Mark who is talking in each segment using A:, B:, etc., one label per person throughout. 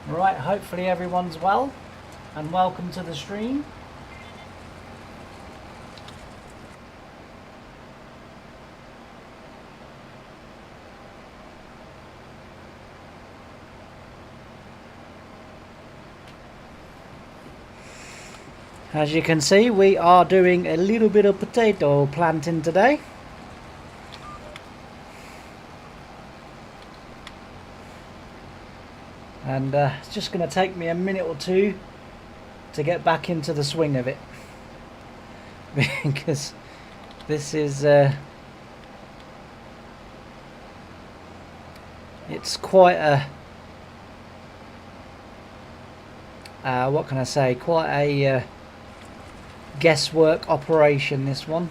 A: Right, hopefully everyone's well, and welcome to the stream. As you can see, we are doing a little bit of potato planting today. And it's just going to take me a minute or two to get back into the swing of it. Because this is... it's quite a... what can I say? Quite a... guesswork operation, this one.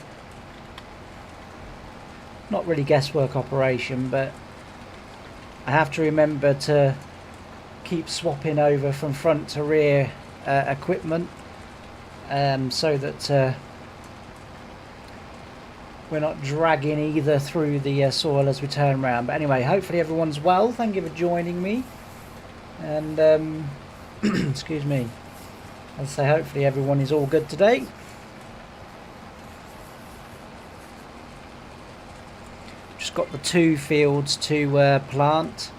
A: Not really guesswork operation, but I have to remember to keep swapping over from front to rear equipment, so that we're not dragging either through the soil as we turn around. But anyway, hopefully everyone's well. Thank you for joining me, and excuse me, as I say, hopefully everyone is all good today. Just got the two fields to plant.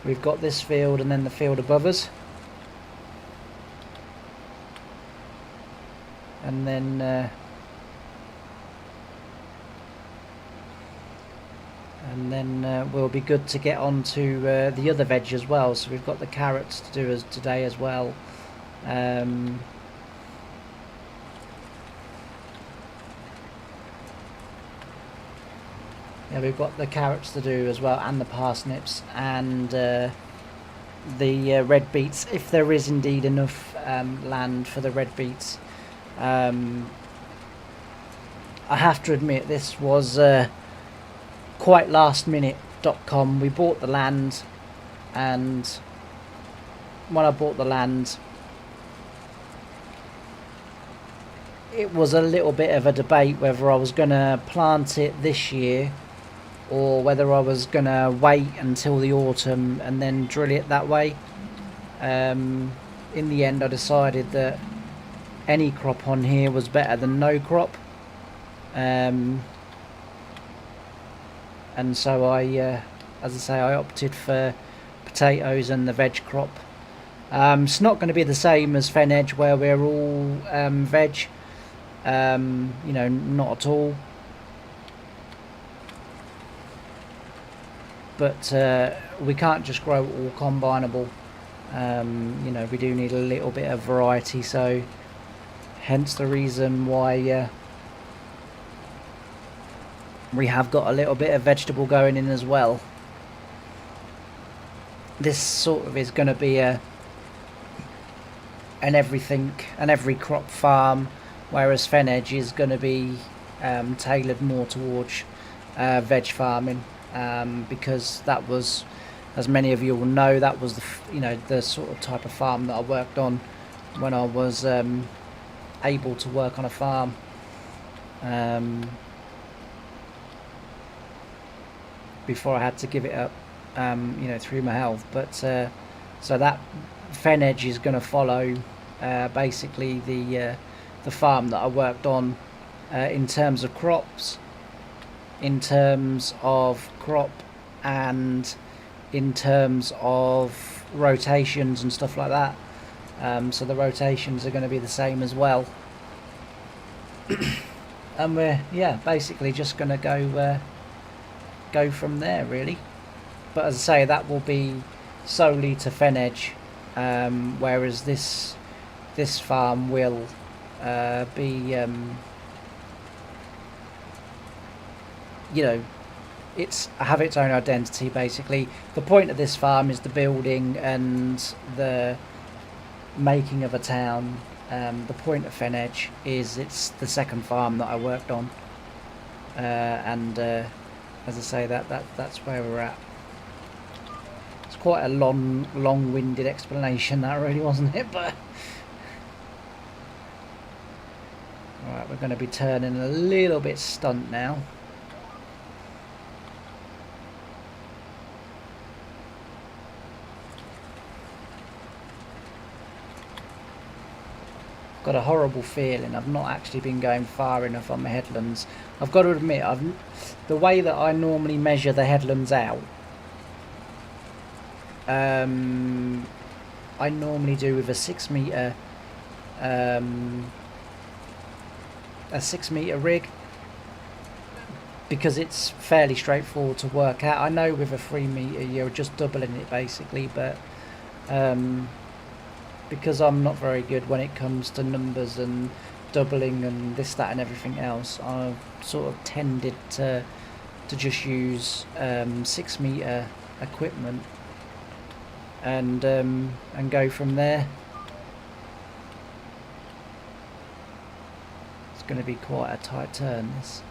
A: We've got this field and then the field above us, and then we'll be good to get on to the other veg as well. So we've got the carrots to do today as well. Yeah, we've got the carrots to do as well, and the parsnips, and the red beets, if there is indeed enough land for the red beets. I have to admit, this was quite last minute.com. We bought the land, and when I bought the land, it was a little bit of a debate whether I was going to plant it this year or whether I was going to wait until the autumn and then drill it that way. In the end, I decided that any crop on here was better than no crop, and so I, as I say, I opted for potatoes and the veg crop. It's not going to be the same as Fen Edge, where we're all veg, you know, not at all. But we can't just grow it all combinable. You know, we do need a little bit of variety, so hence the reason why we have got a little bit of vegetable going in as well. This sort of is going to be a and everything, and every crop farm, whereas Fenedge is going to be tailored more towards veg farming, because that was, as many of you will know, that was the sort of type of farm that I worked on when I was able to work on a farm. Before I had to give it up, through my health. But so that Fenedge is going to follow basically the farm that I worked on in terms of crops, in terms of crop, and in terms of rotations and stuff like that. So the rotations are going to be the same as well. And we're basically just going to go from there, really. But as I say, that will be solely to Fenedge, whereas this farm will be it's have its own identity. Basically, the point of this farm is the building and the making of a town. The point of Fenedge is it's the second farm that I worked on, and as I say, that's where we're at. It's quite a long-winded explanation, that really, wasn't it? But alright, we're going to be turning a little bit stunt now. Got a horrible feeling I've not actually been going far enough on the headlands. I've got to admit, the way that I normally measure the headlands out, I normally do with a 6 metre rig, because it's fairly straightforward to work out. I know with a 3 metre you're just doubling it basically, but because I'm not very good when it comes to numbers and doubling and this, that and everything else, I've sort of tended to just use 6 metre equipment and go from there. It's going to be quite a tight turn, this.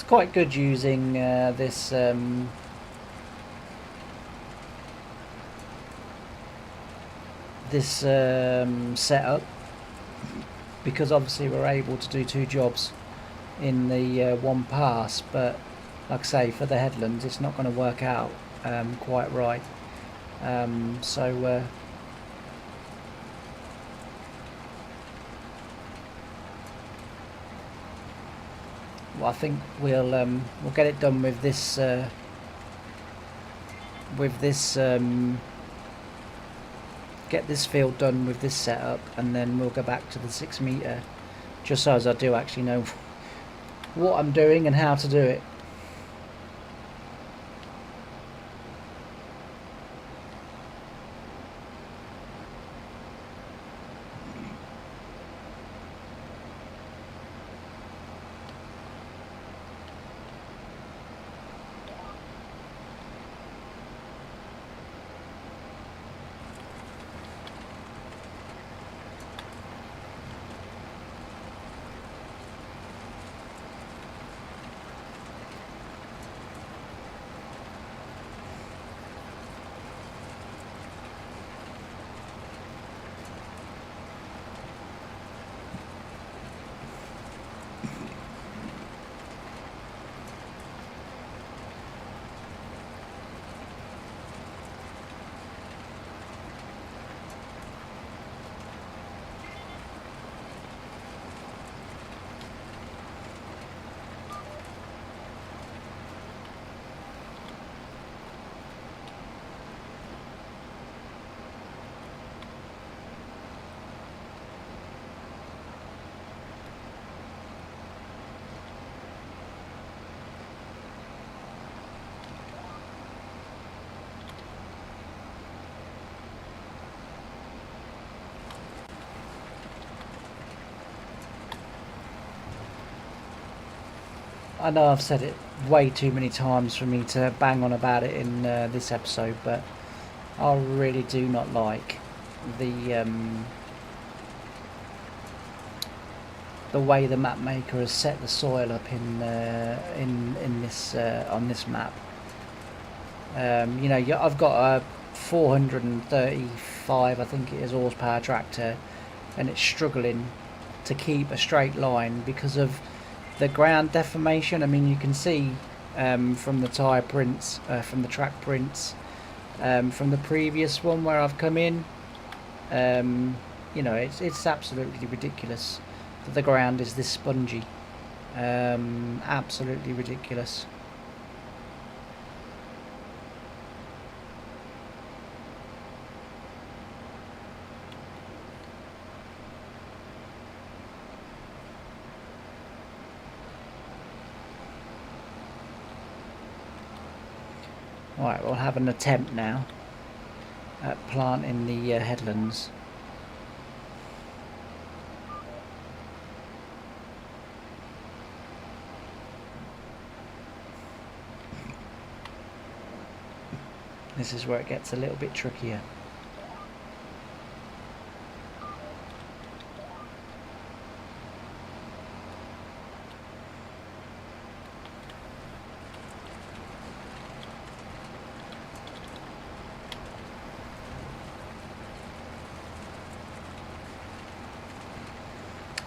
A: Quite good using this setup, because obviously we're able to do 2 jobs in the one pass, but like I say, for the headlands it's not going to work out quite right. Well, I think we'll get it done with this get this field done with this setup, and then we'll go back to the 6 metre, just so as I do actually know what I'm doing and how to do it. I know I've said it way too many times for me to bang on about it in this episode, but I really do not like the way the map maker has set the soil up in this on this map. You know, I've got a 435, I think it is, horsepower tractor, and it's struggling to keep a straight line because of the ground deformation. I mean, you can see from the tyre prints, from the track prints, from the previous one where I've come in, you know, it's absolutely ridiculous that the ground is this spongy. Absolutely ridiculous. Right, we'll have an attempt now at planting the headlands. This is where it gets a little bit trickier.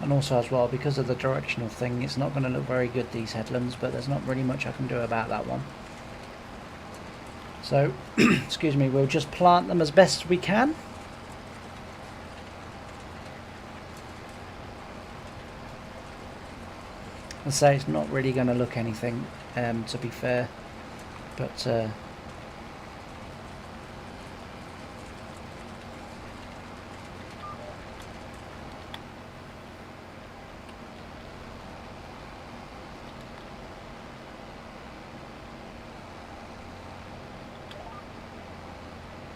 A: And also as well, because of the directional thing, it's not going to look very good, these headlands, but there's not really much I can do about that one. So, excuse me, we'll just plant them as best we can. I say it's not really going to look anything, to be fair, but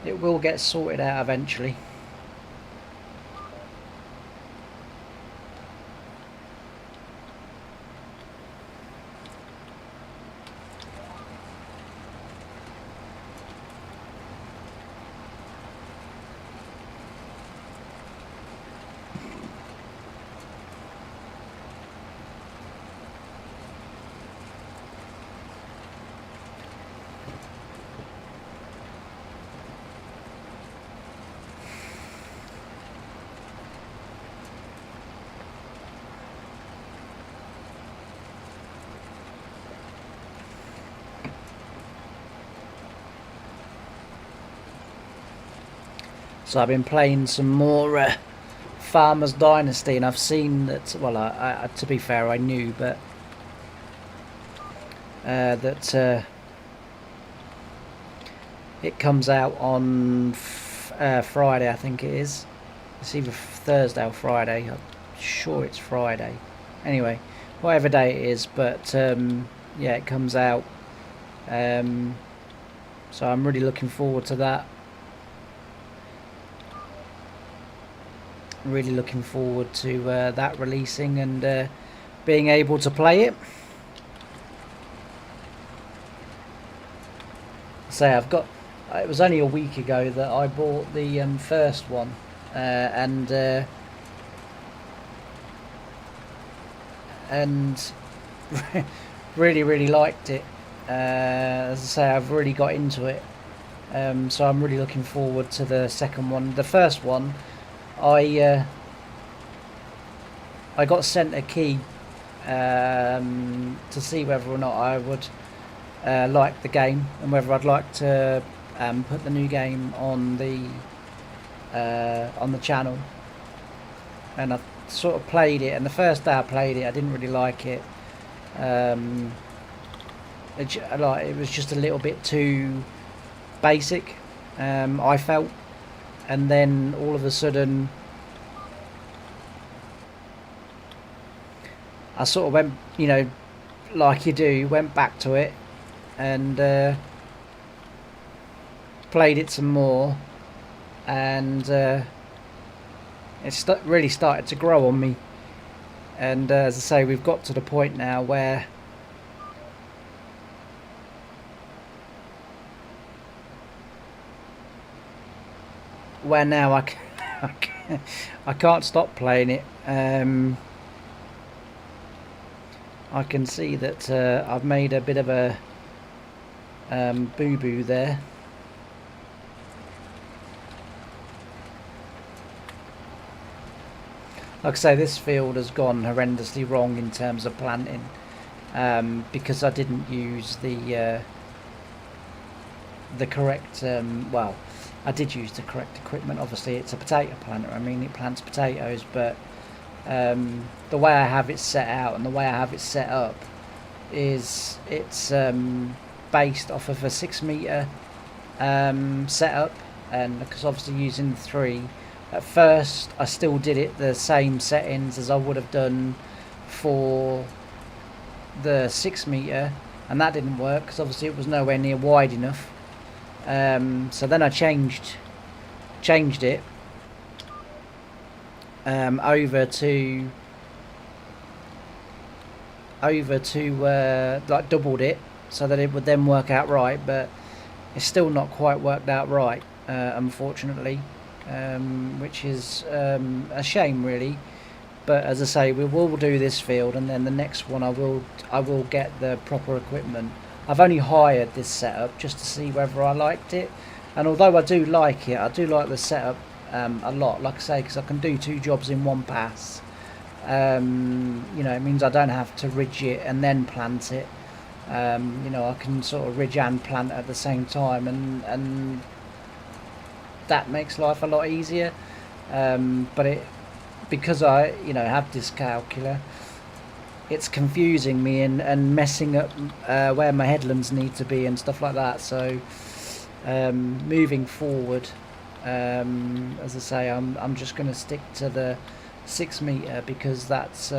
A: it will get sorted out eventually. So I've been playing some more Farmers Dynasty, and I've seen that, well, I to be fair, I knew, but that it comes out on Friday, I think it is. It's either Thursday or Friday. I'm sure it's Friday. Anyway, whatever day it is, but yeah, it comes out. So I'm really looking forward to that. Really looking forward to that releasing and being able to play it. So I've got, it was only a week ago that I bought the first one, and really liked it. As I say, I've really got into it, so I'm really looking forward to the second one. The first one, I got sent a key to see whether or not I would like the game and whether I'd like to put the new game on the channel. And I sort of played it, and the first day I played it, I didn't really like it. It was just a little bit too basic, I felt. And then all of a sudden I sort of went, you know, like you do, went back to it and played it some more, and it really started to grow on me. And as I say, we've got to the point now where where now I can't stop playing it. I can see that I've made a bit of a boo-boo there. Like I say, this field has gone horrendously wrong in terms of planting, because I didn't use the correct, well, I did use the correct equipment. Obviously it's a potato planter, I mean it plants potatoes, but the way I have it set out and the way I have it set up is it's based off of a 6 metre setup, and because obviously using the 3, at first I still did it the same settings as I would have done for the 6 metre, and that didn't work because obviously it was nowhere near wide enough. So then I changed it over to like doubled it so that it would then work out right, but it's still not quite worked out right, unfortunately, which is a shame really. But as I say, we will do this field, and then the next one I will get the proper equipment. I've only hired this setup just to see whether I liked it, and although I do like it, I do like the setup a lot, like I say, because I can do 2 jobs in one pass. You know, it means I don't have to ridge it and then plant it. You know, I can sort of ridge and plant at the same time, and that makes life a lot easier. But because I, you know, have this calculator, it's confusing me and messing up where my headlands need to be and stuff like that. So moving forward, as I say, I'm just going to stick to the 6 metre because that's,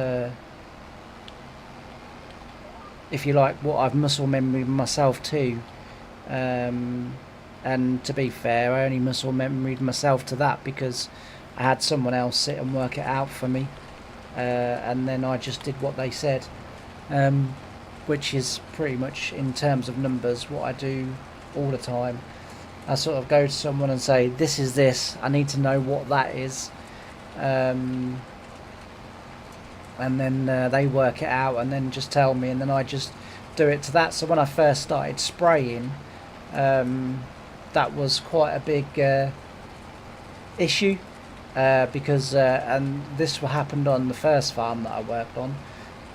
A: if you like, what I've muscle memory myself too. And to be fair, I only muscle memoried myself to that because I had someone else sit and work it out for me, and then I just did what they said, which is pretty much, in terms of numbers, what I do all the time. I sort of go to someone and say, this is this, I need to know what that is, and then they work it out and then just tell me, and then I just do it to that. So when I first started spraying, that was quite a big issue, because and this happened on the first farm that I worked on,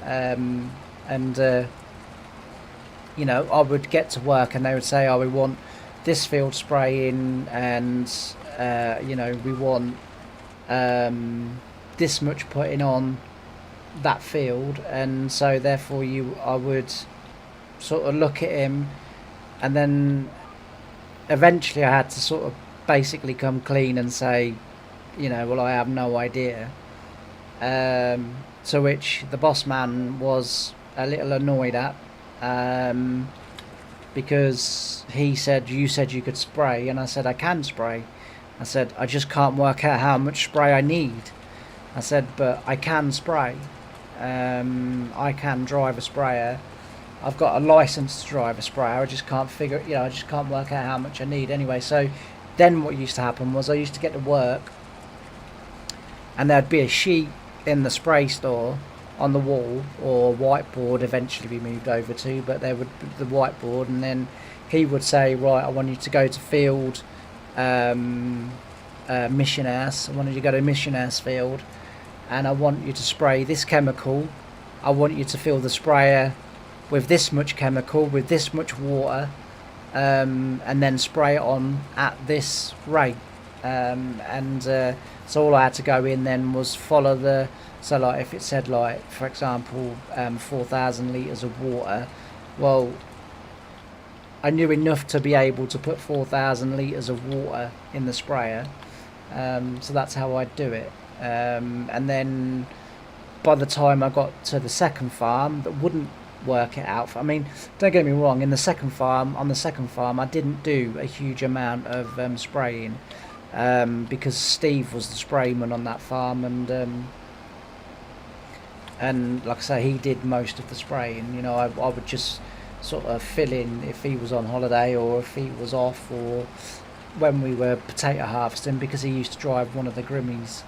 A: and you know, I would get to work and they would say, oh, we want this field spraying, and you know, we want this much putting on that field, and so therefore I would sort of look at him, and then eventually I had to sort of basically come clean and say, you know, well, I have no idea. To which the boss man was a little annoyed at, because he said, you said you could spray, and I said I can spray. I said I just can't work out how much spray I need. I said, but I can spray. I can drive a sprayer. I've got a license to drive a sprayer. I just can't figure, you know, I just can't work out how much I need anyway. So then what used to happen was I used to get to work and there'd be a sheet in the spray store on the wall, or whiteboard eventually we moved over to, but there would be the whiteboard, and then he would say, right, I want you to go to field Mission House. I want you to go to Mission House field, and I want you to spray this chemical. I want you to fill the sprayer with this much chemical, with this much water, and then spray it on at this rate. So all I had to go in then was follow the, so like if it said, like, for example, 4,000 litres of water, well, I knew enough to be able to put 4,000 litres of water in the sprayer, so that's how I'd do it. And then by the time I got to the second farm, that wouldn't work it out. I mean, don't get me wrong, on the second farm I didn't do a huge amount of spraying, because Steve was the sprayman on that farm, and like I say, he did most of the spraying. You know, I would just sort of fill in if he was on holiday or if he was off, or when we were potato harvesting, because he used to drive one of the Grimmies,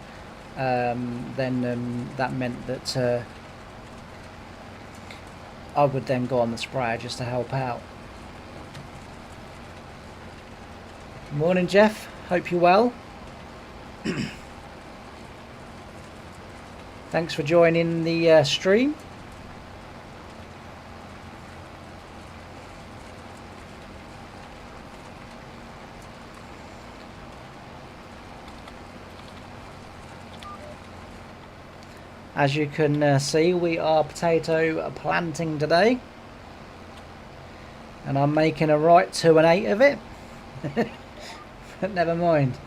A: then that meant that I would then go on the sprayer just to help out. Morning, Jeff. Hope you're well. Thanks for joining the stream. As you can see, we are potato planting today, and I'm making a right 2 and 8 of it. But never mind,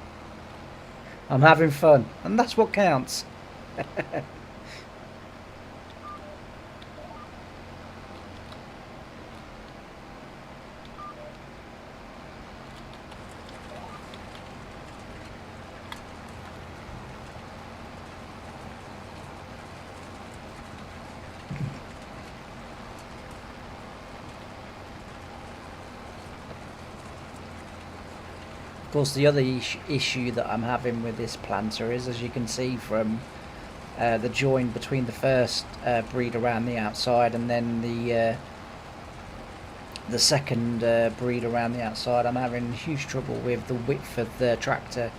A: I'm having fun, and that's what counts. Of course, the other issue that I'm having with this planter is, as you can see from the join between the first breed around the outside and then the second breed around the outside, I'm having huge trouble with the width of the tractor.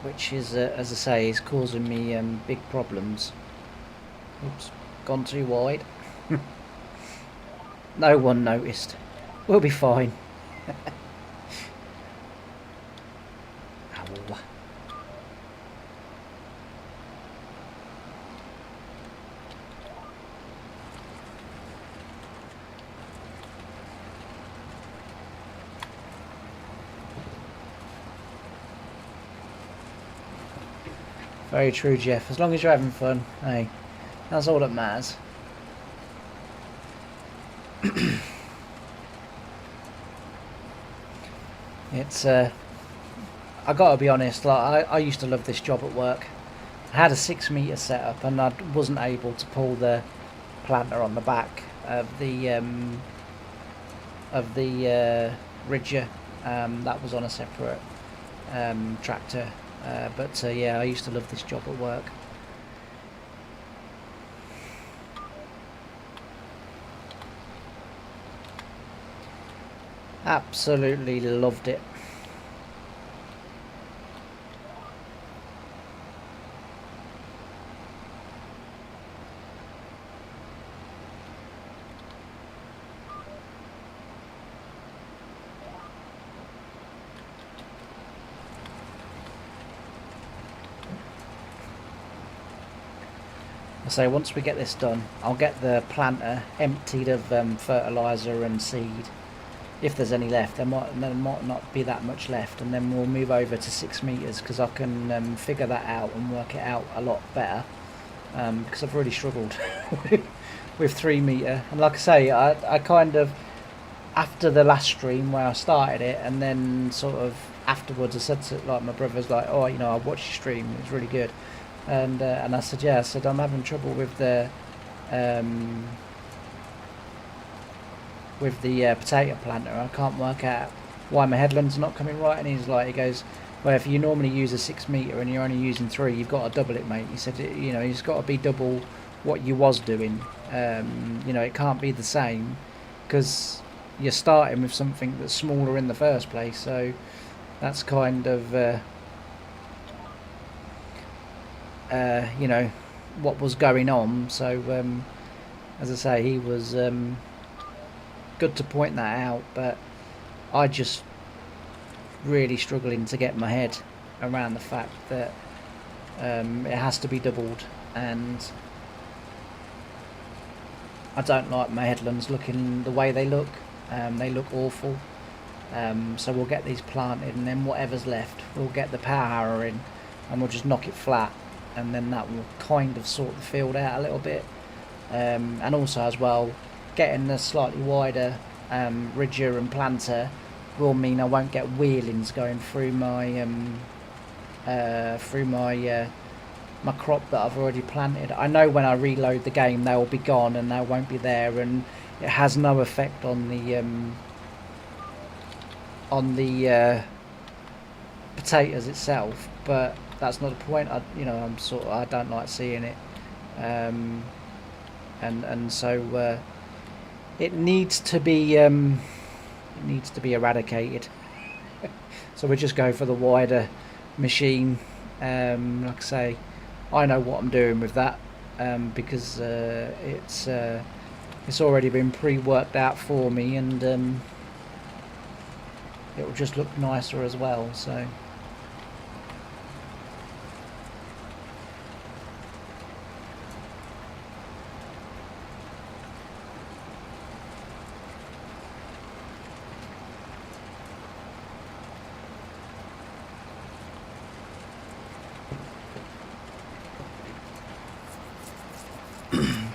A: Which is, as I say, is causing me big problems. Oops. Gone too wide. No one noticed. We'll be fine. Ow. Very true, Jeff. As long as you're having fun, hey. That's all that matters. It's I gotta be honest, like I used to love this job at work. I had a 6 metre setup and I wasn't able to pull the planter on the back of the ridger. That was on a separate tractor, but yeah, I used to love this job at work. Absolutely loved it. So once we get this done, I'll get the planter emptied of fertiliser and seed. If there's any left, there might not be that much left, and then we'll move over to 6 metres, because I can figure that out and work it out a lot better, because I've really struggled with 3 metre. And like I say, I kind of, after the last stream where I started it, and then sort of afterwards I said to, like, my brother's like, oh, you know, I watched your stream, it was really good, and I said, yeah, I said I'm having trouble with the potato planter. I can't work out why my headlands are not coming right. And he's like, he goes, well, if you normally use a 6 metre and you're only using 3, you've got to double it, mate. He said, you know, it's got to be double what you was doing. You know, it can't be the same, because you're starting with something that's smaller in the first place. So that's kind of you know, what was going on. So as I say, he was good to point that out, but I just really struggling to get my head around the fact that it has to be doubled, and I don't like my headlands looking the way they look. They look awful. So we'll get these planted, and then whatever's left, we'll get the power harrow in and we'll just knock it flat, and then that will kind of sort the field out a little bit. And also as well, getting the slightly wider ridger and planter will mean I won't get wheelings going through my my crop that I've already planted. I know when I reload the game they will be gone and they won't be there, and it has no effect on the potatoes itself. But that's not the point. I don't like seeing it, and so it needs to be eradicated. So we just go for the wider machine. Like I say, I know what I'm doing with that, because it's already been pre-worked out for me, and it will just look nicer as well. So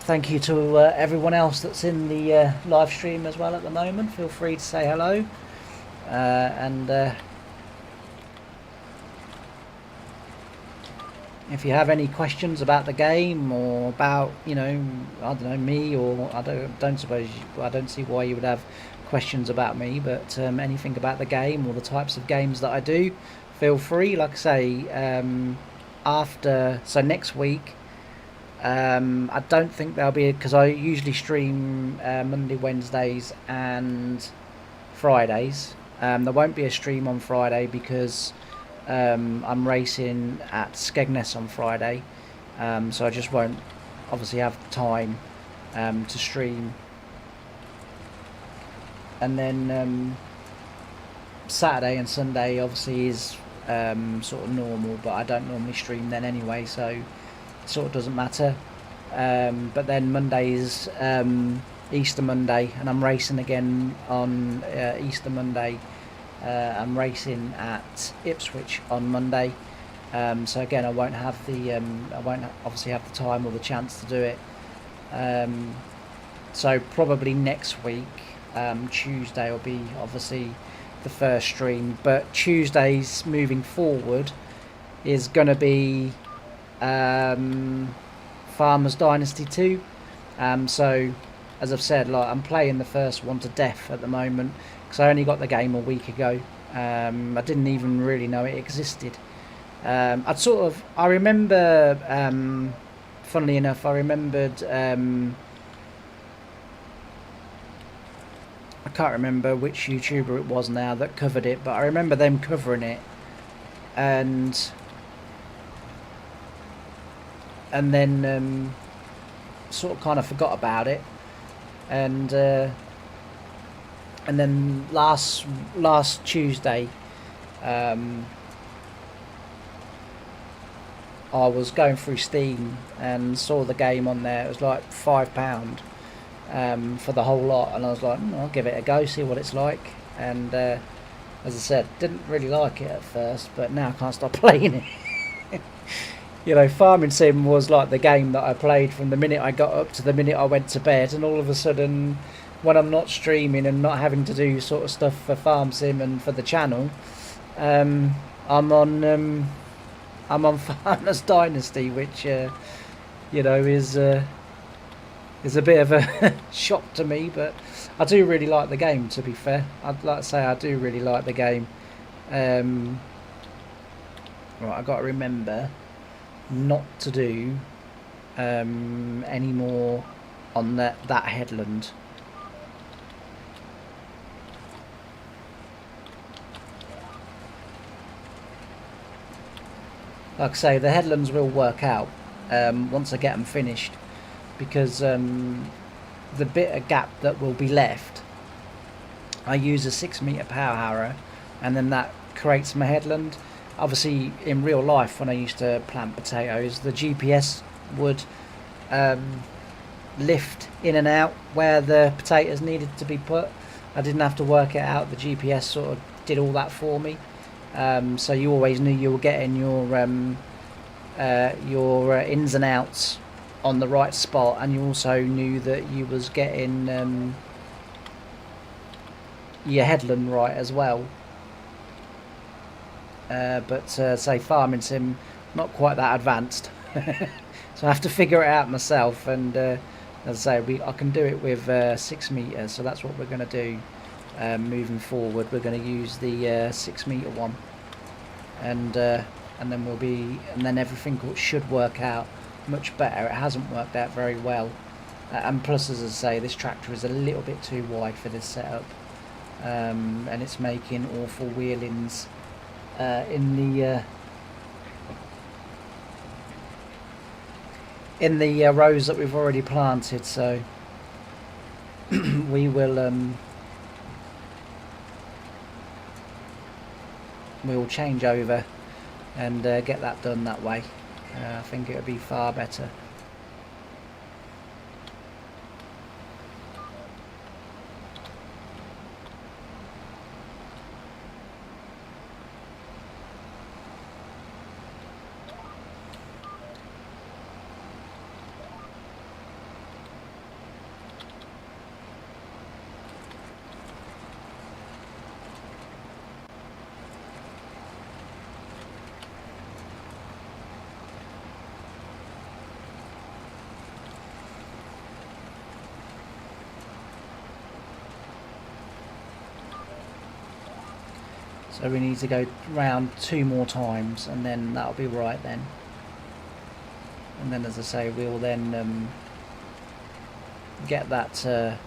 A: thank you to everyone else that's in the live stream as well at the moment. Feel free to say hello, and if you have any questions about the game or about, I don't know, me, or I don't see why you would have questions about me, but anything about the game or the types of games that I do, feel free. Like I say, so next week, I don't think there'll be, because I usually stream Monday, Wednesdays and Fridays. There won't be a stream on Friday because I'm racing at Skegness on Friday, so I just won't obviously have time to stream. And then Saturday and Sunday obviously is sort of normal, but I don't normally stream then anyway, so it sort of doesn't matter. But then Monday is Easter Monday, and I'm racing again on Easter Monday. I'm racing at Ipswich on Monday, so again I won't obviously have the time or the chance to do it. So probably next week, Tuesday will be obviously the first stream, but Tuesdays moving forward is going to be Farmers Dynasty 2. So as I've said, like, I'm playing the first one to death at the moment because I only got the game a week ago. I didn't even really know it existed. I remember, funnily enough, I remembered, I can't remember which YouTuber it was now that covered it, but I remember them covering it, and then sort of kind of forgot about it, and then last Tuesday, I was going through Steam and saw the game on there. It was like £5 for the whole lot, and I was like, I'll give it a go, see what it's like. And as I said, didn't really like it at first, but now I can't stop playing it. Farming Sim was like the game that I played from the minute I got up to the minute I went to bed, and all of a sudden, when I'm not streaming and not having to do sort of stuff for Farm Sim and for the channel, I'm on Farmers Dynasty, which is a bit of a shock to me, but I do really like the game, to be fair. I'd like to say I do really like the game. Right, I've got to remember not to do any more on that headland. Like I say, the headlands will work out once I get them finished, because the bit of gap that will be left, I use a 6-metre power harrow, and then that creates my headland. Obviously, in real life, when I used to plant potatoes, the GPS would lift in and out where the potatoes needed to be put. I didn't have to work it out. The GPS sort of did all that for me. So you always knew you were getting your ins and outs on the right spot, and you also knew that you was getting your headland right as well. But say Farming Sim, not quite that advanced. So I have to figure it out myself, and as I say, I can do it with 6 meters, so that's what we're going to do. Moving forward, we're going to use the 6 meter one, and then and then everything should work out much better. It hasn't worked out very well, and plus, as I say, this tractor is a little bit too wide for this setup, and it's making awful wheelings in the rows that we've already planted. So we'll change over and get that done that way. I think it would be far better. So we need to go round 2 more times, and then that'll be right then. And then, as I say, we'll then get that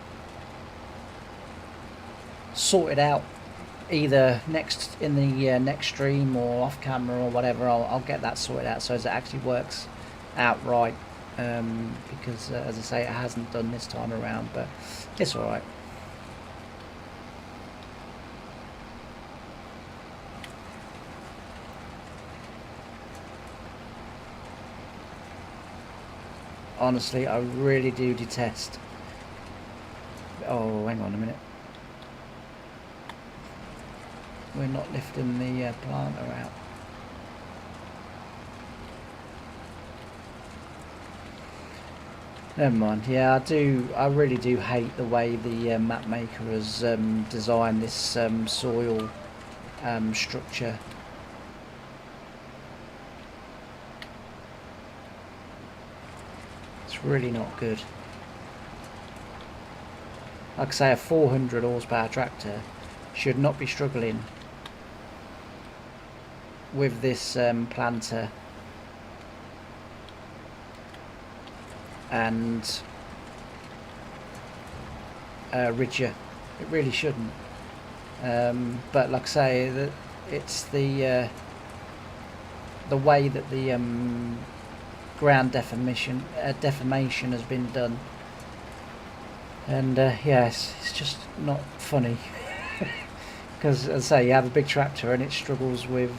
A: sorted out, either in the next stream or off camera or whatever. I'll get that sorted out so as it actually works out right, because as I say, it hasn't done this time around, but it's all right. Honestly, I really do detest... Oh, hang on a minute. We're not lifting the planter out. Never mind. Yeah, I really do hate the way the map maker has designed this soil structure. Really not good. Like I say, a 400 horsepower tractor should not be struggling with this planter and ridger. It really shouldn't. But like I say, it's the way that the ground deformation has been done, and yes, it's just not funny. Because, as I say, you have a big tractor and it struggles with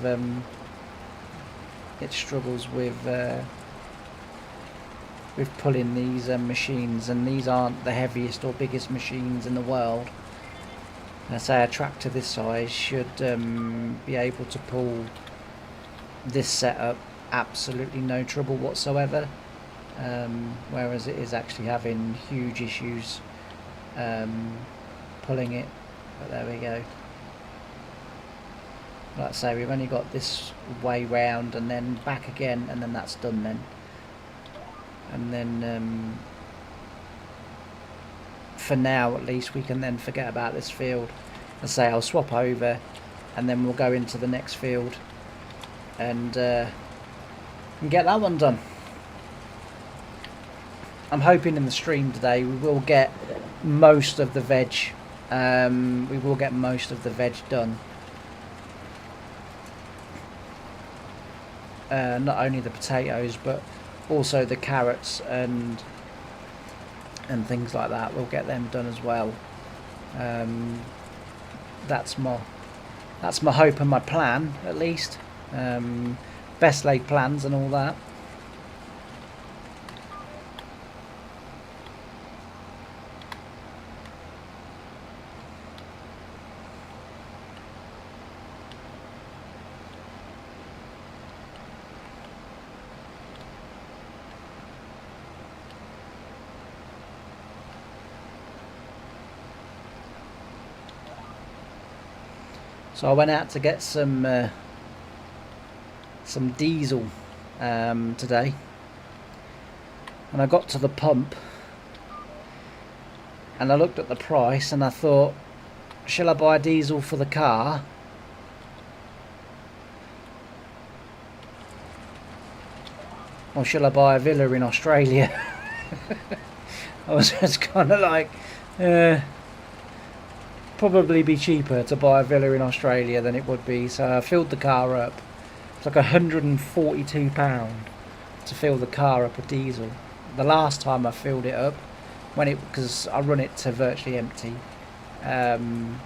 A: pulling these machines, and these aren't the heaviest or biggest machines in the world. I say a tractor this size should be able to pull this setup absolutely no trouble whatsoever, whereas it is actually having huge issues pulling it. But there we go. Like I say, we've only got this way round and then back again, and then that's done then. And then for now at least, we can then forget about this field. I say I'll swap over and then we'll go into the next field and get that one done. I'm hoping in the stream today we will get most of the veg. We will get most of the veg done. Not only the potatoes, but also the carrots and things like that. We'll get them done as well. That's my hope and my plan, at least. Best laid plans and all that. So I went out to get some diesel today, And I got to the pump and I looked at the price and I thought, shall I buy diesel for the car or shall I buy a villa in Australia? I was just kind of like, probably be cheaper to buy a villa in Australia than it would be. So I filled the car up. It's like £142 to fill the car up with diesel. The last time I filled it up, because I run it to virtually empty, and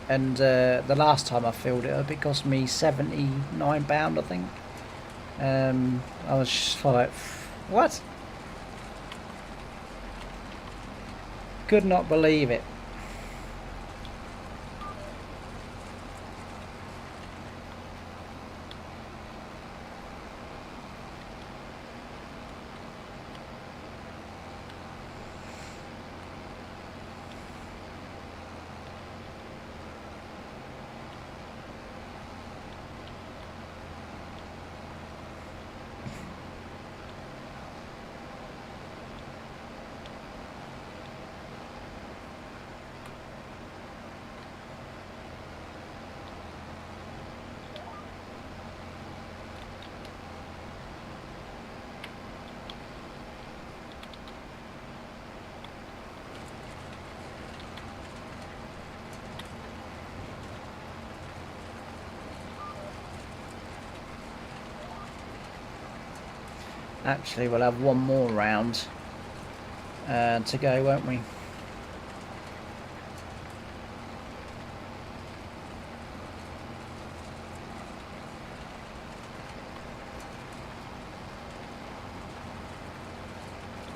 A: the last time I filled it up, it cost me £79, I think. I was just like, what? Could not believe it. Actually, we'll have one more round to go, won't we?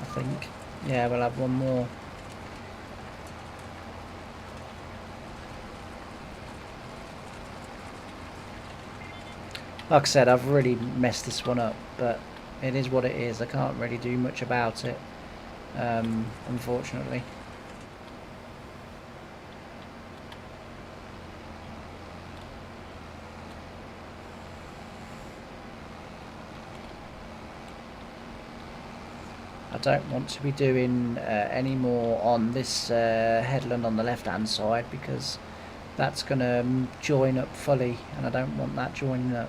A: I think. Yeah, we'll have one more. Like I said, I've really messed this one up, but it is what it is. I can't really do much about it, unfortunately. I don't want to be doing any more on this headland on the left hand side, because that's going to join up fully and I don't want that joining up.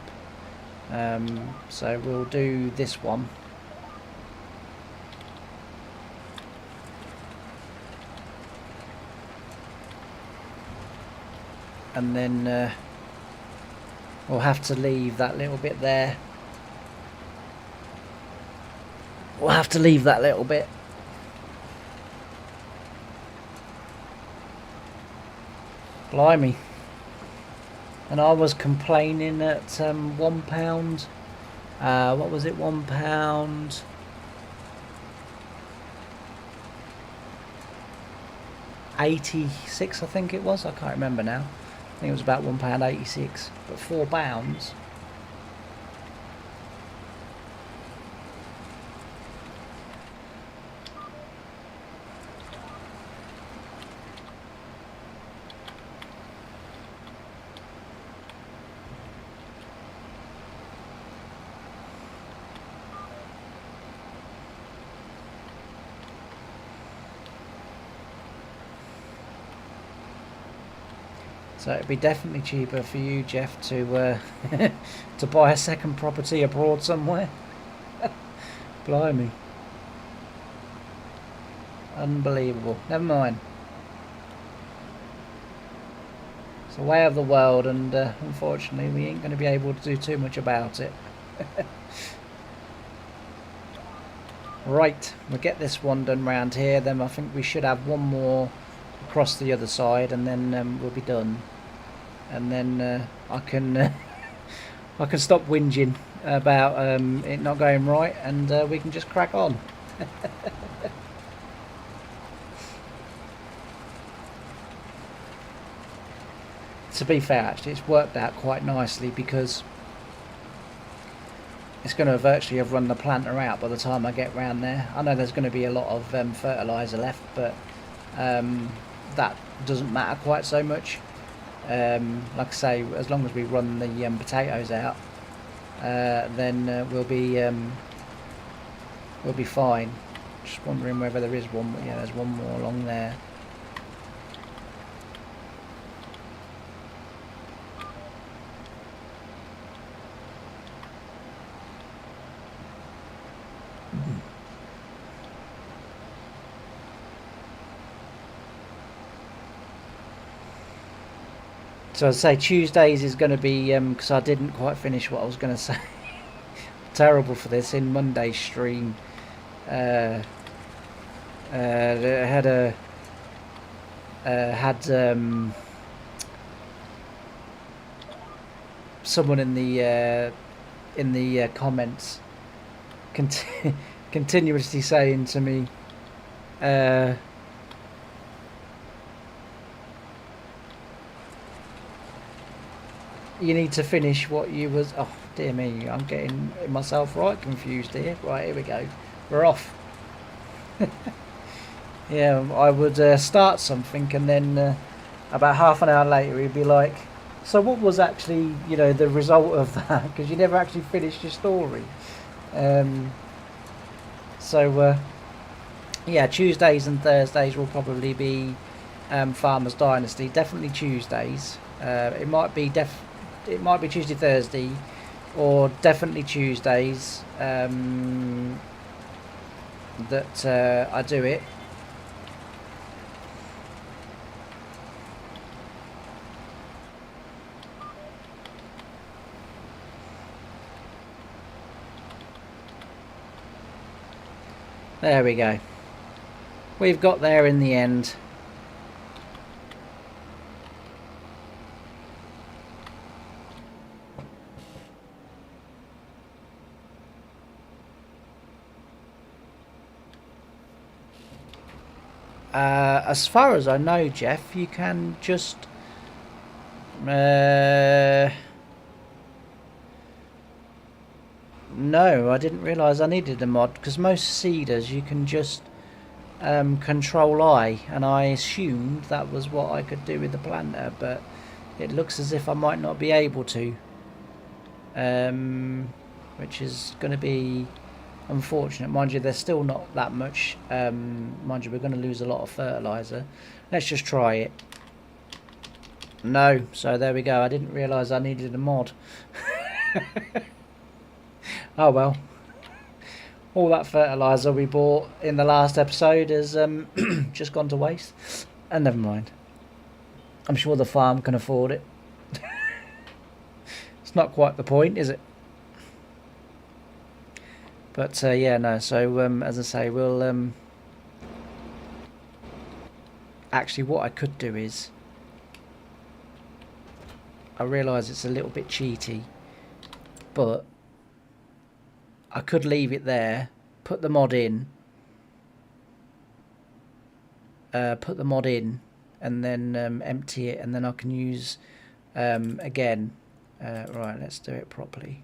A: So we'll do this one. And then we'll have to leave that little bit there. We'll have to leave that little bit. Blimey. And I was complaining at £1. What was it? £1. £86, I think it was. I can't remember now. I think it was about £1.86, but £4. So it'd be definitely cheaper for you, Jeff, to to buy a second property abroad somewhere. Blimey. Unbelievable. Never mind. It's a way of the world, and unfortunately we ain't going to be able to do too much about it. Right, we'll get this one done round here, then I think we should have one more across the other side, and then we'll be done. And then I can I can stop whinging about it not going right, and we can just crack on. To be fair, actually, it's worked out quite nicely, because it's going to virtually have run the planter out by the time I get round there. I know there's going to be a lot of fertiliser left, but that doesn't matter quite so much. Like I say, as long as we run the potatoes out, then we'll be we'll be fine. Just wondering whether there is one. Yeah, there's one more along there. So I'd say Tuesdays is going to be, because I didn't quite finish what I was going to say. Terrible for this. In Monday's stream, I had someone in the comments continuously saying to me, you need to finish what you was. Oh dear me, I'm getting myself right confused here. Right, here we go. We're off. Yeah, I would start something and then about half an hour later he'd be like, so what was actually, the result of that? Because you never actually finished your story. Yeah, Tuesdays and Thursdays will probably be Farmer's Dynasty. Definitely Tuesdays. It might be Tuesday, Thursday, or definitely Tuesdays that I do it. There we go. We've got there in the end. As far as I know, Jeff, you can just no, I didn't realise I needed a mod, because most seeders you can just control I, and I assumed that was what I could do with the planter, but it looks as if I might not be able to, which is going to be unfortunate. Mind you, there's still not that much. Mind you, we're going to lose a lot of fertiliser. Let's just try it. No, so there we go. I didn't realise I needed a mod. Oh well. All that fertiliser we bought in the last episode has just gone to waste. And never mind. I'm sure the farm can afford it. It's not quite the point, is it? But yeah, no, so as I say, we'll actually what I could do is, I realise it's a little bit cheaty, but I could leave it there, put the mod in, and then empty it, and then I can use again. Right, let's do it properly.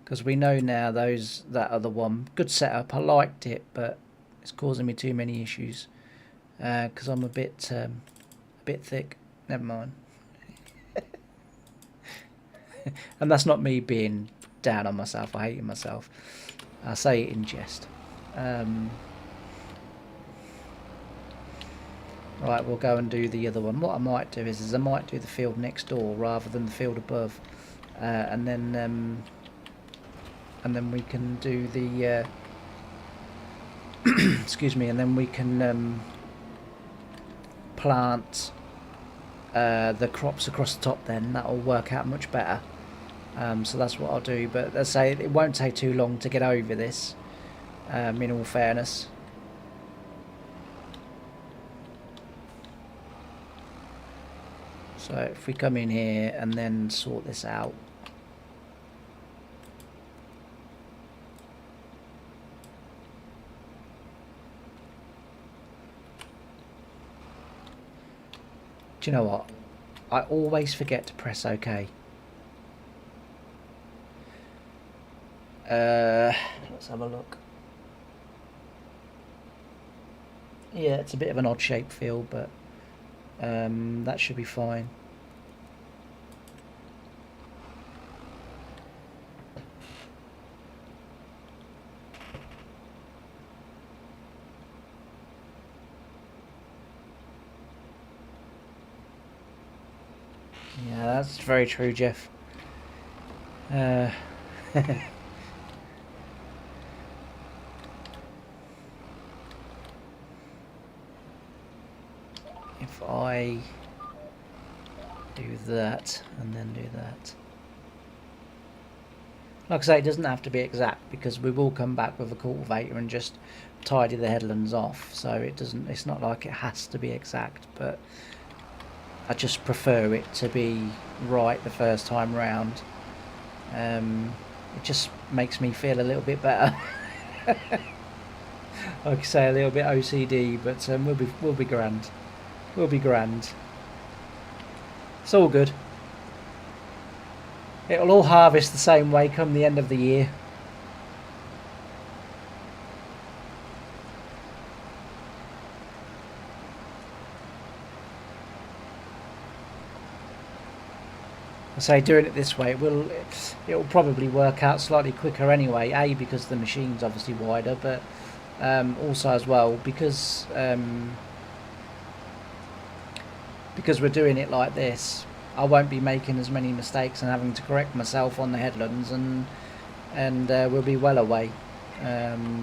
A: Because we know now that other one, good setup, I liked it, but it's causing me too many issues because I'm a bit thick. Never mind. And that's not me being down on myself or hating myself. I say it in jest. Right, we'll go and do the other one. What I might do is I might do the field next door rather than the field above, and then we can do the excuse me, and then we can plant the crops across the top. Then that'll work out much better. So that's what I'll do. But let's say it won't take too long to get over this. In all fairness. So if we come in here and then sort this out. Do you know what? I always forget to press OK. Let's have a look. Yeah, it's a bit of an odd shaped field, but that should be fine. Yeah, that's very true, Jeff. If I do that and then do that. Like I say, it doesn't have to be exact because we will come back with a cultivator and just tidy the headlands off. So it's not like it has to be exact, but I just prefer it to be right the first time round. It just makes me feel a little bit better. Like I say, a little bit OCD, but we'll be grand. We'll be grand. It's all good. It'll all harvest the same way come the end of the year. I say doing it this way, it'll probably work out slightly quicker anyway. A, because the machine's obviously wider, but also as well because we're doing it like this, I won't be making as many mistakes and having to correct myself on the headlands, and we'll be well away.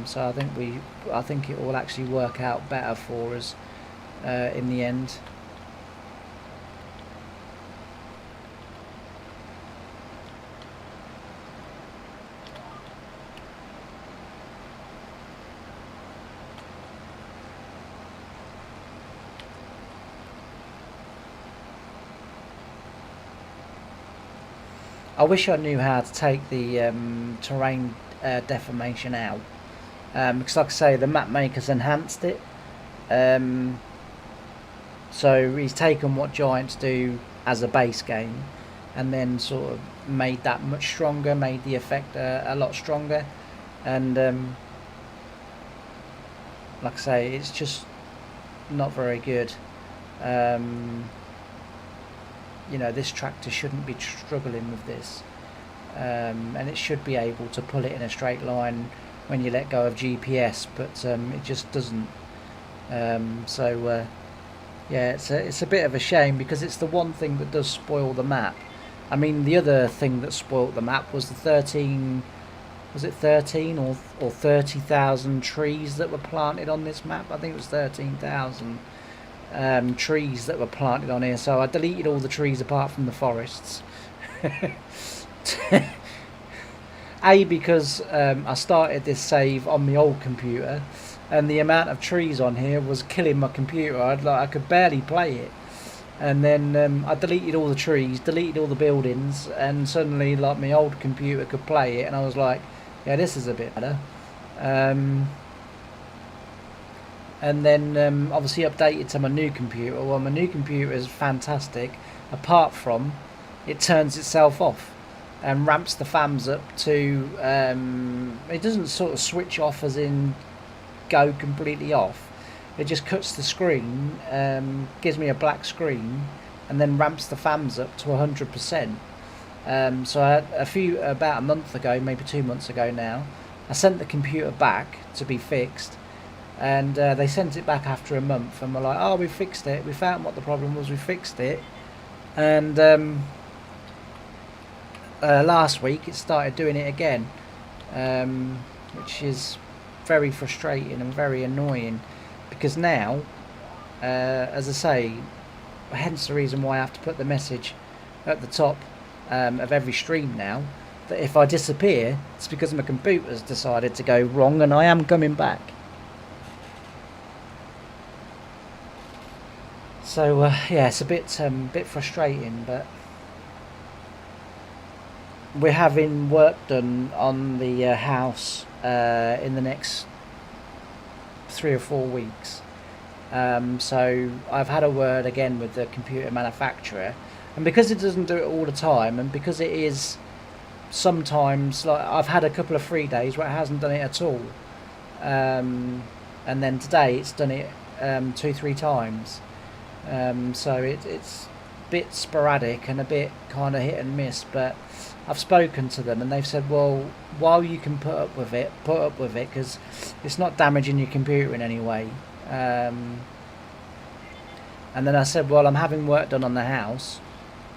A: So I think it will actually work out better for us in the end. I wish I knew how to take the terrain deformation out, because like I say, the map maker's enhanced it. So he's taken what Giants do as a base game and then sort of made that much stronger, made the effect a lot stronger, and like I say, it's just not very good. This tractor shouldn't be struggling with this, and it should be able to pull it in a straight line when you let go of GPS, but it just doesn't. Yeah, it's a bit of a shame because it's the one thing that does spoil the map. I mean, the other thing that spoilt the map was the 13 or 30,000 trees that were planted on this map. I think it was 13,000 trees that were planted on here, so I deleted all the trees apart from the forests. A, because I started this save on my old computer and the amount of trees on here was killing my computer. I could barely play it, and then I deleted all the trees, deleted all the buildings, and suddenly like my old computer could play it, and I was like, yeah, this is a bit better. And then obviously updated to my new computer. Well, my new computer is fantastic, apart from it turns itself off and ramps the fans up to it doesn't sort of switch off as in go completely off. It just cuts the screen, gives me a black screen, and then ramps the fans up to 100%. So about a month ago, maybe 2 months ago now, I sent the computer back to be fixed, and they sent it back after a month and were like, oh, we fixed it, we found what the problem was, we fixed it. And last week it started doing it again, which is very frustrating and very annoying, because now, as I say, hence the reason why I have to put the message at the top of every stream now, that if I disappear, it's because my computer's decided to go wrong and I am coming back. So yeah, it's a bit frustrating, but we're having work done on the house in the next 3 or 4 weeks. So I've had a word again with the computer manufacturer, and because it doesn't do it all the time, and because it is sometimes, like, I've had a couple of free days where it hasn't done it at all, and then today it's done it 2-3 times. So it's a bit sporadic and a bit kind of hit and miss, but I've spoken to them and they've said, well, while you can put up with it because it's not damaging your computer in any way. And then I said, well, I'm having work done on the house,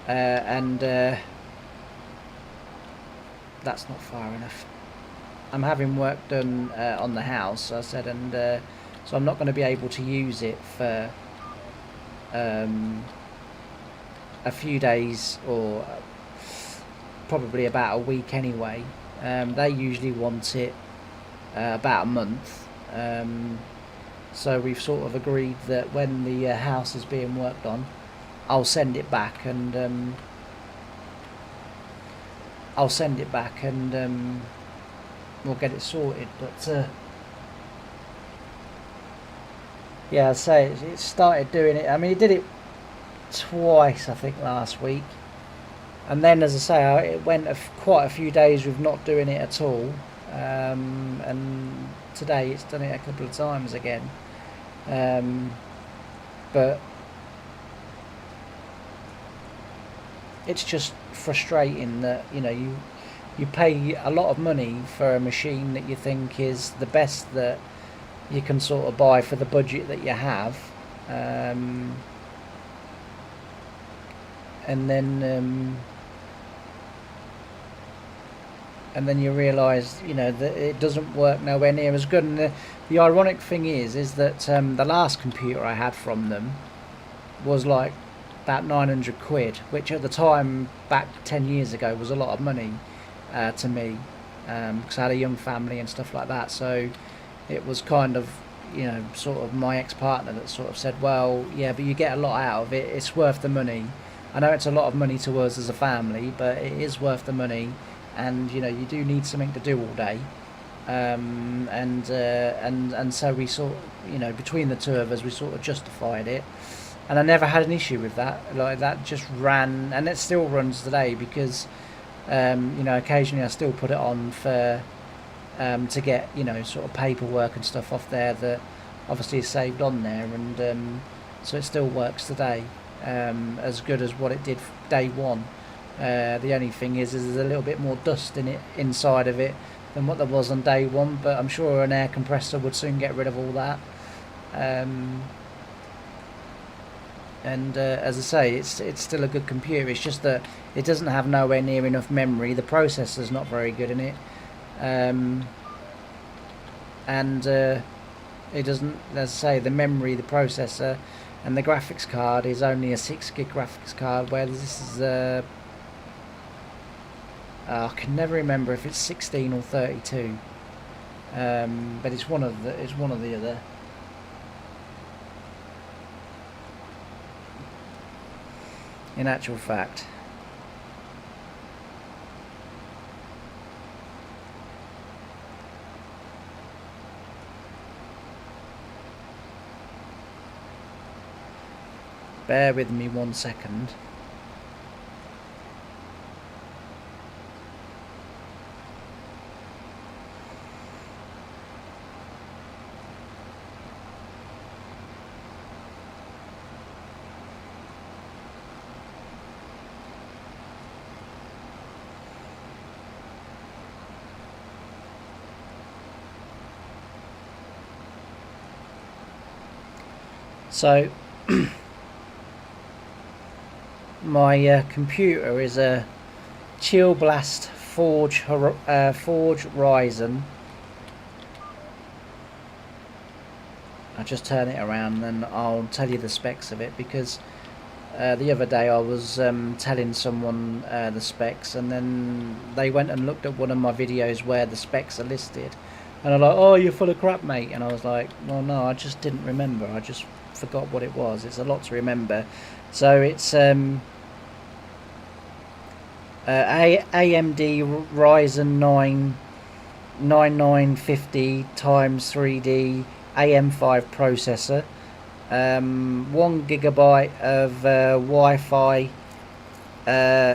A: and that's not far enough. I'm having work done on the house, I said, and so I'm not going to be able to use it for a few days, or probably about a week anyway. They usually want it about a month. So we've sort of agreed that when the house is being worked on, I'll send it back, and we'll get it sorted. But yeah, I say it started doing it. I mean, he did it twice, I think, last week, and then, as I say, it went quite a few days with not doing it at all. And today it's done it a couple of times again. But it's just frustrating that, you know, you pay a lot of money for a machine that you think is the best that you can sort of buy for the budget that you have, and then you realise, you know, that it doesn't work nowhere near as good. And the ironic thing is that the last computer I had from them was like about 900 quid, which at the time, back 10 years ago, was a lot of money to me, because I had a young family and stuff like that. So it was kind of, you know, sort of my ex-partner that sort of said, well, yeah, but you get a lot out of it, it's worth the money. I know it's a lot of money to us as a family, but it is worth the money. And, you know, you do need something to do all day, and so we sort, you know, between the two of us, we sort of justified it, and I never had an issue with that. Like, that just ran, and it still runs today, because you know, occasionally I still put it on for to get, you know, sort of paperwork and stuff off there that obviously is saved on there, and so it still works today, as good as what it did day one. The only thing is there's a little bit more dust in it, inside of it, than what there was on day one, but I'm sure an air compressor would soon get rid of all that. And as I say, it's still a good computer. It's just that it doesn't have nowhere near enough memory. The processor's not very good in it, and it doesn't, as I say, the memory, the processor, and the graphics card is only a 6 gig graphics card, where this is I can never remember if it's 16 or 32, but it's one of the other. In actual fact, bear with me 1 second. So my computer is a Chill Blast Forge Ryzen. I'll just turn it around and I'll tell you the specs of it, because the other day I was telling someone the specs, and then they went and looked at one of my videos where the specs are listed, and they're like, oh, you're full of crap, mate. And I was like, well, no, I just didn't remember. I just forgot what it was. It's a lot to remember. So it's AMD Ryzen 9 9950 times 3D AM5 processor, 1 gigabyte of Wi-Fi,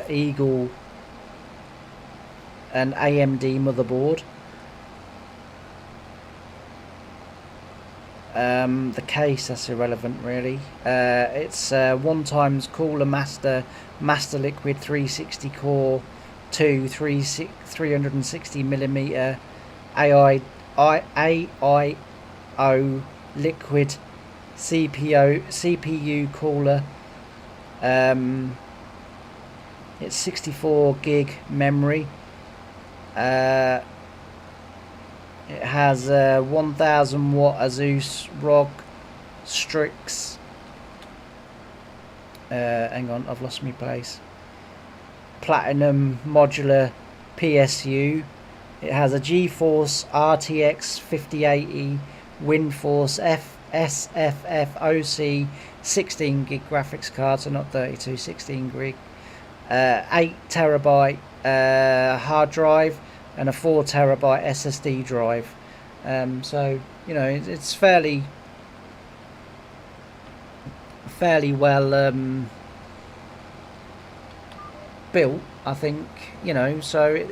A: Eagle, and AMD motherboard. The case, that's irrelevant really. It's 1 times Cooler Master Liquid 360 Core 2 360mm AIO liquid CPU cooler, It's 64 gig memory. It has a 1000 watt Asus ROG Strix. Hang on, I've lost my place. Platinum modular PSU. It has a GeForce RTX 5080 WindForce SFF OC 16 gig graphics card, so not 32, 16 gig. 8 terabyte hard drive and a 4 terabyte SSD drive. So you know it's fairly well built, I think. You know, so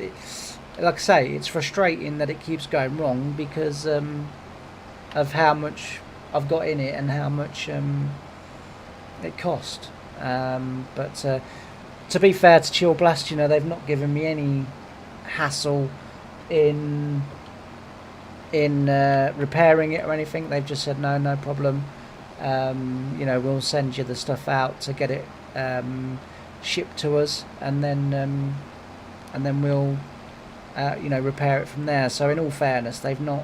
A: like I say, it's frustrating that it keeps going wrong because of how much I've got in it and how much it cost. But to be fair to Chill Blast, you know, they've not given me any hassle in repairing it or anything. They've just said no problem. You know, we'll send you the stuff out to get it shipped to us, and then we'll you know, repair it from there. So in all fairness, they've not,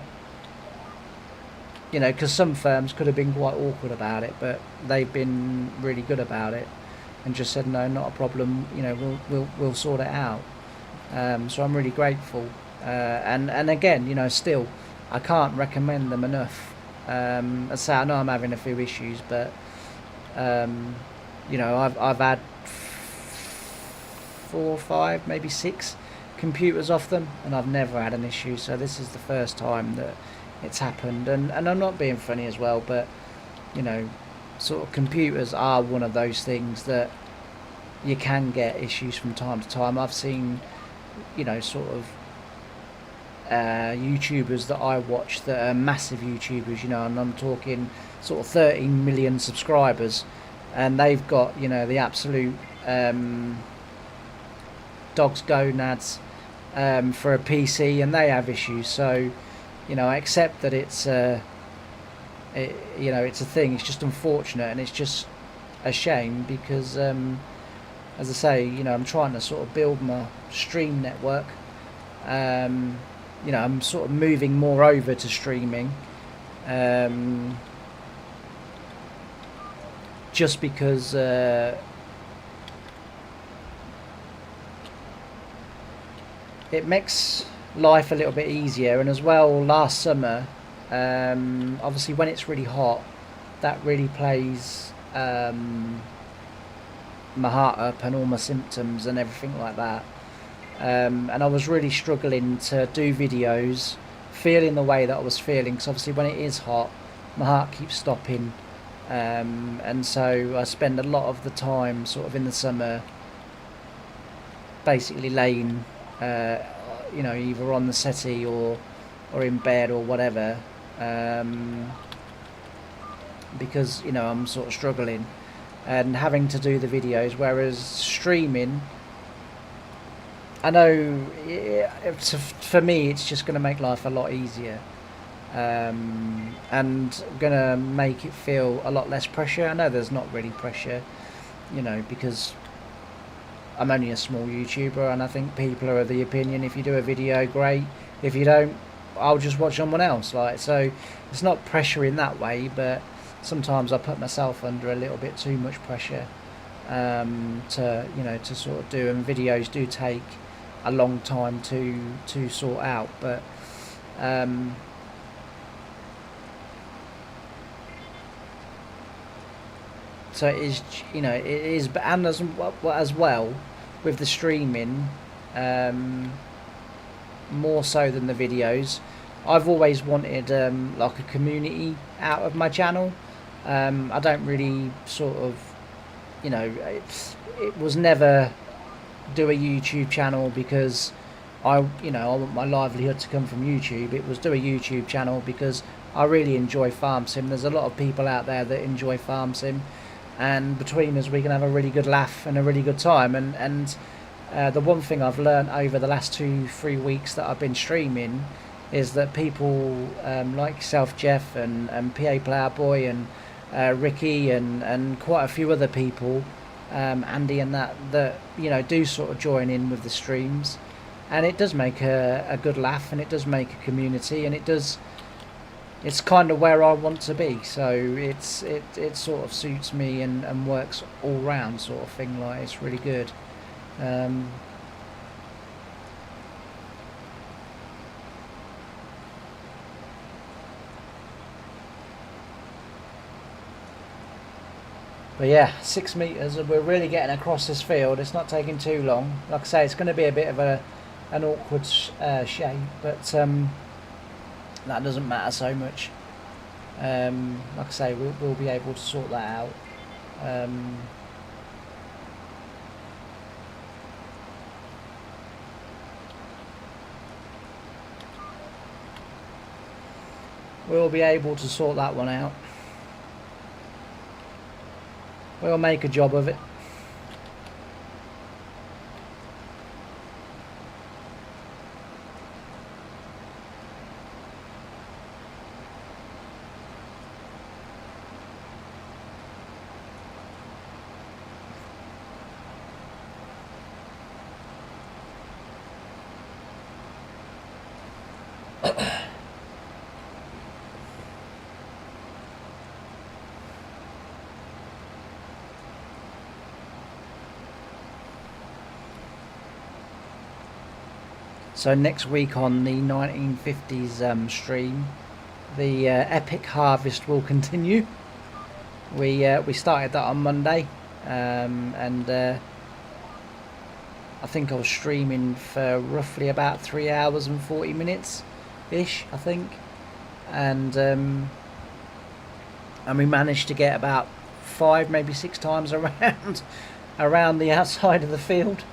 A: you know, because some firms could have been quite awkward about it, but they've been really good about it and just said no, not a problem. You know, we'll sort it out. So I'm really grateful. And again, you know, still, I can't recommend them enough. As I say, I know I'm having a few issues, but you know, I've had 4 or 5, maybe 6 computers off them, and I've never had an issue. So this is the first time that it's happened, and I'm not being funny as well, but you know, sort of computers are one of those things that you can get issues from time to time. I've seen, you know, sort of YouTubers that I watch that are massive YouTubers, you know, and I'm talking sort of 13 million subscribers, and they've got, you know, the absolute dog's gonads for a PC, and they have issues. So, you know, I accept that it's you know, it's a thing. It's just unfortunate, and it's just a shame because as I say, you know, I'm trying to sort of build my stream network. You know, I'm sort of moving more over to streaming, just because it makes life a little bit easier. And as well, last summer, obviously when it's really hot, that really plays my heart up and all my symptoms and everything like that. And I was really struggling to do videos, feeling the way that I was feeling, because obviously when it is hot, my heart keeps stopping. And so I spend a lot of the time sort of in the summer basically laying, you know, either on the settee or in bed or whatever, because, you know, I'm sort of struggling and having to do the videos, whereas streaming, I know for me it's just going to make life a lot easier, and going to make it feel a lot less pressure. I know there's not really pressure, you know, because I'm only a small YouTuber, and I think people are of the opinion, if you do a video, great. If you don't, I'll just watch someone else. Like, so it's not pressure in that way, but sometimes I put myself under a little bit too much pressure to, you know, to sort of do, and videos do take a long time to sort out. But so it is, you know, it is, but and as well with the streaming, more so than the videos, I've always wanted like a community out of my channel. I don't really sort of, you know, it was never do a YouTube channel because I want my livelihood to come from YouTube. It was do a YouTube channel because I really enjoy farm sim. There's a lot of people out there that enjoy farm sim, and between us we can have a really good laugh and a really good time. And the one thing I've learned over the last 2-3 weeks that I've been streaming is that people like yourself, Jeff, and PA Playboy and Ricky and quite a few other people Andy and that do sort of join in with the streams, and it does make a good laugh, and it does make a community, and it's kind of where I want to be. So it sort of suits me and works all round sort of thing. Like, it's really good. But yeah, 6 meters, and we're really getting across this field. It's not taking too long. Like I say, it's going to be a bit of an awkward shape, but that doesn't matter so much. Like I say, we'll be able to sort that out. We'll be able to sort that one out. We'll make a job of it. So next week on the 1950s stream, the epic harvest will continue. We started that on Monday, and I think I was streaming for roughly about 3 hours and 40 minutes ish, I think, and we managed to get about 5, maybe 6 times around the outside of the field.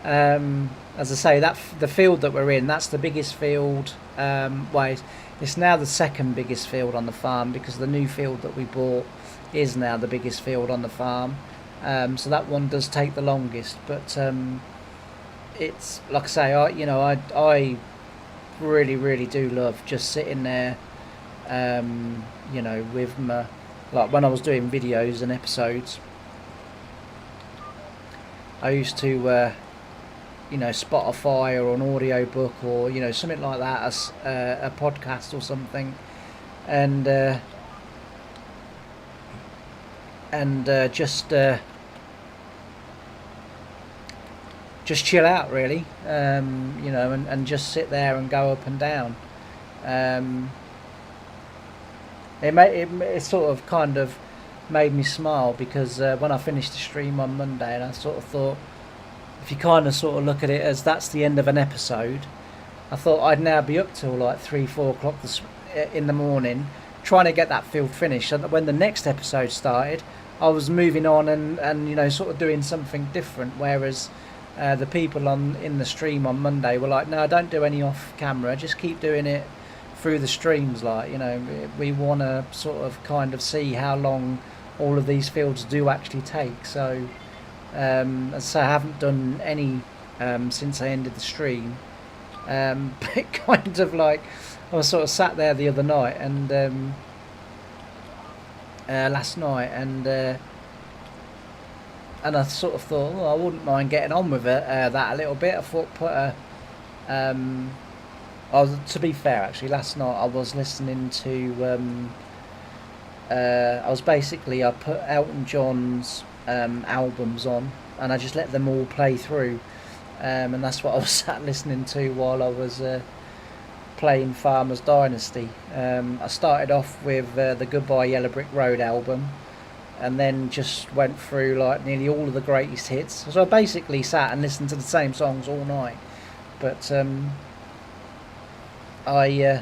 A: As I say, that the field that we're in, that's the biggest field. It's now the second biggest field on the farm, because the new field that we bought is now the biggest field on the farm. So that one does take the longest, but it's like I say, I really, really do love just sitting there, with my, like when I was doing videos and episodes, I used to Spotify or an audio book, or something like that, as a podcast or something, and just chill out, really, and just sit there and go up and down. It sort of kind of made me smile, because when I finished the stream on Monday, and I sort of thought, if you kind of sort of look at it as that's the end of an episode, I thought I'd now be up till like 3-4 o'clock in the morning trying to get that field finished, so that when the next episode started, I was moving on and sort of doing something different. Whereas the people in the stream on Monday were like, no, don't do any off camera, just keep doing it through the streams. Like, we want to sort of kind of see how long all of these fields do actually take. So I haven't done any since I ended the stream, but it kind of like, I was sort of sat there the other night, and last night, and I sort of thought, I wouldn't mind getting on with that a little bit. I thought to be fair, actually, last night I was listening to I put Elton John's albums on, and I just let them all play through, and that's what I was sat listening to while I was playing Farmer's Dynasty. I started off with the Goodbye Yellow Brick Road album, and then just went through like nearly all of the greatest hits. So I basically sat and listened to the same songs all night. But I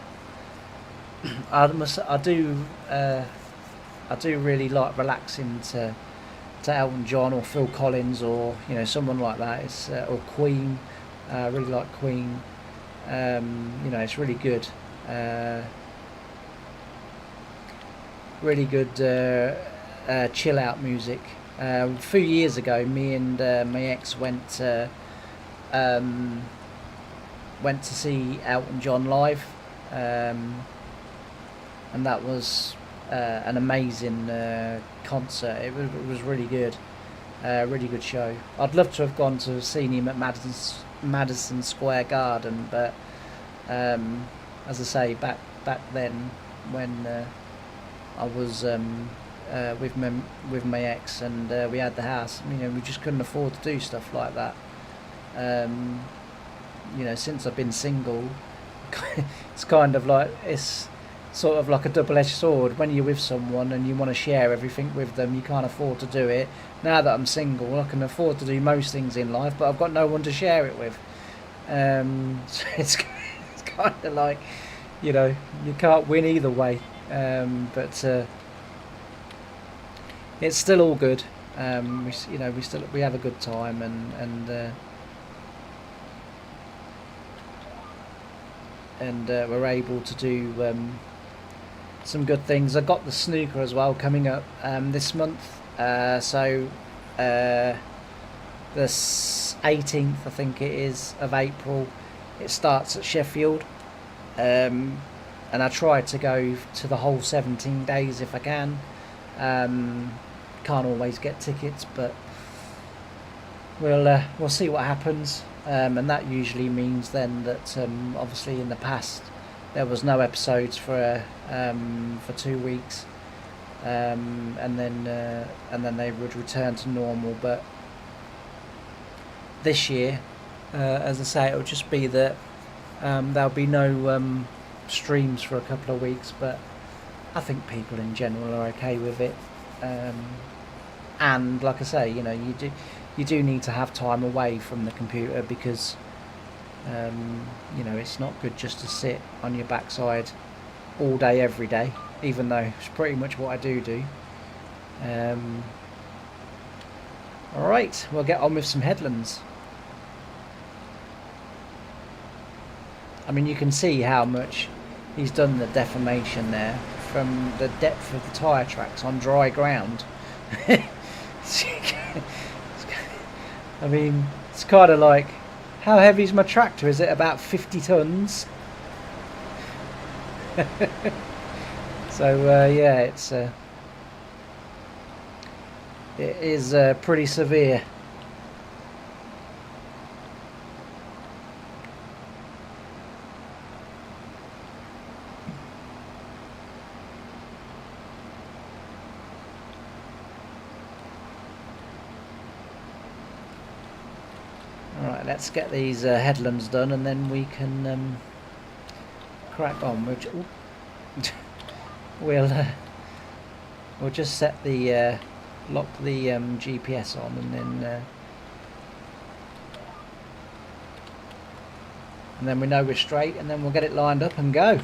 A: do really like relaxing to Elton John or Phil Collins, or someone like that. It's or Queen. I really like Queen. It's really good. Really good chill out music. A few years ago, me and my ex went to see Elton John live, and that was an amazing concert. It was really good. Really good show. I'd love to have gone to seen him at Madison Square Garden, but as I say, back then when I was with my ex and we had the house, we just couldn't afford to do stuff like that. Since I've been single, it's kind of like it's sort of like a double-edged sword. When you're with someone and you want to share everything with them, you can't afford to do it. Now that I'm single, I can afford to do most things in life, but I've got no one to share it with. So it's kind of like, you can't win either way. But it's still all good. We have a good time, and we're able to do some good things. I got the snooker as well coming up this month. So the 18th, I think it is, of April, it starts at Sheffield. And I try to go to the whole 17 days if I can. Can't always get tickets, but we'll see what happens. And that usually means then that obviously in the past there was no episodes for 2 weeks, and then they would return to normal. But this year, as I say, it'll just be that there'll be no streams for a couple of weeks, but I think people in general are okay with it. And like I say, you do need to have time away from the computer because it's not good just to sit on your backside all day every day, even though it's pretty much what I do. Alright, we'll get on with some headlands. I mean, you can see how much he's done the deformation there from the depth of the tyre tracks on dry ground. I mean, it's kind of like, how heavy is my tractor? Is it about 50 tons? So yeah, it is pretty severe. Alright, let's get these headlands done and then we can crack on. We'll just set the lock the GPS on and then we know we're straight, and then we'll get it lined up and go.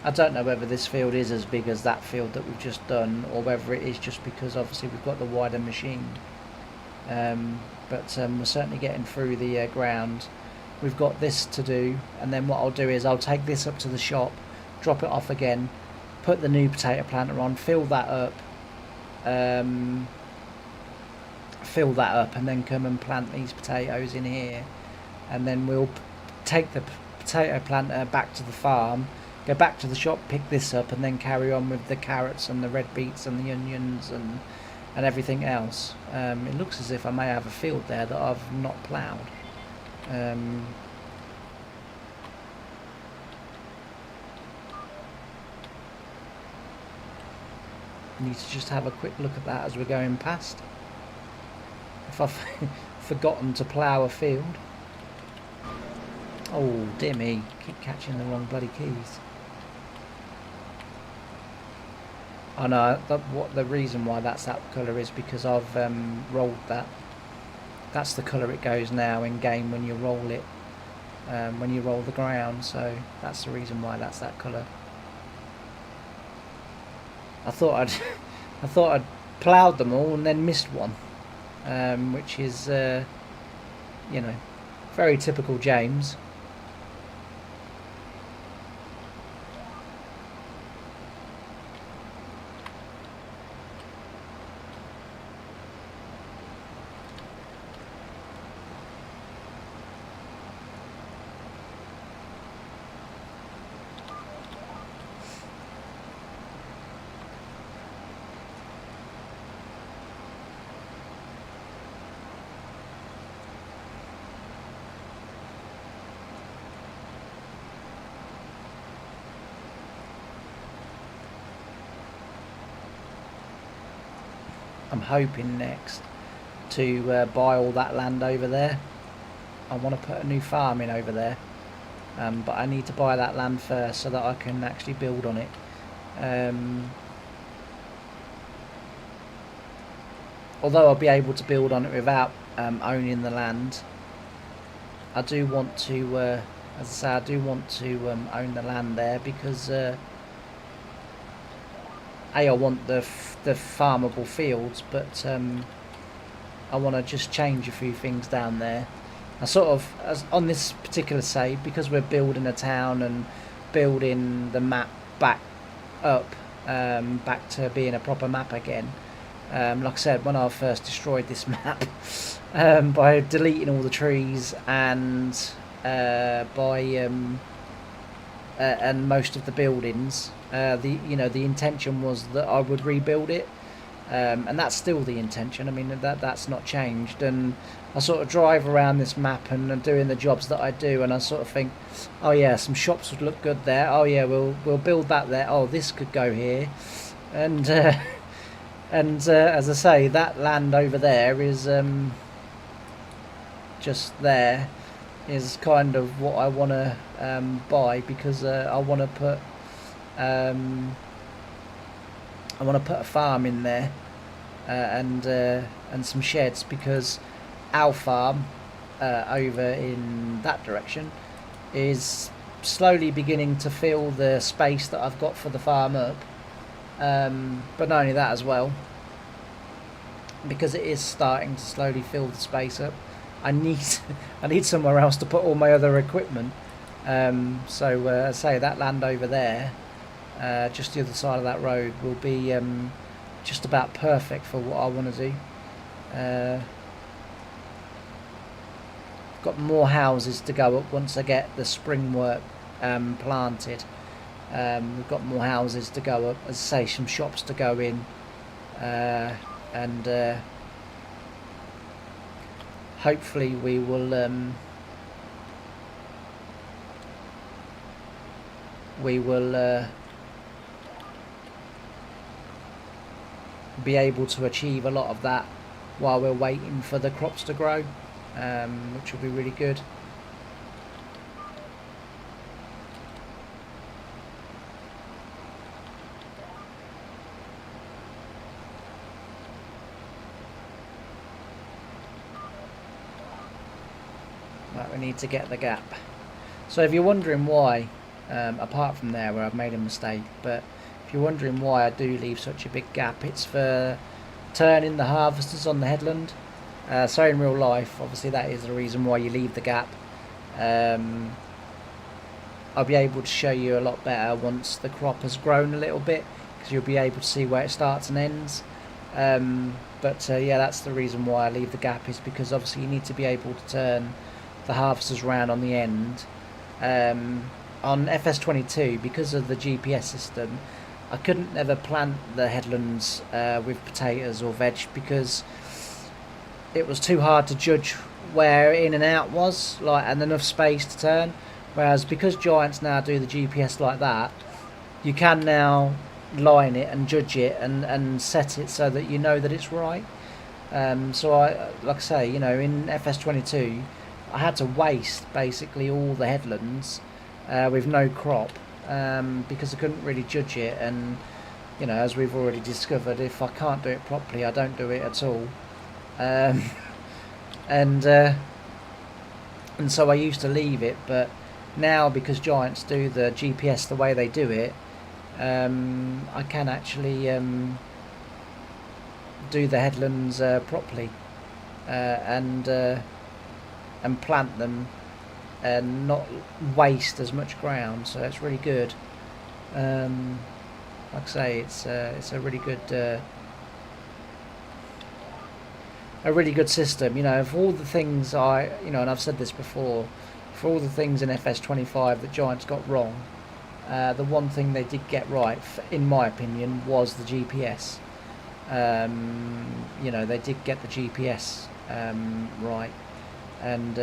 A: I don't know whether this field is as big as that field that we've just done, or whether it is just because obviously we've got the wider machine. But we're certainly getting through the ground. We've got this to do, and then what I'll do is I'll take this up to the shop, drop it off again, put the new potato planter on, fill that up, and then come and plant these potatoes in here, and then we'll take the potato planter back to the farm, go back to the shop, pick this up, and then carry on with the carrots and the red beets and the onions and everything else. It looks as if I may have a field there that I've not ploughed. I need to just have a quick look at that as we're going past. If I've forgotten to plough a field. Oh dear me, keep catching the wrong bloody keys. Oh no, what the reason why that's that colour is because I've rolled that. That's the colour it goes now in game when you roll it, when you roll the ground. So that's the reason why that's that colour. I thought I'd ploughed them all and then missed one, which is very typical James. I'm hoping next to buy all that land over there. I want to put a new farm in over there, but I need to buy that land first so that I can actually build on it. Although I'll be able to build on it without owning the land, I do want to, as I say, I do want to own the land there because I want the farmable fields, but I want to just change a few things down there. I sort of, on this particular save, because we're building a town and building the map back up, back to being a proper map again. Like I said, when I first destroyed this map by deleting all the trees and and most of the buildings, the intention was that I would rebuild it, and that's still the intention. I mean, that's not changed. And I sort of drive around this map and doing the jobs that I do, and I sort of think, oh yeah, some shops would look good there. Oh yeah, we'll build that there. Oh, this could go here, and as I say, that land over there is just there is kind of what I want to buy, because I want to put a farm in there, and some sheds, because our farm over in that direction is slowly beginning to fill the space that I've got for the farm up. But not only that as well, because it is starting to slowly fill the space up, I need somewhere else to put all my other equipment. So I say that land over there, just the other side of that road, will be just about perfect for what I want to do. Got more houses to go up once I get the spring work planted. We've got more houses to go up, as I say, some shops to go in, and hopefully we will be able to achieve a lot of that while we're waiting for the crops to grow, which will be really good. Right, we need to get the gap. So if you're wondering why, apart from there where I've made a mistake, but if you're wondering why I do leave such a big gap, it's for turning the harvesters on the headland. So in real life, obviously that is the reason why you leave the gap. I'll be able to show you a lot better once the crop has grown a little bit, because you'll be able to see where it starts and ends. But yeah, that's the reason why I leave the gap, is because obviously you need to be able to turn the harvesters round on the end. On FS22, because of the GPS system, I couldn't ever plant the headlands with potatoes or veg, because it was too hard to judge where in and out was, like, and enough space to turn. Whereas because Giants now do the GPS like that, you can now line it and judge it and set it so that you know that it's right. So I, like I say, you know, in FS22 I had to waste basically all the headlands with no crop, because I couldn't really judge it. And you know, as we've already discovered, if I can't do it properly, I don't do it at all. And so I used to leave it, but now because Giants do the GPS the way they do it, I can actually do the headlands properly, and plant them and not waste as much ground. So it's really good. Like I say, it's a really good system. You know, for all the things and I've said this before, for all the things in FS25 that Giants got wrong, the one thing they did get right, in my opinion, was the GPS. You know, they did get the GPS right, and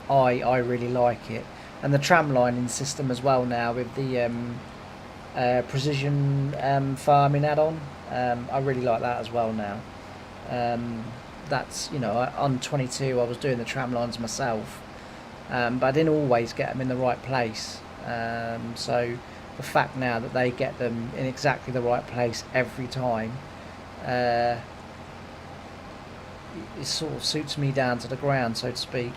A: I really like it. And the tram lining system as well now, with the precision farming add-on. I really like that as well now. That's, you know, on 22 I was doing the tram lines myself, but I didn't always get them in the right place. So the fact now that they get them in exactly the right place every time, it sort of suits me down to the ground, so to speak.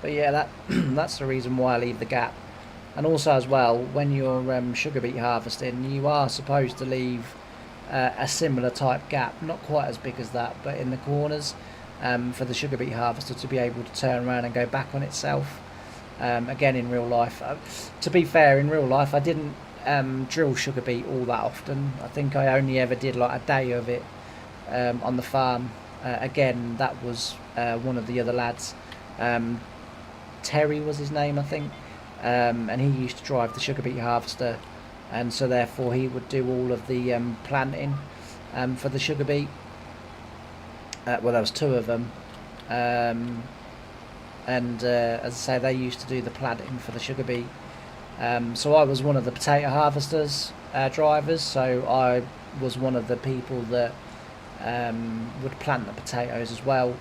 A: But yeah, that's the reason why I leave the gap. And also as well, when you're sugar beet harvesting, you are supposed to leave a similar type gap, not quite as big as that, but in the corners, for the sugar beet harvester to be able to turn around and go back on itself. Again, in real life, to be fair, in real life I didn't drill sugar beet all that often. I think I only ever did like a day of it on the farm. Again, that was one of the other lads. Terry was his name, I think, and he used to drive the sugar beet harvester, and so therefore he would do all of the planting for the sugar beet. Well, there was two of them, and as I say, they used to do the planting for the sugar beet. So I was one of the potato harvesters drivers, so I was one of the people that would plant the potatoes as well.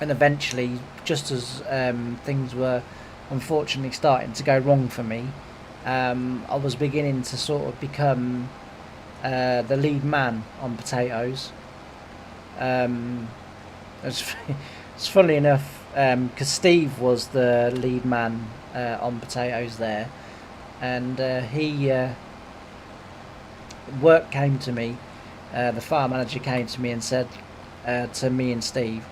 A: And eventually, just as things were unfortunately starting to go wrong for me, I was beginning to sort of become the lead man on potatoes. It's, it's funnily enough, because Steve was the lead man on potatoes there, and work came to me. The farm manager came to me and said to me and Steve,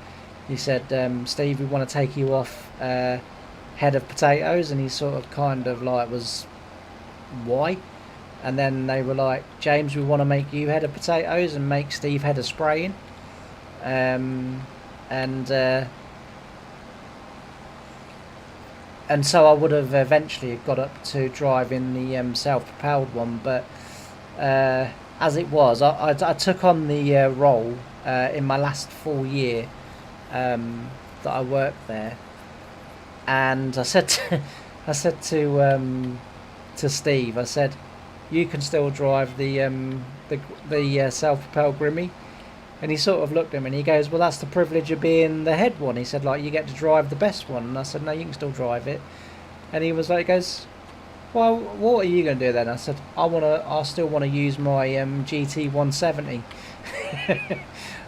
A: he said, Steve, we want to take you off head of potatoes. And he sort of kind of like was, why? And then they were like, James, we want to make you head of potatoes and make Steve head of spraying. And so I would have eventually got up to driving the self-propelled one, but as it was, I took on the role in my last full year that I worked there, and I said to Steve, I said, you can still drive the self-propelled Grimmy. And he sort of looked at me and he goes, well, that's the privilege of being the head one. He said, like, you get to drive the best one. And I said, no, you can still drive it. And he was like, he goes, well, what are you going to do then? I said, I still want to use my GT 170.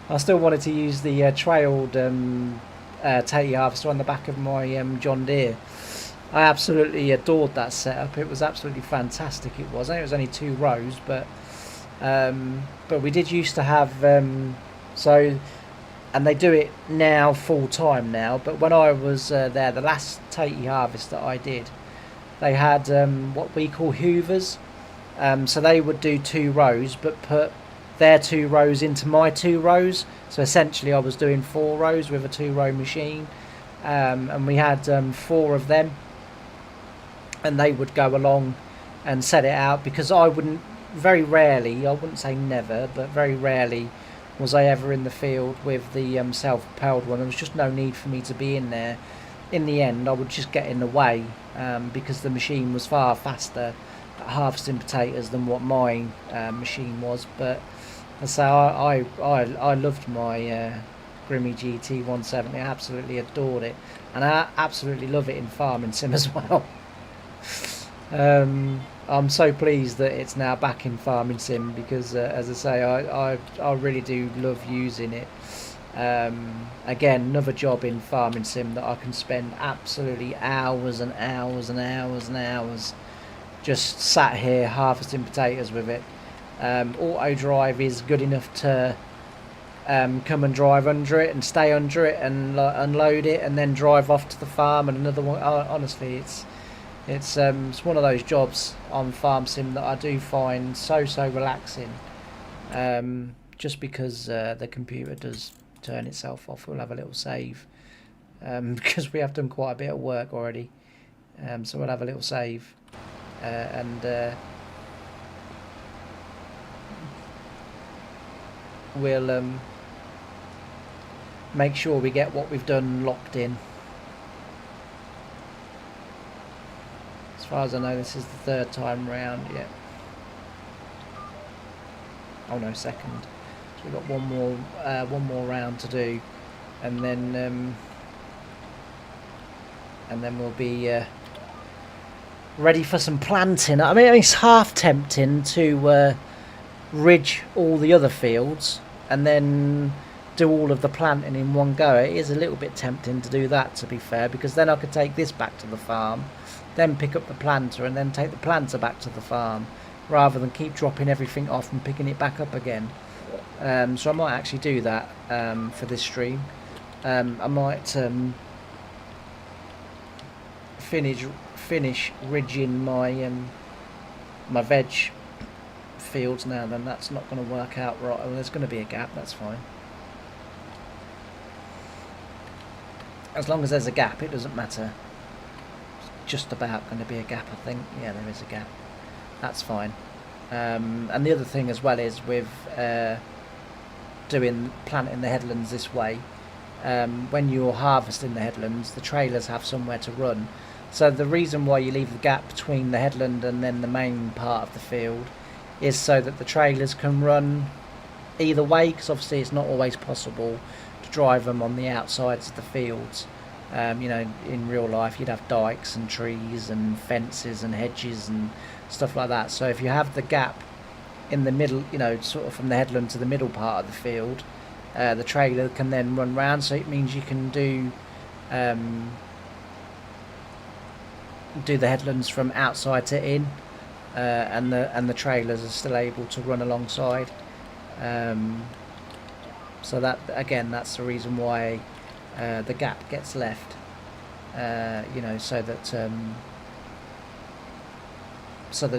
A: I still wanted to use the trailed Tatey harvester on the back of my John Deere. I absolutely adored that setup. It was absolutely fantastic. It was. I think it was only 2 rows, but we did used to have and they do it now full time now. But when I was there, the last Tatey harvest that I did, they had what we call hoovers. So they would do 2 rows, but put their 2 rows into my 2 rows. So essentially, I was doing 4 rows with a 2-row machine, and we had 4 of them, and they would go along and set it out, because I wouldn't. Very rarely, I wouldn't say never, but very rarely was I ever in the field with the self-propelled one. There was just no need for me to be in there. In the end, I would just get in the way, because the machine was far faster at harvesting potatoes than what my machine was. But so I loved my Grimmy GT 170. I absolutely adored it, and I absolutely love it in farming sim as well. I'm so pleased that it's now back in farming sim, because as I say, I really do love using it. Again, another job in farming sim that I can spend absolutely hours and hours and hours and hours just sat here harvesting potatoes with it. Auto drive is good enough to come and drive under it and stay under it and unload it and then drive off to the farm, and another one. Honestly, it's one of those jobs on farm sim that I do find so relaxing, just because the computer does turn itself off. We'll have a little save, because we have done quite a bit of work already. So we'll have a little save and we'll make sure we get what we've done locked in. As far as I know, this is the third time round. Yeah. Oh no, second. So we've got one more round to do, and then we'll be ready for some planting. I mean, it's half tempting to ridge all the other fields and then do all of the planting in one go. It is a little bit tempting to do that, to be fair, because then I could take this back to the farm, then pick up the planter, and then take the planter back to the farm, rather than keep dropping everything off and picking it back up again. So I might actually do that for this stream. I might finish ridging my my veg fields now. Then that's not going to work out right. Well, there's going to be a gap. That's fine. As long as there's a gap, it doesn't matter. It's just about going to be a gap, I think. Yeah, there is a gap. That's fine. And the other thing as well is with planting the headlands this way, when you're harvesting the headlands, the trailers have somewhere to run. So the reason why you leave the gap between the headland and then the main part of the field is so that the trailers can run either way, because obviously it's not always possible to drive them on the outsides of the fields. You know, in real life you'd have dikes and trees and fences and hedges and stuff like that. So if you have the gap in the middle, you know, sort of from the headland to the middle part of the field, the trailer can then run round. So it means you can do the headlands from outside to in, and the trailers are still able to run alongside. So that, again, that's the reason why the gap gets left. You know, so that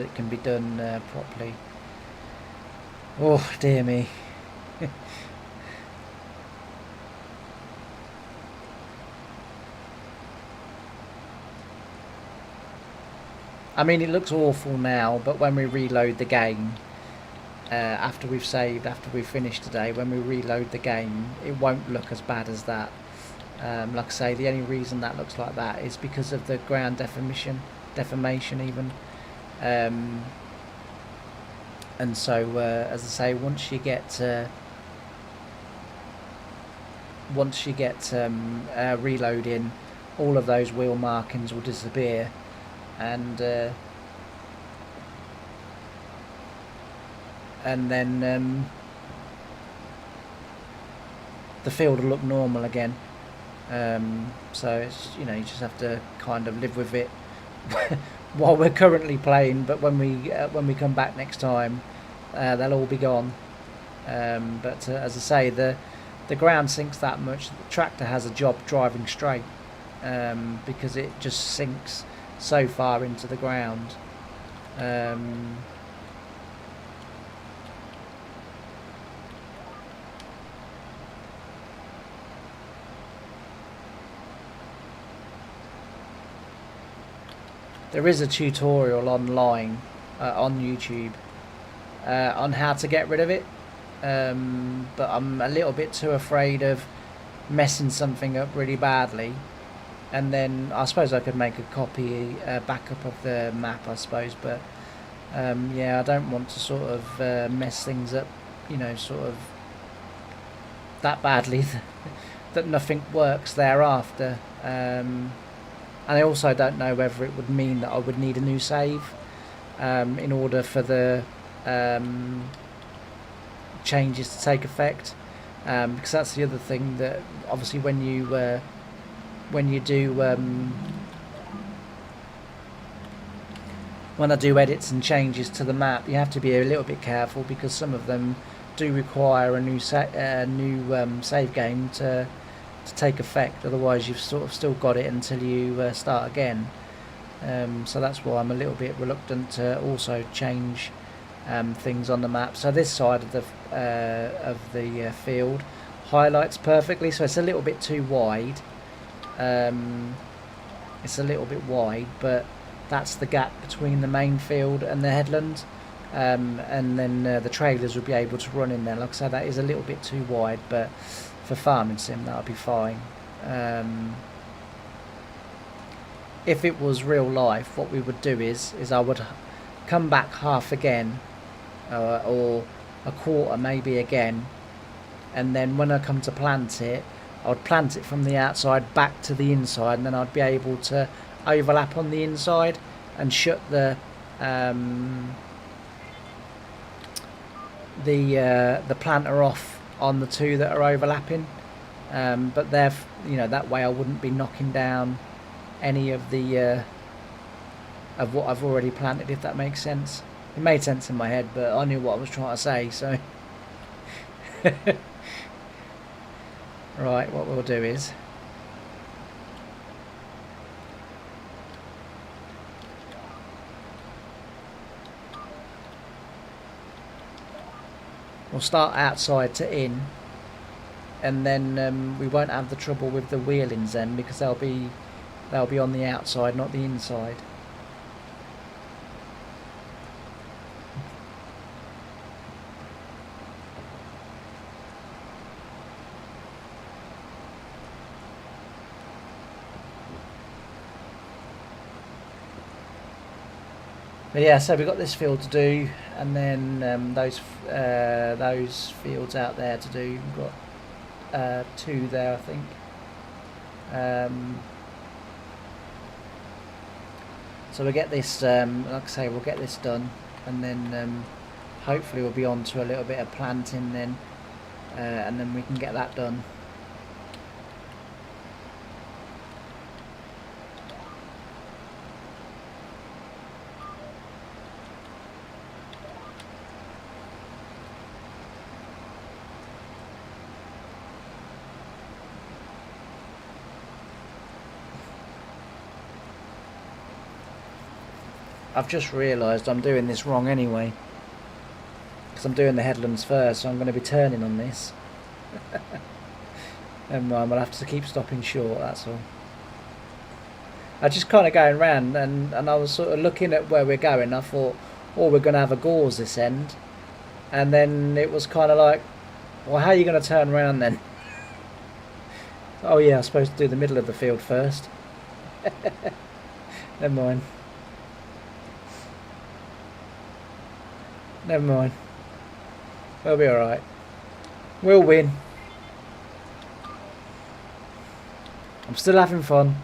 A: it can be done properly. Oh dear me. I mean, it looks awful now, but when we reload the game, after we've saved, after we've finished today, when we reload the game, it won't look as bad as that. Like I say, the only reason that looks like that is because of the ground deformation even. And so, as I say, once you get reloading, all of those wheel markings will disappear, and then the field will look normal again. So it's, you know, you just have to kind of live with it while we're currently playing, but when we come back next time, they'll all be gone. But as I say, the ground sinks that much. The tractor has a job driving straight, because it just sinks so far into the ground. There is a tutorial online on YouTube on how to get rid of it, but I'm a little bit too afraid of messing something up really badly, and then I suppose I could make a copy, backup of the map, I suppose, but yeah, I don't want to sort of mess things up, you know, sort of that badly that nothing works thereafter. And I also don't know whether it would mean that I would need a new save in order for the changes to take effect, because that's the other thing, that obviously when you do when I do edits and changes to the map, you have to be a little bit careful, because some of them do require a new save game to take effect. Otherwise you've sort of still got it until you start again. So that's why I'm a little bit reluctant to also change things on the map. So this side of the field highlights perfectly, so it's a little bit too wide, It's a little bit wide, but that's the gap between the main field and the headland. And then the trailers would be able to run in there. Like I said, that is a little bit too wide, but for farming sim that would be fine. If it was real life, what we would do is I would come back half again, or a quarter maybe again, and then when I come to plant it, I would plant it from the outside back to the inside, and then I'd be able to overlap on the inside and shut the planter off on the two that are overlapping. But that way I wouldn't be knocking down any of the of what I've already planted, if that makes sense. It made sense in my head, but I knew what I was trying to say, so right, what we'll do is we'll start outside to in, and then we won't have the trouble with the wheelings then, because they'll be on the outside, not the inside. But yeah, so we've got this field to do, and then those fields out there to do. We've got 2 there, I think. So we'll get this, like I say, we'll get this done, and then hopefully we'll be on to a little bit of planting then, and then we can get that done. I've just realised I'm doing this wrong anyway, because I'm doing the headlands first, so I'm going to be turning on this. Never mind, we'll have to keep stopping short, that's all. I just kind of going round, and I was sort of looking at where we're going. I thought, oh, we're going to have a gauze this end, and then it was kind of like, well, how are you going to turn around then? Oh yeah, I'm supposed to do the middle of the field first. Never mind. Never mind. We'll be alright. We'll win. I'm still having fun.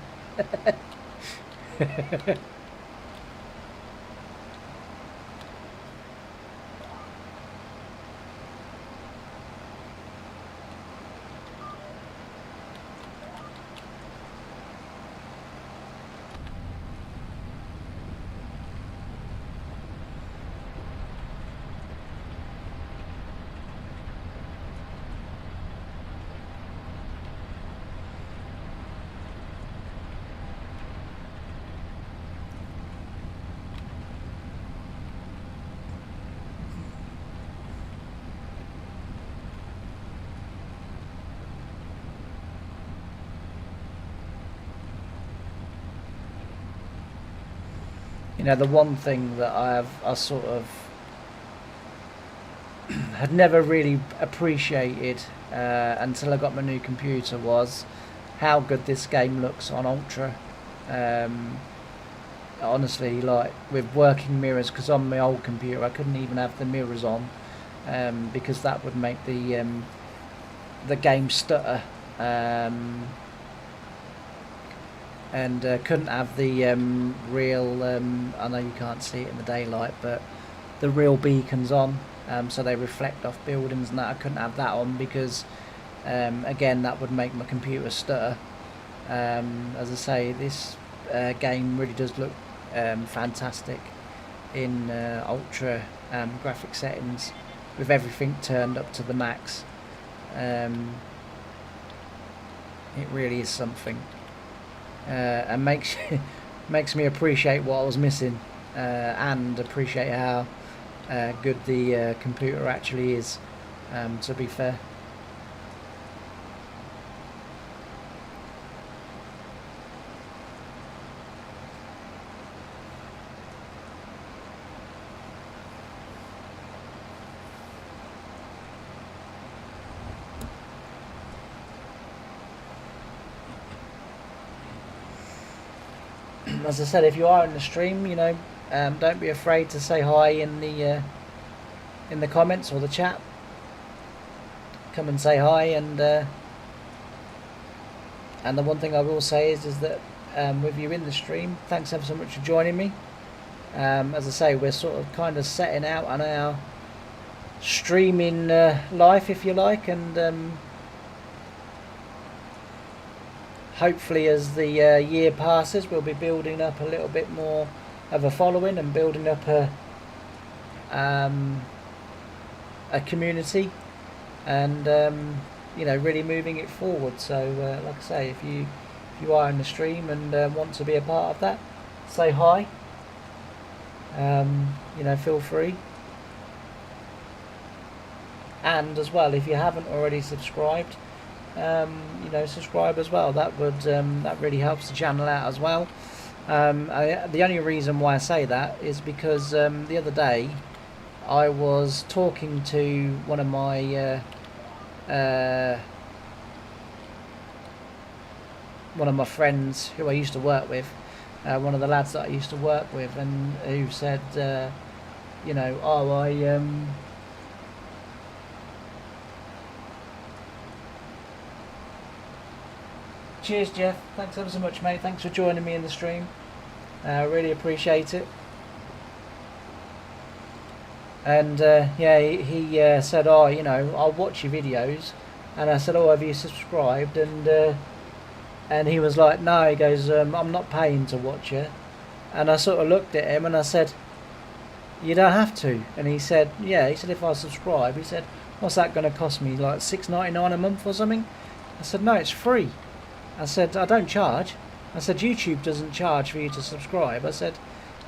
A: You know, the one thing that I sort of had never really appreciated until I got my new computer was how good this game looks on Ultra. Honestly, like with working mirrors, because on my old computer I couldn't even have the mirrors on, because that would make the game stutter. And couldn't have the real, I know you can't see it in the daylight, but the real beacons on, so they reflect off buildings and that. I couldn't have that on because again, that would make my computer stutter. As I say, this game really does look fantastic in ultra graphic settings, with everything turned up to the max. It really is something. And makes me appreciate what I was missing, and appreciate how good the computer actually is, to be fair. As I said, if you are in the stream, you know, don't be afraid to say hi in the comments or the chat. Come and say hi, and the one thing I will say is that with you in the stream, thanks ever so much for joining me. As I say, we're sort of kind of setting out on our streaming life, if you like, and hopefully as the year passes, we'll be building up a little bit more of a following and building up a community, and you know, really moving it forward. So like I say, if you are in the stream and want to be a part of that, say hi. You know, feel free. And as well, if you haven't already subscribed, you know, subscribe as well. That would that really helps the channel out as well. The only reason why I say that is because the other day I was talking to one of my friends who I used to work with, one of the lads that I used to work with, and who said, you know, oh, cheers, Jeff. Thanks ever so much, mate. Thanks for joining me in the stream. I really appreciate it. And yeah, he said, oh, you know, I'll watch your videos. And I said, oh, have you subscribed? And he was like, no. He goes, I'm not paying to watch you. And I sort of looked at him and I said, you don't have to. And he said, yeah. He said, if I subscribe, he said, what's that going to cost me, like $6.99 a month or something? I said, no, it's free. I said, I don't charge. I said, YouTube doesn't charge for you to subscribe. I said,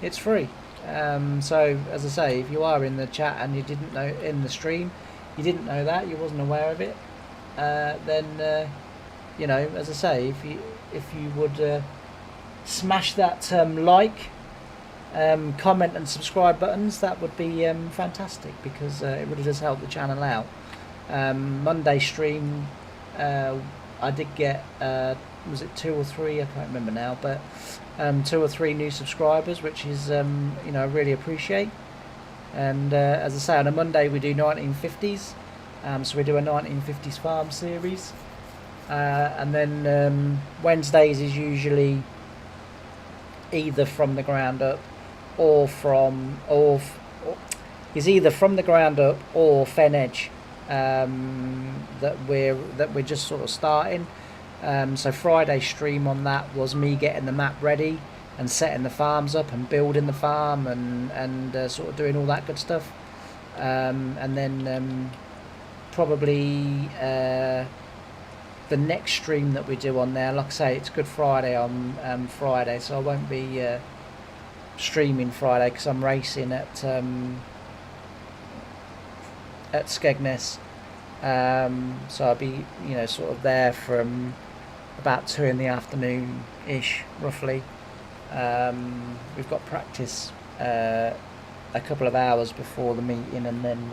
A: it's free. So as I say, if you are in the chat and you didn't know, in the stream, you didn't know that, you wasn't aware of it, then you know, as I say, if you would smash that like, comment and subscribe buttons, that would be fantastic, because it really does help the channel out. Monday stream, I did get was it 2 or 3, I can't remember now, but 2 or 3 new subscribers, which is you know, I really appreciate. And as I say, on a Monday we do 1950s, so we do a 1950s farm series, and then Wednesdays is usually either from the ground up or is either from the ground up or fen edge, that we're just sort of starting. So Friday's stream on that was me getting the map ready and setting the farms up and building the farm and sort of doing all that good stuff. And then probably the next stream that we do on there, like I say, it's Good Friday on Friday, so I won't be streaming Friday because I'm racing at Skegness. So I'll be, you know, sort of there from about 2 in the afternoon ish, roughly. We've got practice a couple of hours before the meeting, and then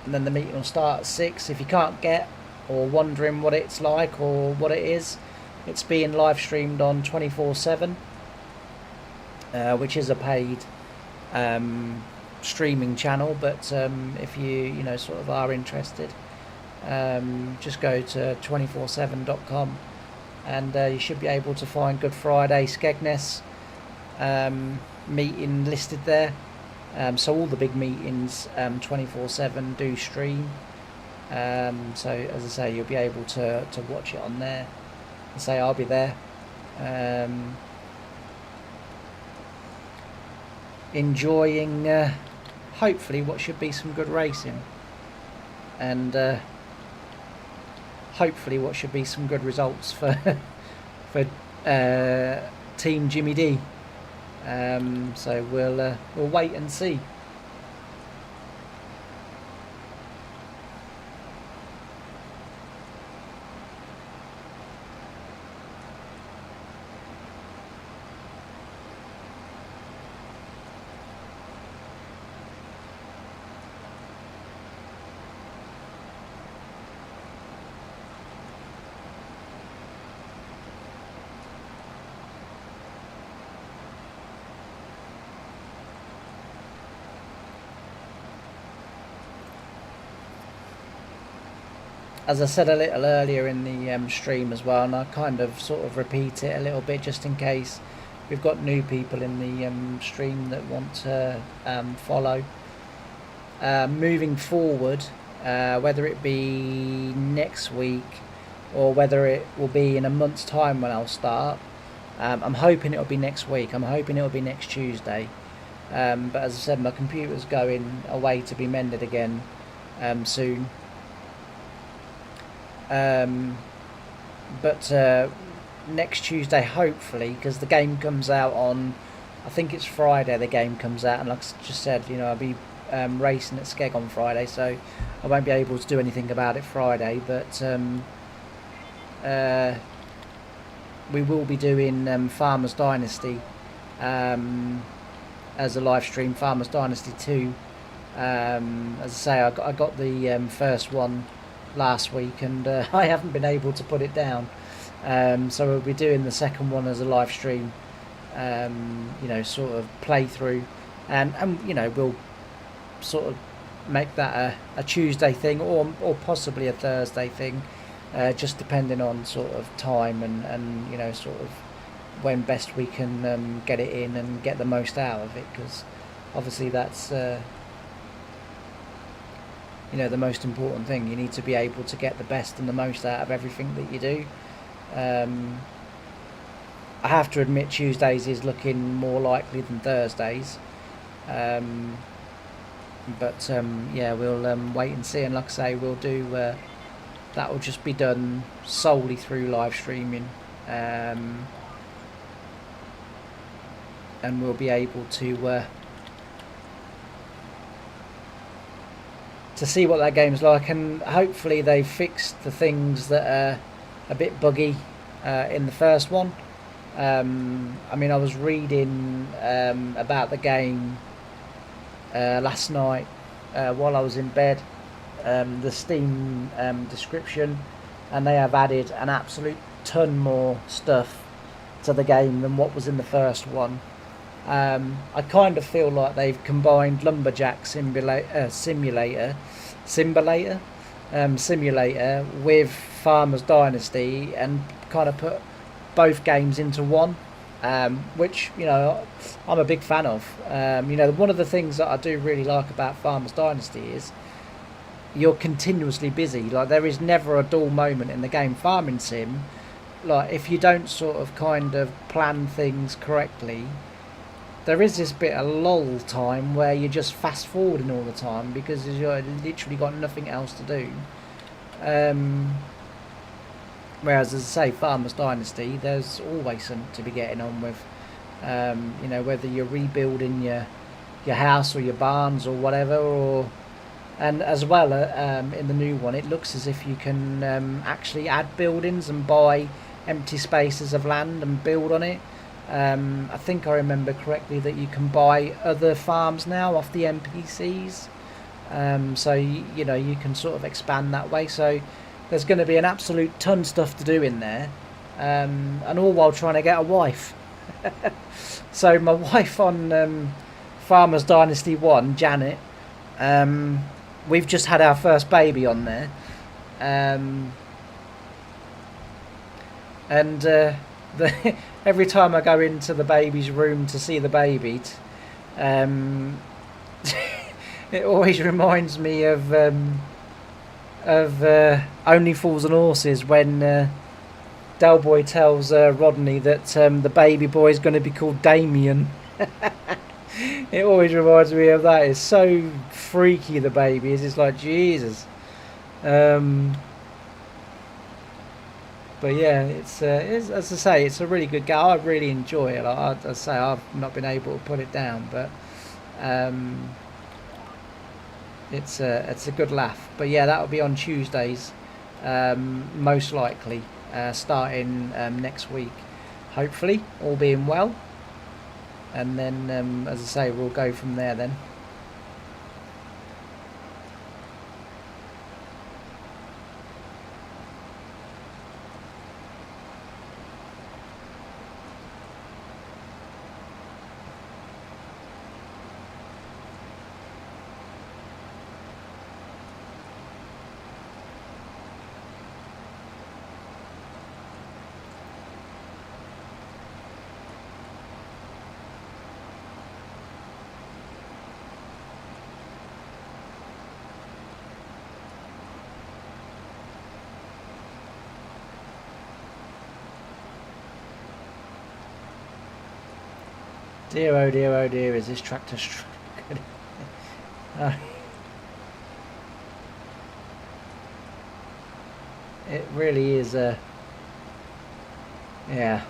A: the meeting will start at 6. If you can't get, or wondering what it's like or what it is, it's being live streamed on 24/7, which is a paid streaming channel. But if you know, sort of are interested, just go to 247.com and you should be able to find Good Friday Skegness meeting listed there. So all the big meetings 24/7 do stream, so as I say, you'll be able to watch it on there. I say I'll be there, enjoying hopefully what should be some good racing, and hopefully what should be some good results for Team Jimmy D. So we'll wait and see. as I said a little earlier in the stream as well, and I kind of sort of repeat it a little bit just in case we've got new people in the stream that want to follow. Moving forward, whether it be next week or whether it will be in a month's time when I'll start, I'm hoping it'll be next week. I'm hoping it'll be next Tuesday. But as I said, my computer's going away to be mended again soon. But next Tuesday, hopefully, because the game comes out on, I think it's Friday. The game comes out, and like I just said, I'll be racing at Skeg on Friday, so I won't be able to do anything about it Friday. But we will be doing Farmers Dynasty as a live stream, Farmers Dynasty 2. As I say, I got the first one last week, and I haven't been able to put it down. So we'll be doing the second one as a live stream, sort of playthrough, and we'll sort of make that a Tuesday thing or possibly a Thursday thing, just depending on sort of time and sort of when best we can get it in and get the most out of it, because obviously that's the most important thing. You need to be able to get the best and the most out of everything that you do. I have to admit Tuesdays is looking more likely than Thursdays, but we'll wait and see, and like I say, we'll do that will just be done solely through live streaming, and we'll be able to see what that game's like, and hopefully they've fixed the things that are a bit buggy in the first one. I was reading about the game last night while I was in bed, the Steam description, and they have added an absolute ton more stuff to the game than what was in the first one. I kind of feel like they've combined Lumberjack Simulator with Farmers Dynasty and kind of put both games into one, which I'm a big fan of. One of the things that I do really like about Farmers Dynasty is you're continuously busy. Like, there is never a dull moment in the game. Farming sim, like, if you don't sort of kind of plan things correctly, there is this bit of lull time where you're just fast forwarding all the time because you've literally got nothing else to do. Whereas, as I say, Farmers Dynasty, there's always something to be getting on with. Whether you're rebuilding your house or your barns or whatever, and as well in the new one, it looks as if you can actually add buildings and buy empty spaces of land and build on it. I think I remember correctly that you can buy other farms now off the NPCs, so you can sort of expand that way. So there's going to be an absolute ton of stuff to do in there, and all while trying to get a wife. So my wife on Farmers Dynasty 1, Janet, we've just had our first baby on there, and every time I go into the baby's room to see the baby, it always reminds me of Only Fools and Horses when Del Boy tells Rodney that the baby boy is going to be called Damien. It always reminds me of that. It's so freaky, the baby is. It's like, Jesus. But yeah, it's as I say, it's a really good game. I really enjoy it. As I say, I've not been able to put it down, but it's a good laugh. But yeah, that'll be on Tuesdays, most likely, starting next week, hopefully, all being well. And then, as I say, we'll go from there then. Dear oh dear oh dear, is this tractor struggling? It really is a... yeah.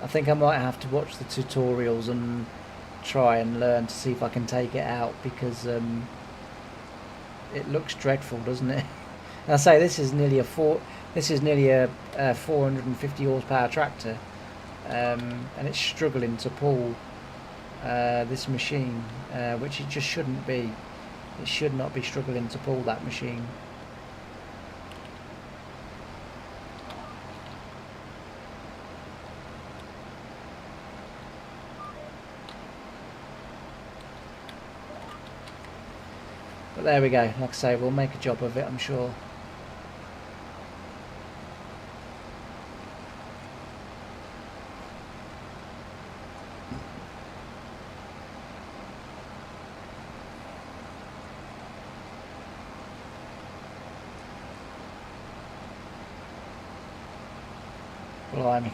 A: I think I might have to watch the tutorials and try and learn to see if I can take it out, because it looks dreadful, doesn't it? And I say this is nearly a 450 horsepower tractor, and it's struggling to pull this machine, which it just shouldn't be. It should not be struggling to pull that machine. But there we go, like I say, we'll make a job of it, I'm sure. Blimey.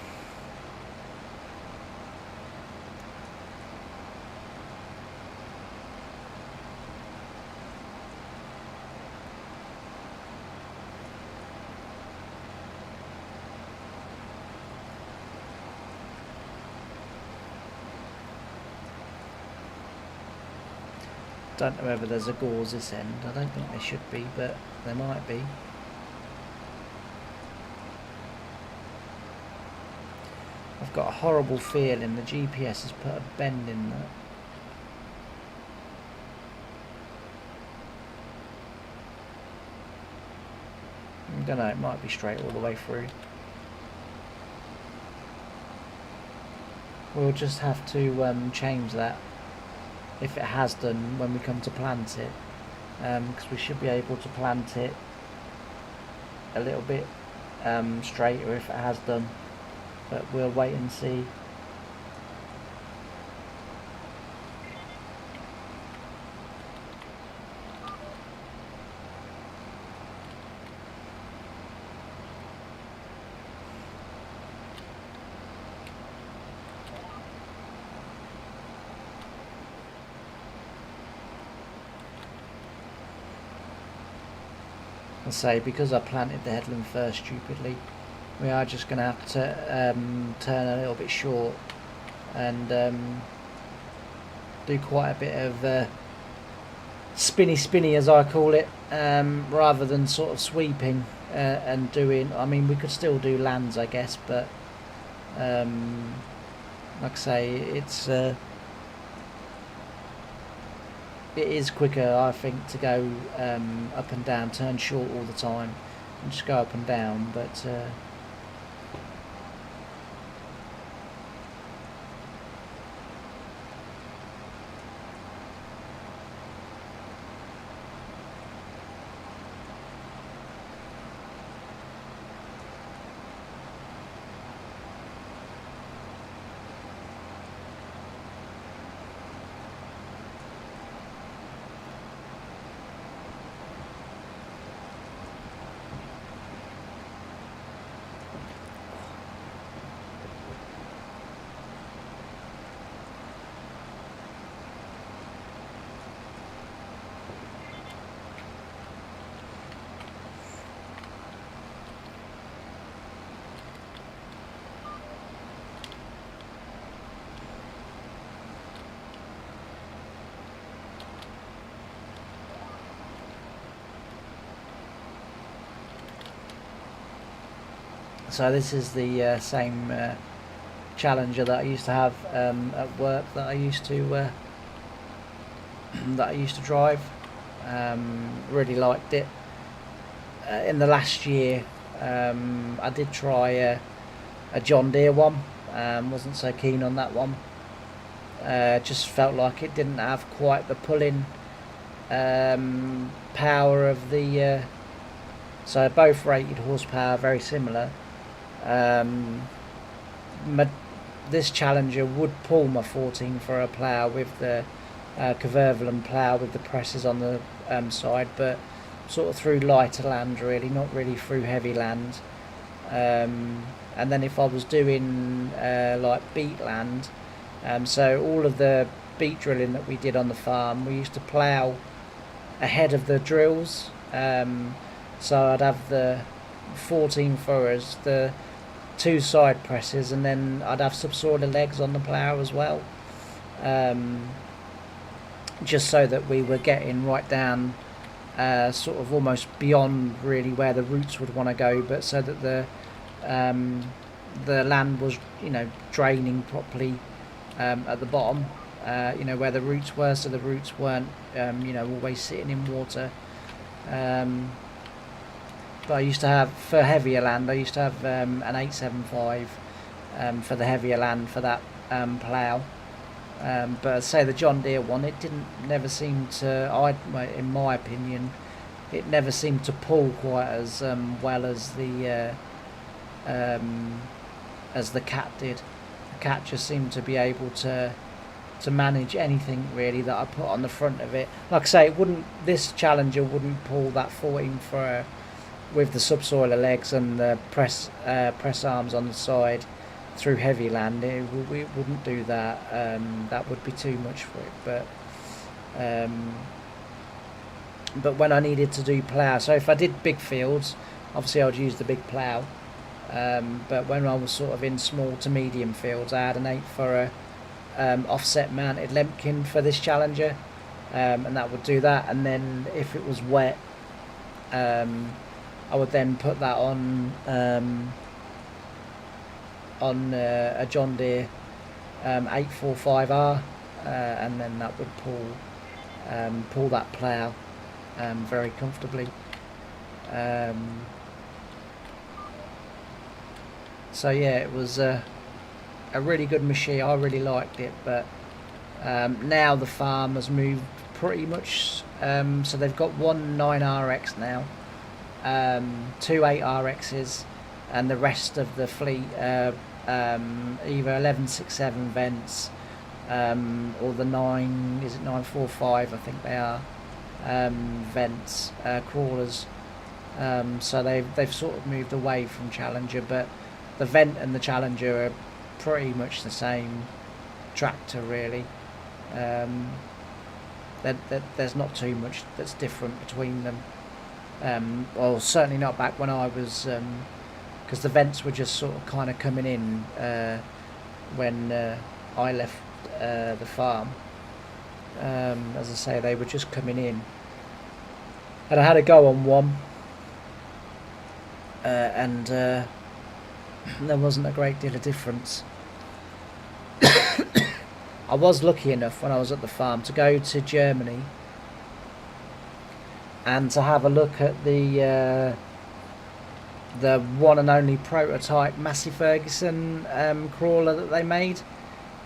A: Don't know whether there's a gauze this end. I don't think there should be, but there might be. I've got a horrible feeling the GPS has put a bend in that. I don't know, it might be straight all the way through. We'll just have to change that, if it has done, when we come to plant it, because we should be able to plant it a little bit straighter if it has done, but we'll wait and see. Say, because I planted the headland first stupidly, we are just going to have to turn a little bit short and do quite a bit of spinny as I call it, rather than sort of sweeping and doing, I mean we could still do lands I guess, but like I say, it is quicker, I think, to go up and down, turn short all the time, and just go up and down. But so this is the same Challenger that I used to have at work, that I used to drive. Really liked it. In the last year, I did try a John Deere one. Wasn't so keen on that one. Just felt like it didn't have quite the pulling power of the. So both rated horsepower very similar. This Challenger would pull my 14 for a plough with the Cavervelum plough with the presses on the side, but sort of through lighter land really, not really through heavy land. And then if I was doing like beat land, so all of the beat drilling that we did on the farm, we used to plough ahead of the drills. So I'd have the 14 furrows, the 2 side presses, and then I'd have subsoiler legs on the plough as well, just so that we were getting right down sort of almost beyond really where the roots would want to go, but so that the land was, you know, draining properly at the bottom, you know, where the roots were, so the roots weren't you know, always sitting in water. But I used to have, for heavier land, I used to have an 875 for the heavier land for that plough. But I'd say the John Deere one, it never seemed to, in my opinion, it never seemed to pull quite as well as the Cat did. The Cat just seemed to be able to manage anything really that I put on the front of it. Like I say, this Challenger wouldn't pull that 14 furrow with the subsoiler legs and the press arms on the side through heavy land. It wouldn't do that. That would be too much for it. But when I needed to do plough, so if I did big fields, obviously I would use the big plough. But when I was sort of in small to medium fields, I had an 8 furrow offset mounted Lemkin for this Challenger, and that would do that. And then if it was wet, I would then put that on a John Deere 845R, and then that would pull that plough very comfortably. So yeah, it was a really good machine. I really liked it, but now the farm has moved pretty much, so they've got one 9RX now, 2 8RXs, and the rest of the fleet either 1167 vents, or the 945, I think they are, vents, crawlers. So they've sort of moved away from Challenger, but the Vent and the Challenger are pretty much the same tractor really. There's not too much that's different between them. Well, certainly not back when I was, because the Vents were just sort of kind of coming in when I left the farm. As I say, they were just coming in, and I had a go on one, and there wasn't a great deal of difference. I was lucky enough when I was at the farm to go to Germany and to have a look at the one and only prototype Massey Ferguson crawler that they made.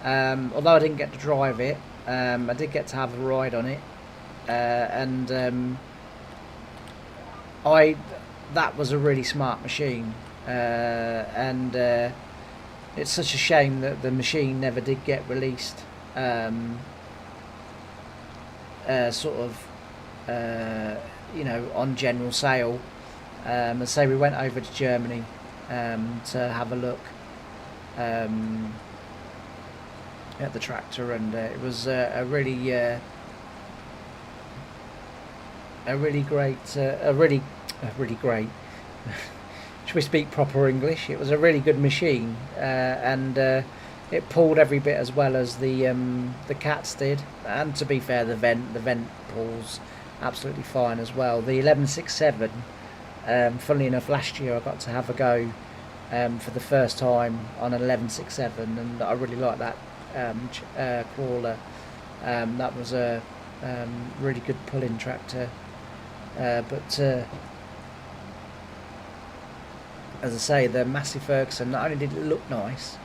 A: Although I didn't get to drive it, I did get to have a ride on it, and that was a really smart machine, and it's such a shame that the machine never did get released, sort of, you know, on general sale. And so we went over to Germany to have a look at the tractor, and it was a really great. Should we speak proper English? It was a really good machine, and it pulled every bit as well as the Cats did. And to be fair, the vent pulls absolutely fine as well. The 1167, funnily enough, last year I got to have a go for the first time on an 1167, and I really liked that crawler. That was a really good pulling tractor, but as I say, the Massey Ferguson, not only did it look nice,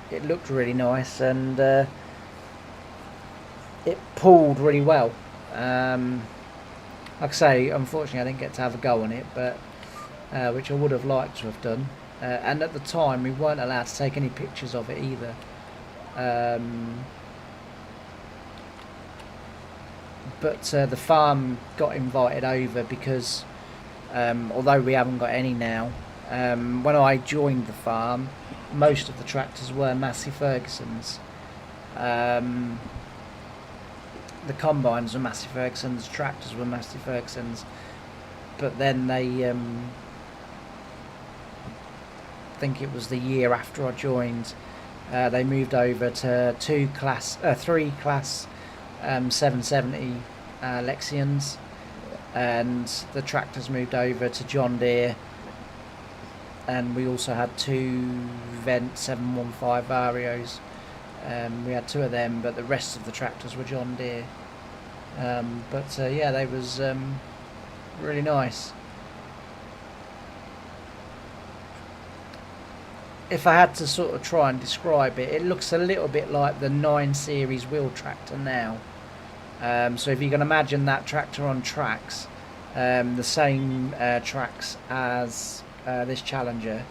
A: it looked really nice, and it pulled really well. Like I say, unfortunately I didn't get to have a go on it, but which I would have liked to have done. And at the time we weren't allowed to take any pictures of it either. but the farm got invited over because although we haven't got any now, when I joined the farm, most of the tractors were Massey Fergusons. The combines were Massey Fergusons, tractors were Massey Fergusons, but then they, I think it was the year after I joined, they moved over to three class 770 Lexions, and the tractors moved over to John Deere, and we also had 2 Vent 715 Varios. We had 2 of them, but the rest of the tractors were John Deere. Yeah, they was really nice. If I had to sort of try and describe it, it looks a little bit like the 9 Series wheel tractor now. So if you can imagine that tractor on tracks, the same tracks as this Challenger.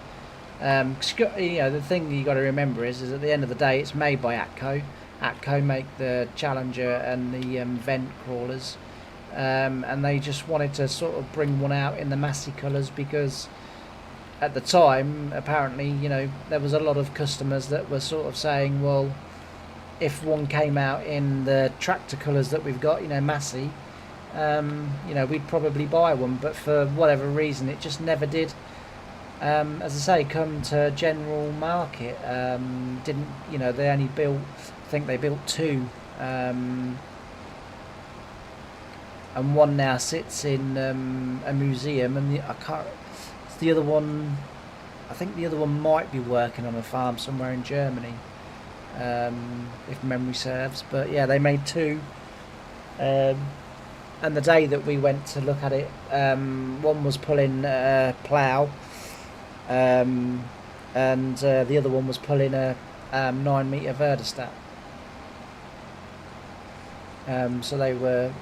A: The thing you got to remember is at the end of the day, it's made by ATCO. ATCO make the Challenger and the Vent crawlers, and they just wanted to sort of bring one out in the Massey colours because at the time, apparently, there was a lot of customers that were sort of saying, well, if one came out in the tractor colours that we've got, Massey, we'd probably buy one, but for whatever reason, it just never did. As I say, come to general market. Didn't they only built? I think they built 2, and one now sits in a museum, and the other one. I think the other one might be working on a farm somewhere in Germany, if memory serves. But yeah, they made 2. And the day that we went to look at it, one was pulling a plough. And the other one was pulling a 9-metre Verdestat. So they were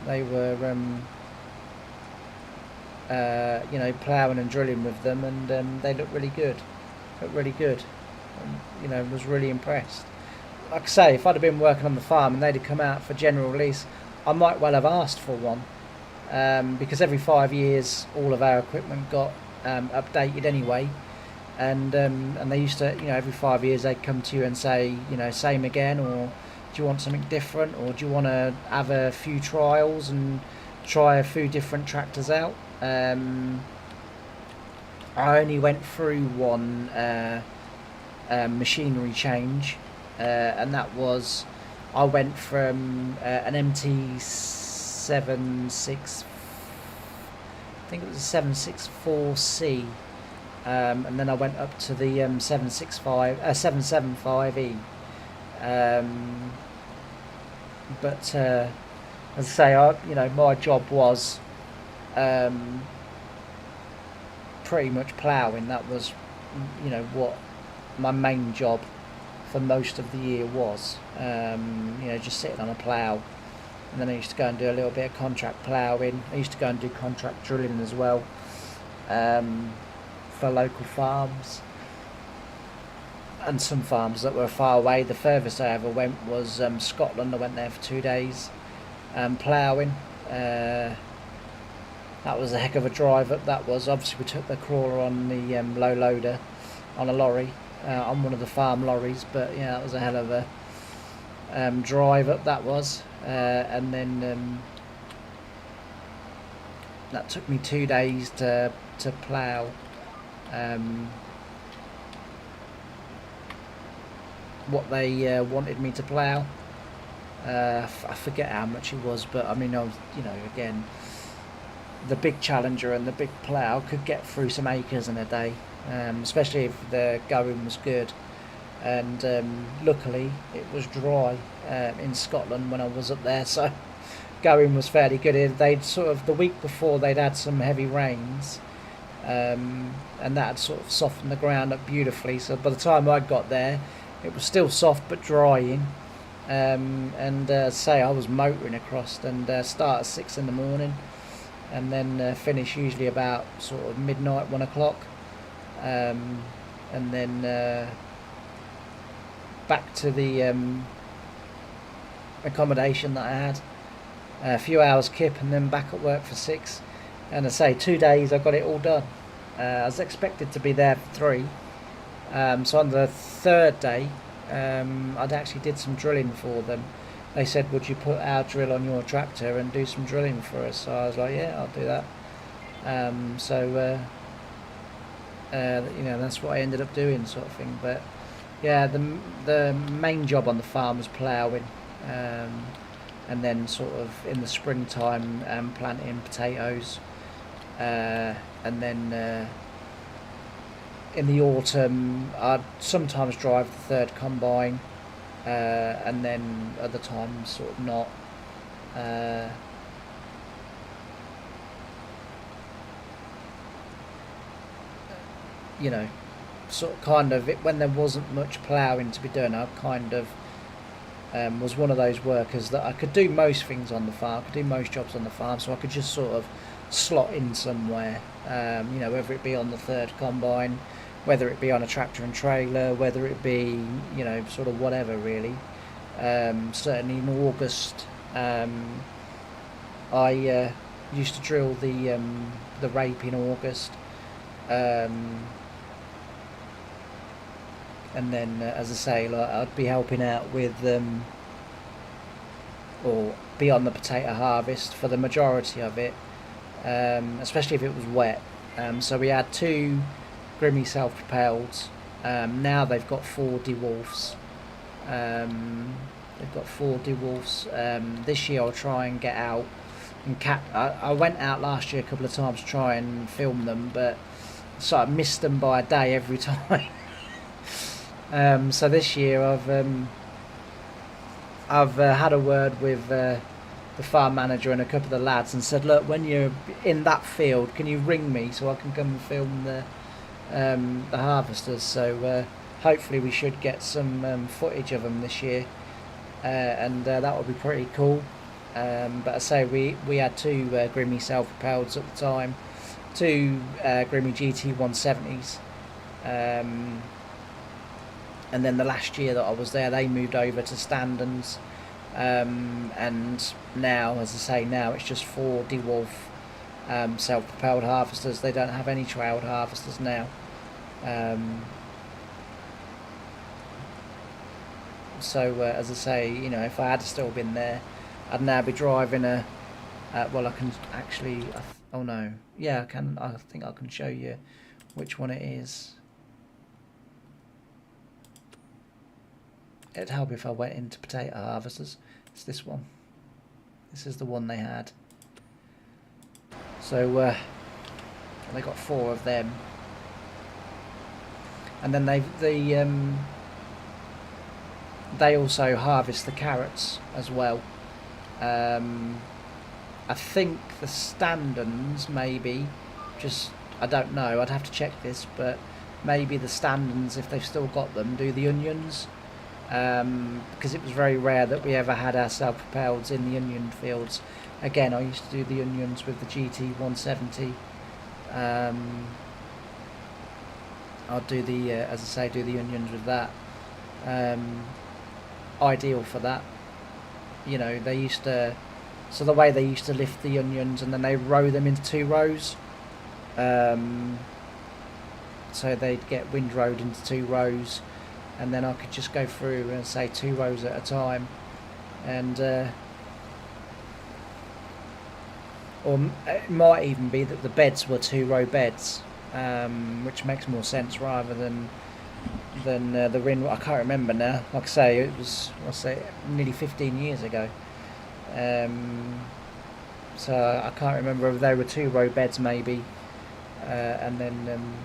A: ploughing and drilling with them, and they looked really good. And, was really impressed. Like I say, if I'd have been working on the farm and they'd have come out for general release, I might well have asked for one, because every 5 years all of our equipment got updated anyway. And they used to, every 5 years they'd come to you and say, same again, or do you want something different, or do you want to have a few trials and try a few different tractors out? I only went through one machinery change, and that was, I went from an MT76, I think it was a 764C. And then I went up to the 775E. But as I say, my job was pretty much ploughing. That was, what my main job for most of the year was. Just sitting on a plough. And then I used to go and do a little bit of contract ploughing. I used to go and do contract drilling as well. For local farms and some farms that were far away. The furthest I ever went was Scotland. I went there for 2 days ploughing. That was a heck of a drive up. That was, obviously we took the crawler on the low loader on a lorry, on one of the farm lorries, but yeah, that was a hell of a drive up that was. And then that took me 2 days to plough. What they wanted me to plough, I forget how much it was, but I mean, I was, again, the big Challenger and the big plough could get through some acres in a day, especially if the going was good. And luckily it was dry in Scotland when I was up there, so going was fairly good. They'd sort of, the week before, they'd had some heavy rains, and that had sort of softened the ground up beautifully, so by the time I got there it was still soft but drying. Say I was motoring across, and start at 6 in the morning and then finish usually about sort of midnight, 1 o'clock, and then back to the accommodation that I had, a few hours kip, and then back at work for 6. And I say 2 days I got it all done. I was expected to be there for 3. So on the 3rd day, I'd actually did some drilling for them. They said, would you put our drill on your tractor and do some drilling for us? So I was like, yeah, I'll do that. You know, that's what I ended up doing, sort of thing. But yeah, the main job on the farm was ploughing, and then sort of in the springtime planting potatoes, and then in the autumn I'd sometimes drive the 3rd combine, and then other times sort of not. You know, sort of kind of when there wasn't much ploughing to be done, I kind of was one of those workers that I could do most things on the farm, I could do most jobs on the farm, so I could just sort of slot in somewhere, you know, whether it be on the 3rd combine, whether it be on a tractor and trailer, whether it be, you know, sort of whatever really. Certainly in August, I used to drill the rape in August, and then as I say, like, I'd be helping out with or be on the potato harvest for the majority of it, especially if it was wet. So we had 2 Grimmy self-propelled. Now they've got 4 DeWolfs. This year I'll try and get out and I went out last year a couple of times to try and film them, but so I missed them by a day every time. So this year I've had a word with the farm manager and a couple of the lads and said, look, when you're in that field, can you ring me so I can come and film the harvesters? So hopefully we should get some footage of them this year, and that would be pretty cool. But I say we had 2 Grimmy self-propelleds at the time, 2 Grimmy GT 170s. And then the last year that I was there, they moved over to Standons, and now, as I say, now it's just 4 DeWolf self-propelled harvesters. They don't have any trailed harvesters now. So as I say, you know, if I had still been there, I'd now be driving a well, I can actually, oh no, yeah, I think I can show you which one it is. It'd help if I went into potato harvesters. It's this one. This is the one they had. So they got 4 of them, and then they also harvest the carrots as well. I think the Standons maybe, just, I don't know, I'd have to check this, but maybe the Standons, if they've still got them, do the onions. Because it was very rare that we ever had our self-propelleds in the onion fields. Again, I used to do the onions with the GT 170. I'd do the, as I say, do the onions with that. Ideal for that. You know, they used to, so the way they used to lift the onions and then they row them into 2 rows. So they'd get windrowed into 2 rows. And then I could just go through and say 2 rows at a time, and or it might even be that the beds were 2-row beds, which makes more sense rather than the rin. I can't remember now. Like I say, it was, I'll say, nearly 15 years ago. So I can't remember if they were 2-row beds maybe, and then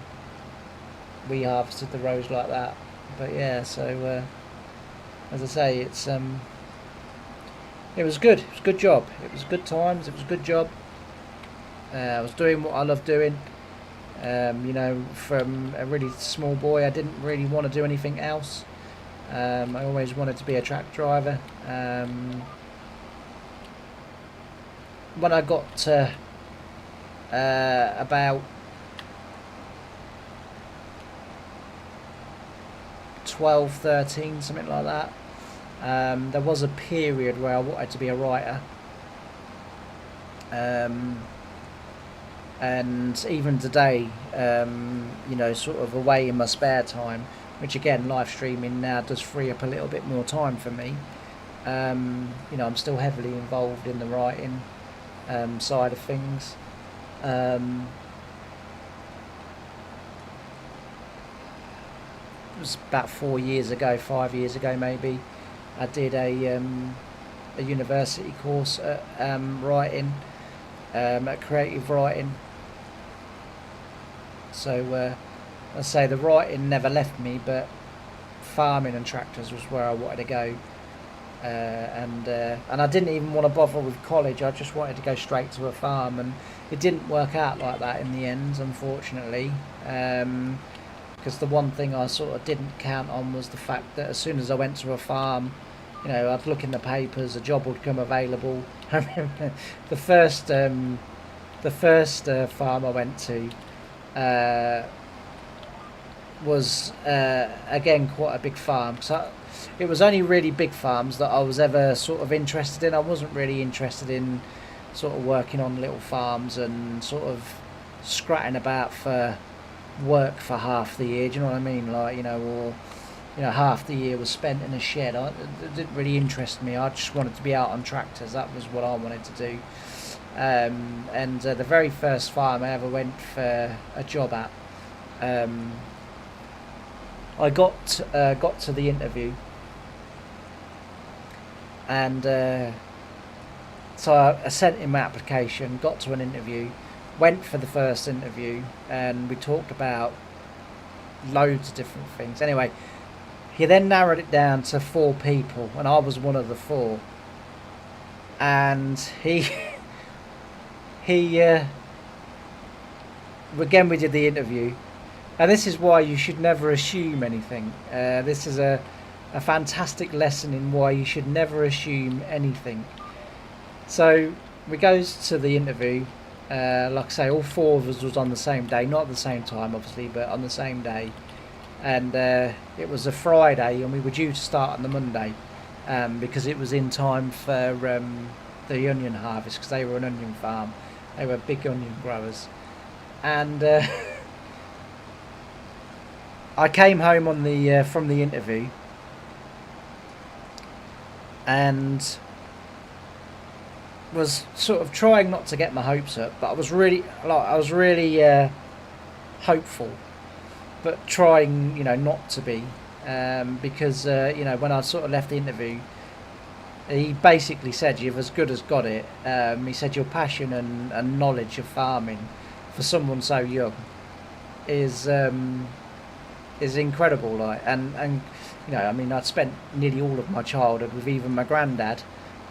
A: we harvested the rows like that. But yeah, so as I say, it was good. It was a good job. It was good times. It was a good job. I was doing what I love doing. You know, from a really small boy, I didn't really want to do anything else. I always wanted to be a truck driver. When I got to about 12, 13, something like that, there was a period where I wanted to be a writer, And even today, you know, sort of away in my spare time, which again, live streaming now does free up a little bit more time for me. You know, I'm still heavily involved in the writing side of things. It was about 4 years ago, 5 years ago maybe, I did a university course at writing, at creative writing. So I say the writing never left me, but farming and tractors was where I wanted to go. And I didn't even want to bother with college. I just wanted to go straight to a farm, and it didn't work out like that in the end, unfortunately. Because the one thing I sort of didn't count on was the fact that as soon as I went to a farm, you know, I'd look in the papers, a job would come available. I remember the first farm I went to was again quite a big farm. So it was only really big farms that I was ever sort of interested in. I wasn't really interested in sort of working on little farms and sort of scratting about for work for half the year. Do you know what I mean? Like, you know, or you know, half the year was spent in a shed. It didn't really interest me. I just wanted to be out on tractors. That was what I wanted to do. And the very first farm I ever went for a job at, I got to the interview, and so I sent in my application, got to an interview, went for the first interview, and we talked about loads of different things. Anyway, he then narrowed it down to 4 people, and I was one of the 4. And he again, we did the interview, and this is why you should never assume anything. This is a fantastic lesson in why you should never assume anything. So we goes to the interview. Like I say, all 4 of us was on the same day, not at the same time obviously, but on the same day. And it was a Friday, and we were due to start on the Monday, because it was in time for the onion harvest, because they were an onion farm. They were big onion growers. And I came home on the from the interview, and was sort of trying not to get my hopes up, but I was really hopeful, but trying, you know, not to be, because you know, when I sort of left the interview, he basically said, "You've as good as got it." He said, "Your passion and knowledge of farming for someone so young is incredible." Like, and you know, I mean, I'd spent nearly all of my childhood with either my granddad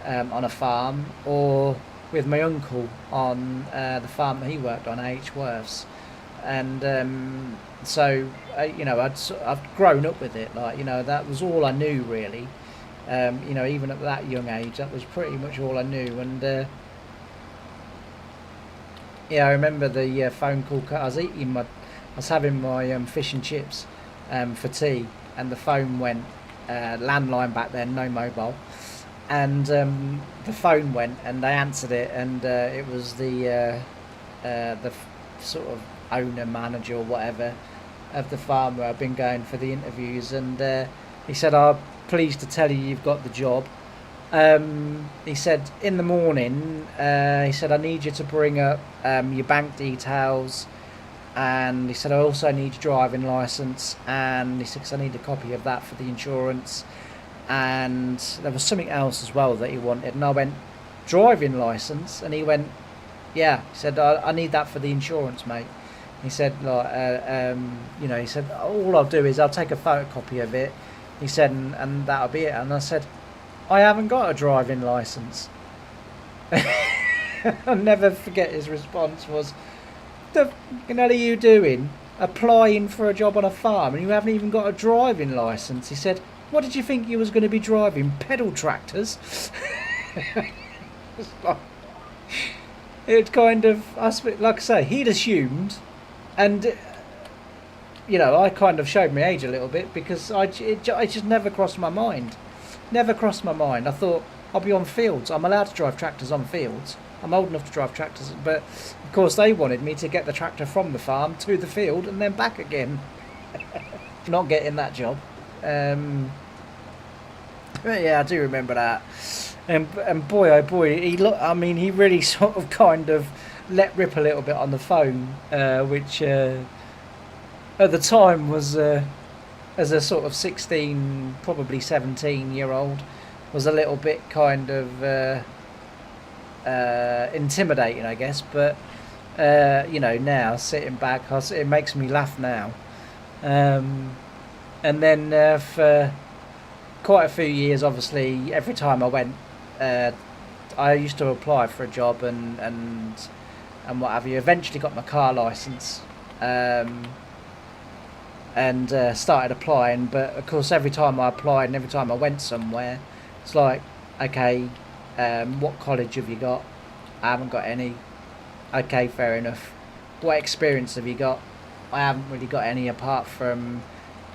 A: on a farm, or with my uncle on the farm that he worked on, H. Worth's. And so you know, I've grown up with it. Like, you know, that was all I knew really. You know, even at that young age, that was pretty much all I knew. And yeah, I remember the phone call. I was having my fish and chips for tea, and the phone went. Landline back then, no mobile. And the phone went, and I answered it, and it was the sort of owner, manager, or whatever of the farm where I've been going for the interviews. And he said, "I'm pleased to tell you you've got the job." He said, "In the morning," he said, "I need you to bring up your bank details," and he said, "I also need your driving licence," and he said, "'Cause I need a copy of that for the insurance." And there was something else as well that he wanted, and I went, "Driving licence?" And he went, "Yeah." He said, I need that for the insurance, mate." He said, like, you know, he said, "All I'll do is I'll take a photocopy of it." He said, and that'll be it. And I said, "I haven't got a driving licence." I'll never forget his response was, "The fucking hell are you doing? Applying for a job on a farm and you haven't even got a driving licence?" He said, "What did you think you was going to be driving? Pedal tractors?" It kind of, like I say, he'd assumed, and you know, I kind of showed my age a little bit, because it just never crossed my mind. Never crossed my mind. I thought, I'll be on fields. I'm allowed to drive tractors on fields. I'm old enough to drive tractors, but of course they wanted me to get the tractor from the farm to the field and then back again. Not getting that job. But yeah, I do remember that. And boy, oh boy, he really sort of kind of let rip a little bit on the phone, which at the time was, as a sort of 16, probably 17-year-old, was a little bit kind of intimidating, I guess. But now sitting back, it makes me laugh now. And then for quite a few years, obviously, every time I went, I used to apply for a job and what have you. Eventually got my car license, and started applying. But of course, every time I applied and every time I went somewhere, it's like, okay, what college have you got? I haven't got any. Okay, fair enough. What experience have you got? I haven't really got any apart from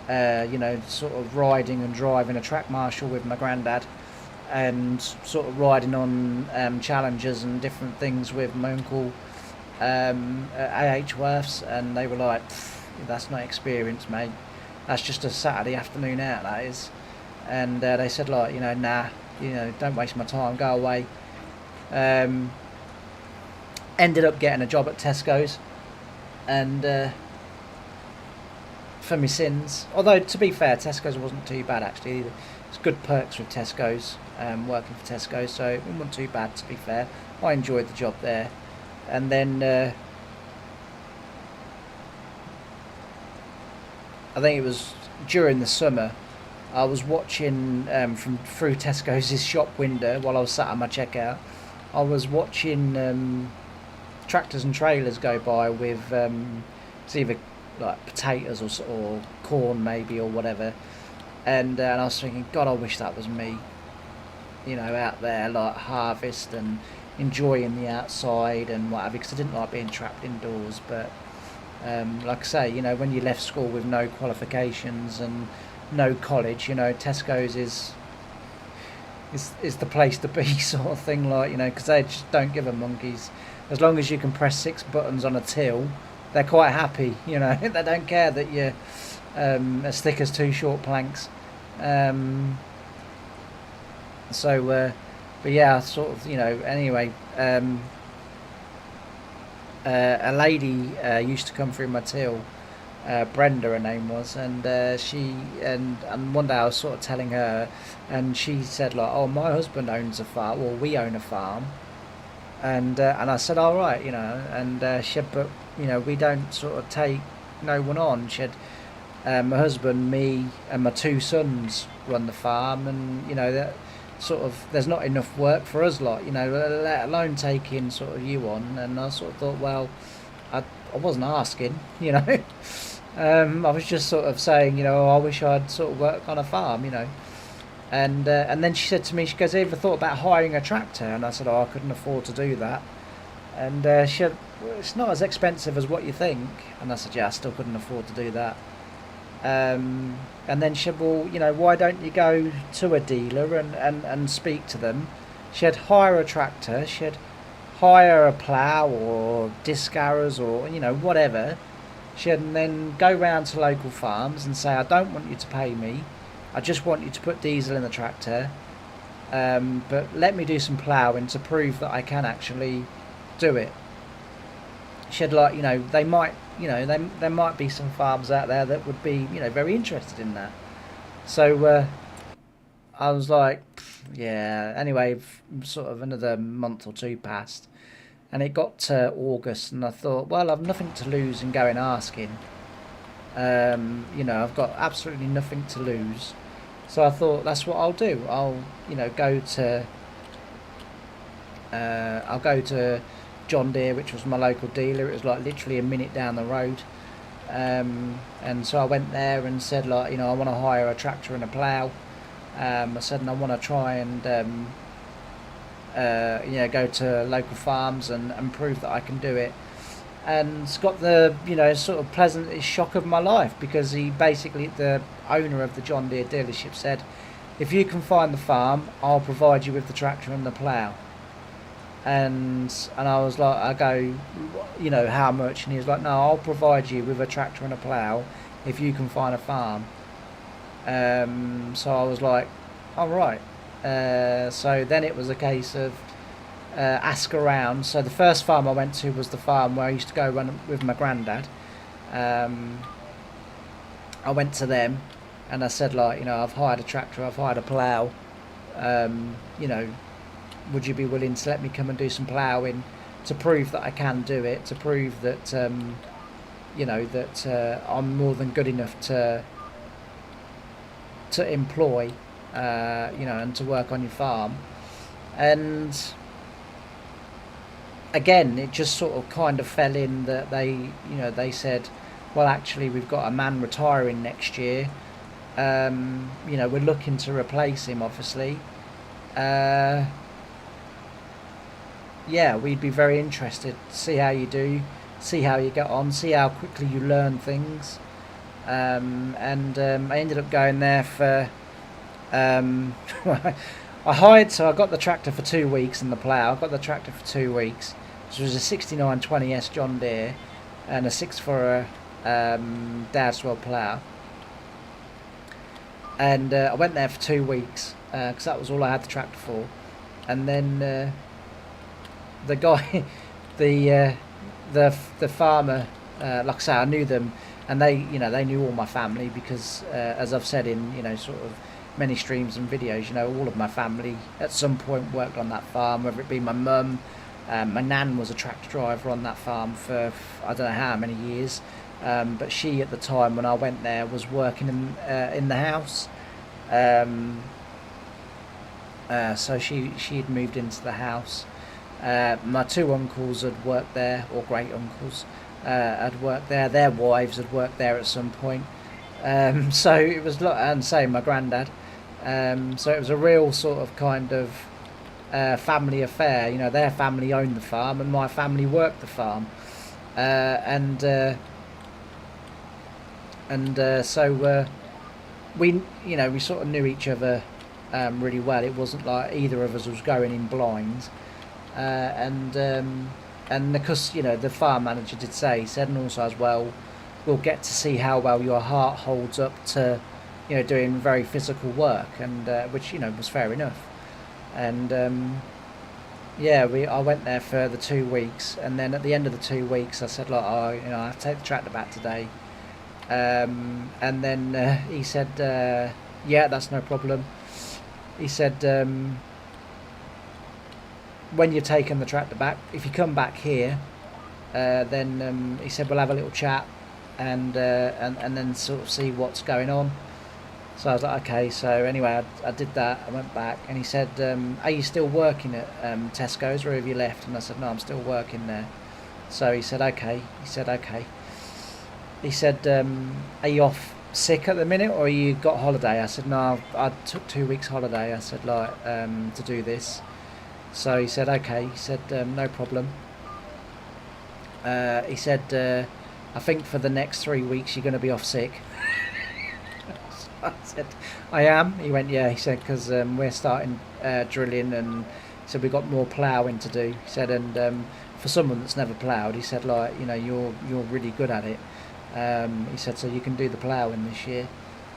A: sort of riding and driving a track marshal with my granddad, and sort of riding on Challengers and different things with my uncle at AH Worths, and they were like, that's not experience, mate. That's just a Saturday afternoon out, that is. And they said, like, nah, don't waste my time, go away. Ended up getting a job at Tesco's, and for my sins. Although, to be fair, Tesco's wasn't too bad, actually. It's good perks with Tesco's, working for Tesco's, so it wasn't too bad, to be fair. I enjoyed the job there. And then I think it was during the summer, I was watching through Tesco's shop window while I was sat on my checkout. I was watching tractors and trailers go by with it's either like potatoes or corn maybe or whatever, and I was thinking, God, I wish that was me, out there like harvest and enjoying the outside and what have you, because I didn't like being trapped indoors. But like I say, when you left school with no qualifications and no college, Tesco's is the place to be, sort of thing, like, because they just don't give a monkeys. As long as you can press 6 buttons on a till, they're quite happy. They don't care that you're as thick as 2 short planks. But yeah, sort of, anyway, a lady used to come through my till, Brenda her name was, and and one day I was sort of telling her, and she said, like, oh, my husband owns a farm, or we own a farm, and I said, all right, and she said, but we don't sort of take no one on. She said, my husband, me, and my 2 sons run the farm, and that sort of, there's not enough work for us lot, let alone taking sort of you on. And I sort of thought, well, I wasn't asking, I was just sort of saying, I wish I'd sort of work on a farm, and then she said to me, she goes, have you ever thought about hiring a tractor? And I said, oh, I couldn't afford to do that. And she said, well, it's not as expensive as what you think. And I said, yeah, I still couldn't afford to do that. And then she said, well, why don't you go to a dealer and speak to them? She had hire a tractor, she had hire a plough or disc harrows or, whatever. She had, and then go round to local farms and say, I don't want you to pay me. I just want you to put diesel in the tractor. But let me do some ploughing to prove that I can actually do it. She had, like, they might, there might be some farms out there that would be, very interested in that. So I was like, yeah. Anyway, sort of another month or 2 passed, and it got to August, and I thought, well, I've nothing to lose in going asking. I've got absolutely nothing to lose. So I thought, that's what I'll do. I'll go to John Deere, which was my local dealer. It was like literally a minute down the road. And so I went there and said, like, I want to hire a tractor and a plough. I said, and I want to try and go to local farms and prove that I can do it. And got the sort of pleasant shock of my life, because he basically, the owner of the John Deere dealership, said, if you can find the farm, I'll provide you with the tractor and the plough. and I was like, I go, you know, how much? And he was like, no, I'll provide you with a tractor and a plough if you can find a farm. So I was like, all right. So then it was a case of ask around. So the first farm I went to was the farm where I used to go run with my granddad. I went to them and I said, like, you know, I've hired a tractor, I've hired a plough. You know, would you be willing to let me come and do some ploughing to prove that I can do it, to prove that, you know, that I'm more than good enough to employ, you know, and to work on your farm. And again, it just sort of kind of fell in that they, you know, they said, well, actually, we've got a man retiring next year. You know, we're looking to replace him, obviously. Yeah, we'd be very interested to see how you do, see how you get on, see how quickly you learn things. I ended up going there for. I hired, so I got the tractor for 2 weeks and the plough. I got the tractor for 2 weeks. This was a 6920S John Deere and a 6 Dadswell plough. And I went there for 2 weeks because that was all I had the tractor for. And then the guy, the farmer, like I say, I knew them, and they, you know, they knew all my family because, as I've said in, you know, sort of many streams and videos, you know, all of my family at some point worked on that farm, whether it be my mum. My nan was a tractor driver on that farm for I don't know how many years, but she at the time when I went there was working in the house. So she'd moved into the house. My 2 uncles had worked there, or great uncles had worked there. Their wives had worked there at some point. So it was, and same my granddad. So it was a real sort of kind of family affair. You know, their family owned the farm and my family worked the farm. So we, you know, we sort of knew each other really well. It wasn't like either of us was going in blind. And because, you know, the farm manager did say, he said, and also as well, we'll get to see how well your heart holds up to, you know, doing very physical work, and which, you know, was fair enough. And yeah, I went there for the 2 weeks, and then at the end of the 2 weeks, I said, like, oh, you know, I have to take the tractor back today. And then he said, yeah, that's no problem. He said, when you're taking the tractor back, if you come back here, then he said we'll have a little chat and then sort of see what's going on. So I was like, okay. So anyway, I did that. I went back, and he said, are you still working at Tesco's, or have you left? And I said, no, I'm still working there. So he said, okay. He said, are you off sick at the minute, or you got holiday? I said, no, I took 2 weeks holiday. I said, like, to do this. So he said, okay. He said, no problem. He said, I think for the next 3 weeks you're going to be off sick. I said, I am. He went, yeah. He said, because we're starting drilling, and he said we've got more ploughing to do. He said, and for someone that's never ploughed, he said, like, you know, you're really good at it. He said, so you can do the ploughing this year.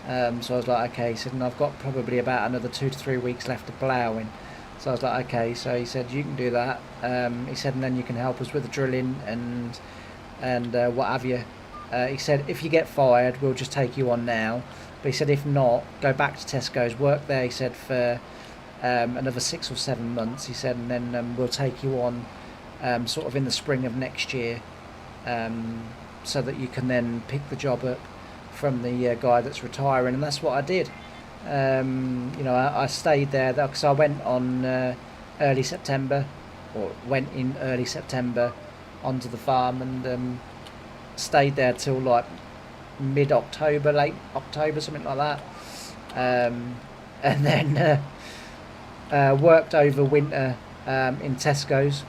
A: So I was like, okay. He said, and I've got probably about another 2 to 3 weeks left of ploughing. So I was like, okay. So he said, you can do that. He said, and then you can help us with the drilling and what have you. He said, if you get fired, we'll just take you on now. But he said, if not, go back to Tesco's, work there, he said, for another 6 or 7 months. He said, and then we'll take you on sort of in the spring of next year, so that you can then pick the job up from the guy that's retiring. And that's what I did. You know, I stayed there because I went on early September, or went in early September onto the farm, and stayed there till like mid-October, late October, something like that. And then worked over winter in Tesco's,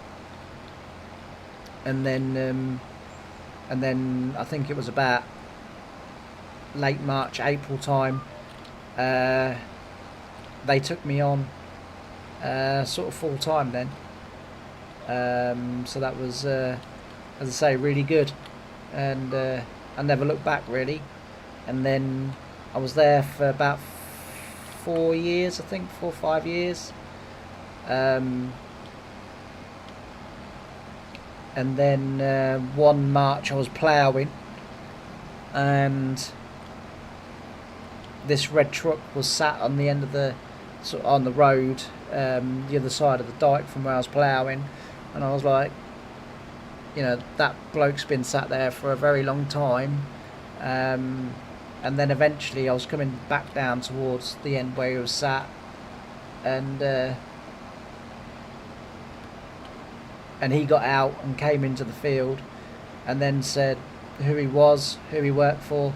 A: and then I think it was about late March, April time, they took me on sort of full time then. So that was, as I say, really good, and I never looked back really. And then I was there for about 4 years, I think, 4 or 5 years. And then one March I was ploughing, and this red truck was sat on the end of the on the road, the other side of the dike from where I was ploughing, and I was like, that bloke's been sat there for a very long time. And then eventually I was coming back down towards the end where he was sat, and he got out and came into the field, and then said who he was, who he worked for,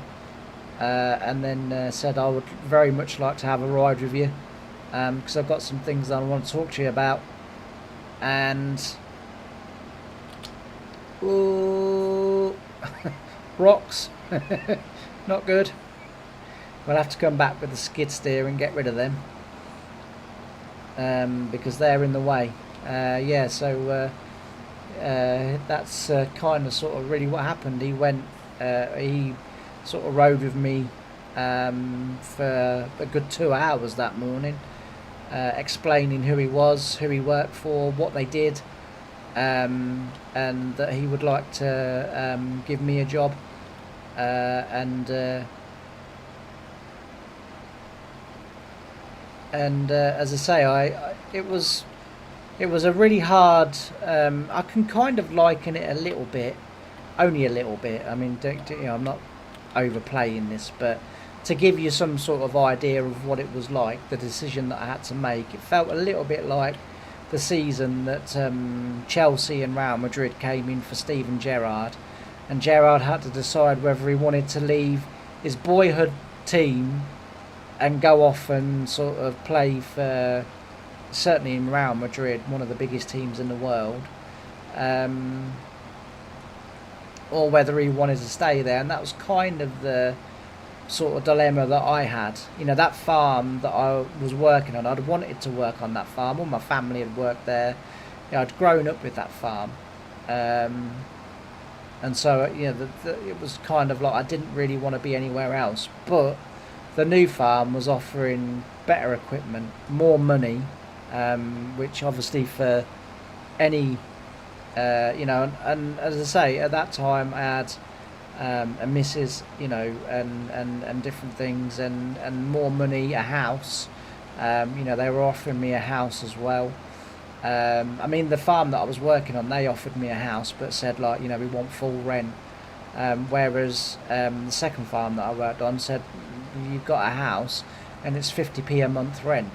A: and then said, I would very much like to have a ride with you, because I've got some things that I want to talk to you about. And ooh, rocks, not good. We'll have to come back with the skid steer and get rid of them, because they're in the way. That's kind of sort of really what happened. He sort of rode with me for a good 2 hours that morning, explaining who he was, who he worked for, what they did, and that he would like to give me a job, and as I say, it was a really hard. I can kind of liken it a little bit, only a little bit. I mean, I'm not overplaying this, but to give you some sort of idea of what it was like, the decision that I had to make, it felt a little bit like the season that Chelsea and Real Madrid came in for Steven Gerrard, and Gerrard had to decide whether he wanted to leave his boyhood team and go off and sort of play for, certainly in Real Madrid, one of the biggest teams in the world, or whether he wanted to stay there. And that was kind of the sort of dilemma that I had. That farm that I was working on, I'd wanted to work on that farm. All my family had worked there. I'd grown up with that farm, and so it was kind of like I didn't really want to be anywhere else. But the new farm was offering better equipment, more money, which obviously for any, and as I say, at that time I had a missus, and different things, and more money, a house. They were offering me a house as well. I mean, the farm that I was working on, they offered me a house, but said, like, we want full rent. Whereas the second farm that I worked on said, you've got a house and it's 50p a month rent,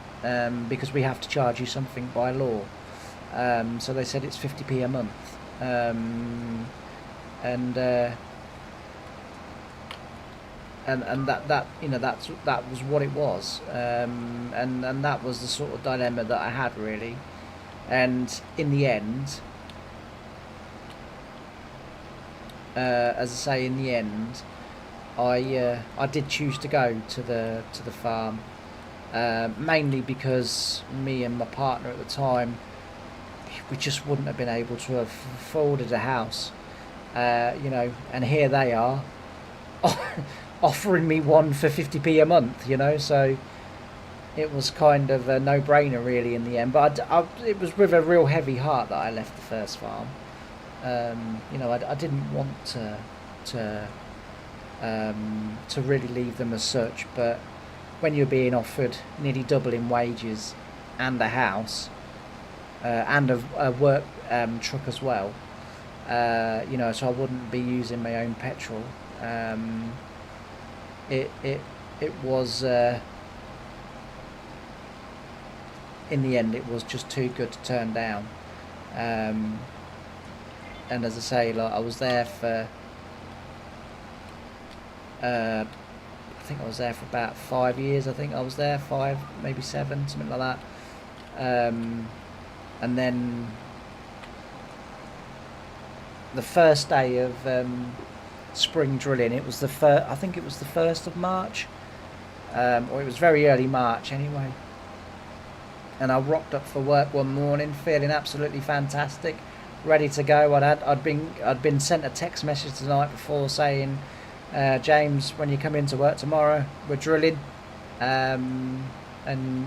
A: because we have to charge you something by law. So they said it's 50p a month, and that was what it was, and that was the sort of dilemma that I had really. And in the end, as I say, in the end, I did choose to go to the farm, mainly because me and my partner at the time, we just wouldn't have been able to have afforded a house, and here they are offering me one for 50p a month, so it was kind of a no-brainer really in the end. But it was with a real heavy heart that I left the first farm. I didn't want to really leave them as such, but when you're being offered nearly double in wages and a house, and a work truck as well, so I wouldn't be using my own petrol. It was, in the end, it was just too good to turn down. And as I say, like, I was there for, I think I was there for about 5 years. I think I was there 5, maybe 7, something like that. And then the first day of spring drilling, it was I think it was the 1st of March, or it was very early March anyway. and I rocked up for work one morning feeling absolutely fantastic, ready to go. I'd been sent a text message the night before saying, James, when you come into work tomorrow, we're drilling. And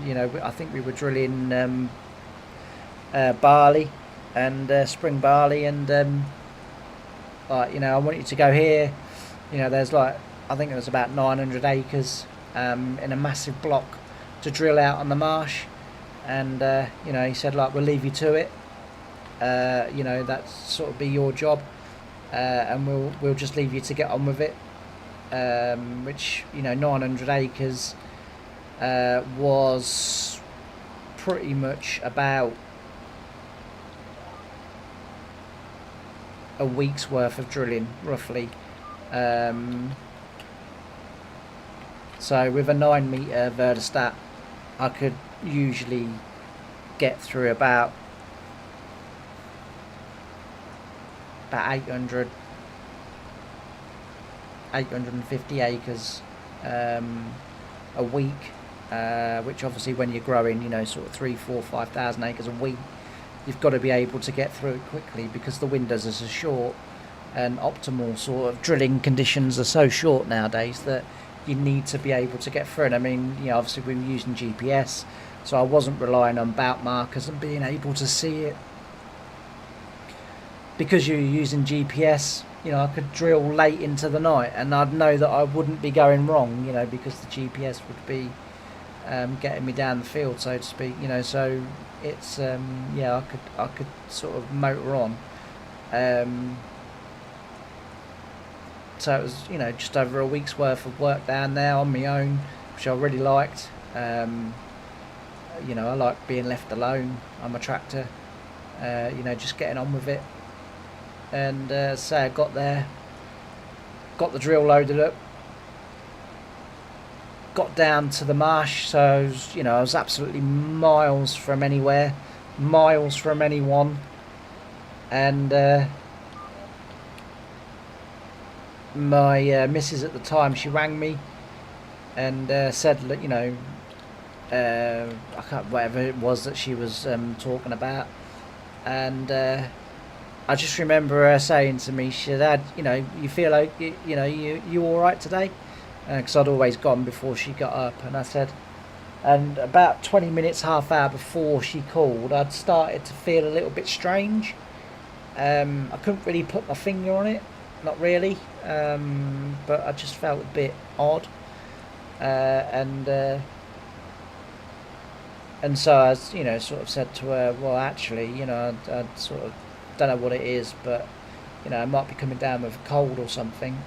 A: you know, I think we were drilling barley and spring barley, and like, you know, I want you to go here. You know, there's like, I think it was about 900 acres in a massive block to drill out on the marsh, and you know, he said, like, we'll leave you to it. You know, that's sort of be your job, and we'll just leave you to get on with it. Which, you know, 900 acres was pretty much about a week's worth of drilling, roughly. So with a 9 metre verdostat, I could usually get through about 850 acres a week, which obviously when you're growing, you know, sort of 3, 4, 5,000 acres a week, you've got to be able to get through it quickly because the windows are so short, and optimal sort of drilling conditions are so short nowadays that you need to be able to get through it. I mean, you know, obviously we were using GPS, so I wasn't relying on bout markers and being able to see it. Because you're using GPS, you know, I could drill late into the night and I'd know that I wouldn't be going wrong, you know, because the GPS would be getting me down the field, so to speak, you know. So it's yeah, I could sort of motor on. So it was, you know, just over a week's worth of work down there on my own, which I really liked. You know, I like being left alone on my tractor, you know, just getting on with it. And say I got there, got the drill loaded up, got down to the marsh, so I was, you know, I was absolutely miles from anywhere, miles from anyone, and my missus at the time, she rang me and said, look, you know, I can't, whatever it was that she was talking about, and I just remember her saying to me, she said, you know, you feel like, you know, you all right today? Because I'd always gone before she got up, and I said, and about 20 minutes, half hour before she called, I'd started to feel a little bit strange. I couldn't really put my finger on it, not really, but I just felt a bit odd, and so I, you know, sort of said to her, well, actually, you know, I'd sort of don't know what it is, but, you know, I might be coming down with a cold or something.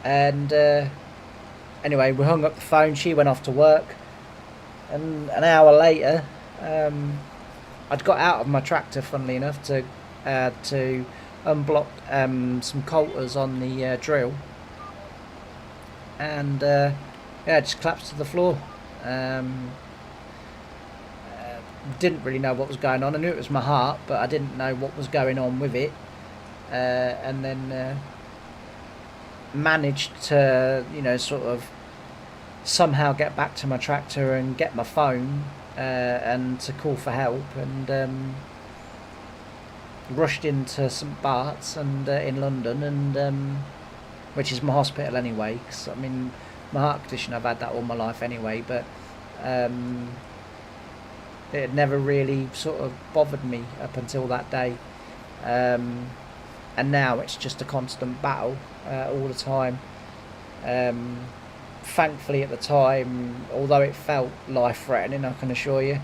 A: And anyway, we hung up the phone, she went off to work, and an hour later, I'd got out of my tractor, funnily enough, to unblock some coulters on the drill, and yeah, it just collapsed to the floor. Didn't really know what was going on. I knew it was my heart, but I didn't know what was going on with it, and then managed to, you know, sort of somehow get back to my tractor and get my phone and to call for help, and rushed into St Bart's and in London, and which is my hospital anyway, because I mean, my heart condition, I've had that all my life anyway, but it had never really sort of bothered me up until that day, and now it's just a constant battle all the time. Thankfully at the time, although it felt life-threatening, I can assure you,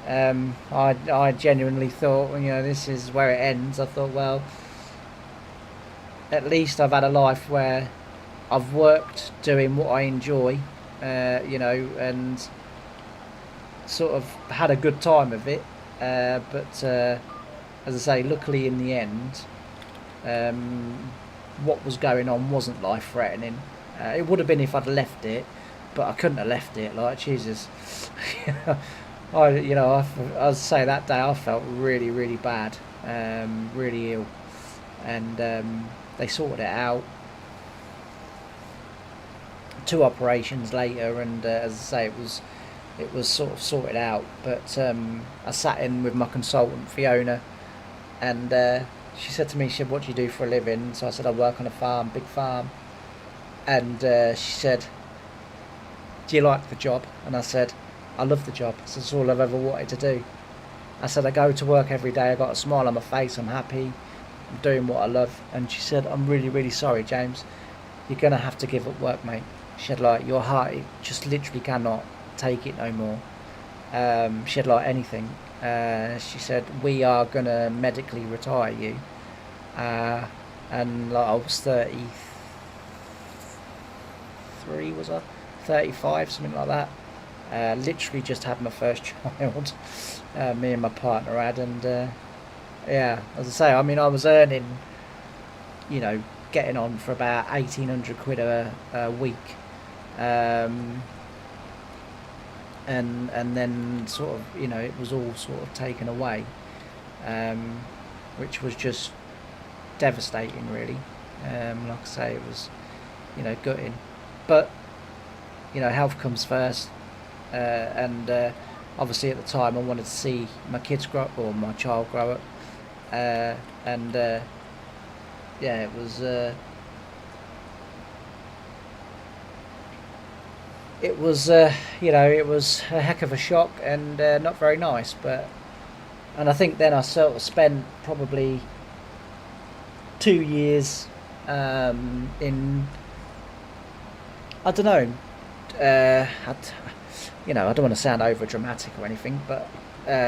A: I genuinely thought, you know, this is where it ends. I thought, well, at least I've had a life where I've worked doing what I enjoy, you know, and sort of had a good time of it, but as I say, luckily in the end, what was going on wasn't life-threatening. It would have been if I'd left it, but I couldn't have left it. Like, Jesus, I'd say that day I felt really, really bad, really ill, and they sorted it out. 2 operations later, and as I say, it was sort of sorted out. But I sat in with my consultant Fiona, and she said to me, she said, "What do you do for a living?" So I said, "I work on a farm, big farm." And she said, "Do you like the job?" And I said, "I love the job. It's all I've ever wanted to do." I said, "I go to work every day. I got a smile on my face. I'm happy. I'm doing what I love." And she said, "I'm really, really sorry, James. You're gonna have to give up work, mate." She said, "Like your heart, it just literally cannot take it no more." She had like anything. She said, "We are gonna medically retire you." And like I was 33, was I? 35, something like that. Literally just had my first child. Me and my partner had, and yeah, as I say, I mean, I was earning, getting on for about 1,800 quid a week, um, and then sort of, it was all sort of taken away, which was just devastating, really. Like I say, it was, gutting, but health comes first, and obviously at the time I wanted to see my kids grow up, or my child grow up, and yeah, it was a heck of a shock, and not very nice. And I think then I sort of spent probably 2 years in, I don't know, I don't want to sound over dramatic or anything, but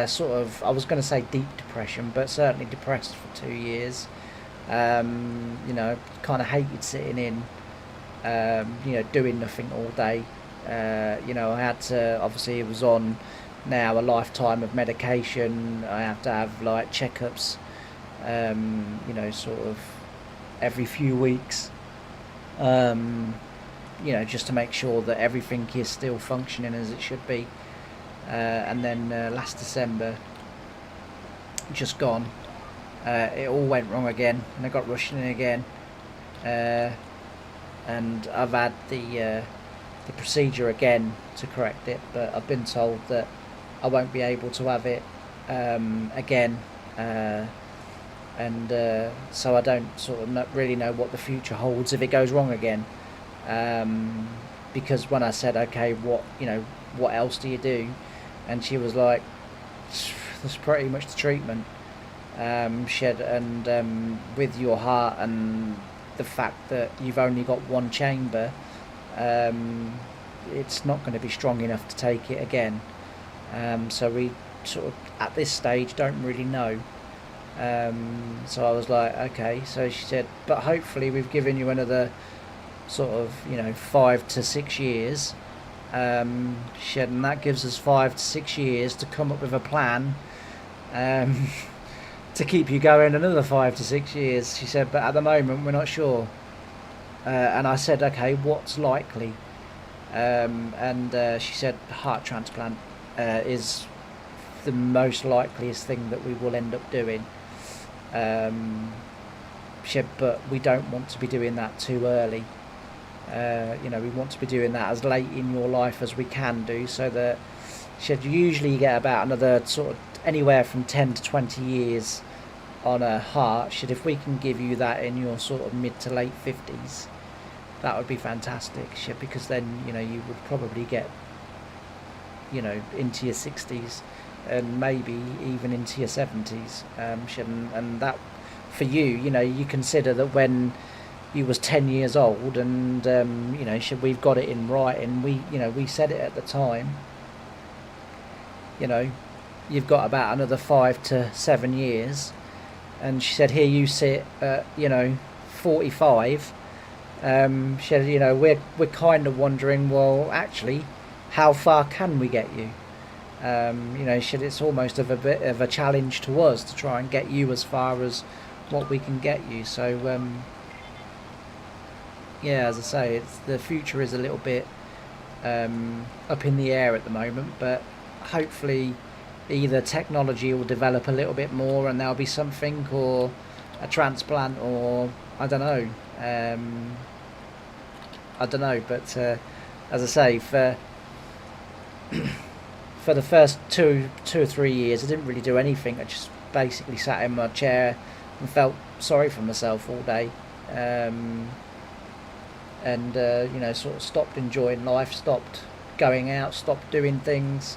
A: sort of, I was going to say deep depression, but certainly depressed for 2 years. Kind of hated sitting in, doing nothing all day. I had to, obviously it was on now a lifetime of medication. I have to have like checkups, sort of every few weeks, just to make sure that everything is still functioning as it should be. And then last December, just gone, it all went wrong again, and I got rushed in again. And I've had the procedure again to correct it, but I've been told that I won't be able to have it again. And so I don't sort of not really know what the future holds if it goes wrong again. Because when I said, okay, what else do you do? And she was like, that's pretty much the treatment. With your heart and the fact that you've only got one chamber, it's not going to be strong enough to take it again. So we sort of at this stage don't really know. So I was like, okay. So she said, but hopefully we've given you another sort of 5 to 6 years. She said, and that gives us 5 to 6 years to come up with a plan to keep you going another 5 to 6 years. She said, but at the moment we're not sure. And I said, okay, what's likely? And she said heart transplant is the most likeliest thing that we will end up doing. She said, but we don't want to be doing that too early. We want to be doing that as late in your life as we can do, so that she said you usually get about another sort of anywhere from 10 to 20 years on a heart. She said, if we can give you that in your sort of mid to late 50s, that would be fantastic. She said, because then you would probably get into your 60s and maybe even into your 70s. She said, and that for you, you consider that when you was 10 years old, and we've got it in writing. We said it at the time. You've got about another 5 to 7 years, and she said, here you sit at 45. She said, we're kind of wondering, well, actually, how far can we get you? She said, it's almost of a bit of a challenge to us to try and get you as far as what we can get you. So yeah, as I say, the future is a little bit up in the air at the moment, but hopefully either technology will develop a little bit more and there'll be something, or a transplant, or I don't know. But as I say, for for the first two or 3 years, I didn't really do anything. I just basically sat in my chair and felt sorry for myself all day, and sort of stopped enjoying life, stopped going out, stopped doing things.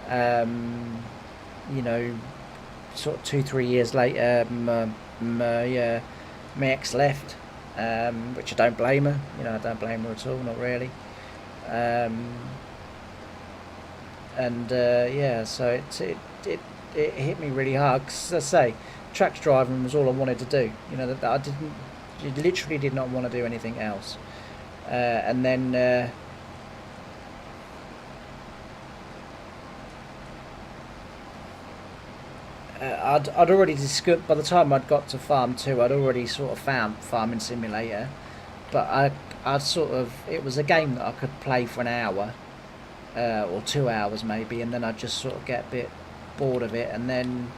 A: You know, sort of 2-3 years later, my ex left, which I don't blame her. You know, I don't blame her at all, not really. So it hit me really hard. 'Cause, as I say, tracks driving was all I wanted to do. You know, that I literally did not want to do anything else. And then I'd already discovered, by the time I'd got to Farm 2, I'd already sort of found Farming Simulator, but it was a game that I could play for an hour, or 2 hours maybe, and then I'd just sort of get a bit bored of it. And then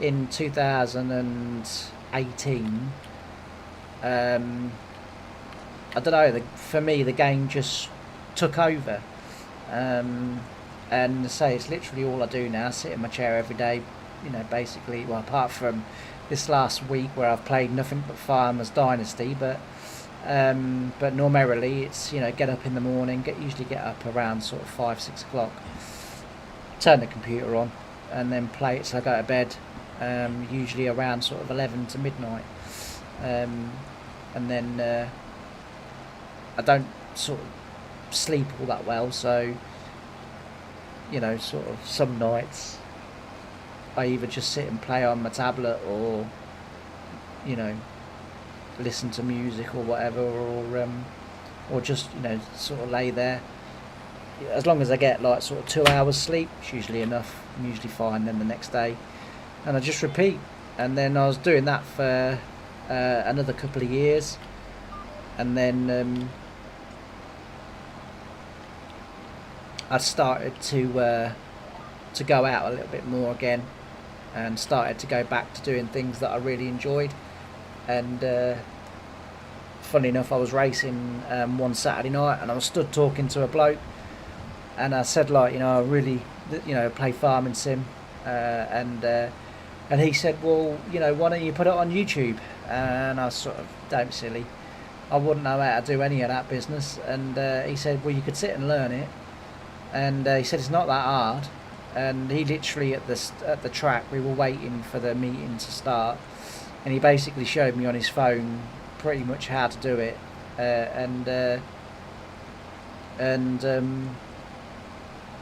A: in 2018, I don't know, for me the game just took over, and to say, it's literally all I do now. I sit in my chair every day, you know, basically, well, apart from this last week where I've played nothing but Farmers Dynasty, but normally it's, you know, get up in the morning, usually get up around sort of 5-6 o'clock, turn the computer on, and then play it till I go to bed, usually around sort of 11 to midnight, and then I don't sort of sleep all that well, so, you know, sort of some nights I either just sit and play on my tablet, or, you know, listen to music or whatever, or just, you know, sort of lay there. As long as I get like sort of 2 hours sleep, it's usually enough. I'm usually fine then the next day, and I just repeat. And then I was doing that for another couple of years, and then I started to go out a little bit more again, and started to go back to doing things that I really enjoyed. And funny enough, I was racing one Saturday night, and I was stood talking to a bloke, and I said, like, you know, I really, you know, play farming sim, and he said, well, you know, why don't you put it on YouTube? And I was sort of, don't be silly, I wouldn't know how to do any of that business. And he said, well, you could sit and learn it. And he said it's not that hard. And he literally, at the track, we were waiting for the meeting to start, and he basically showed me on his phone pretty much how to do it, I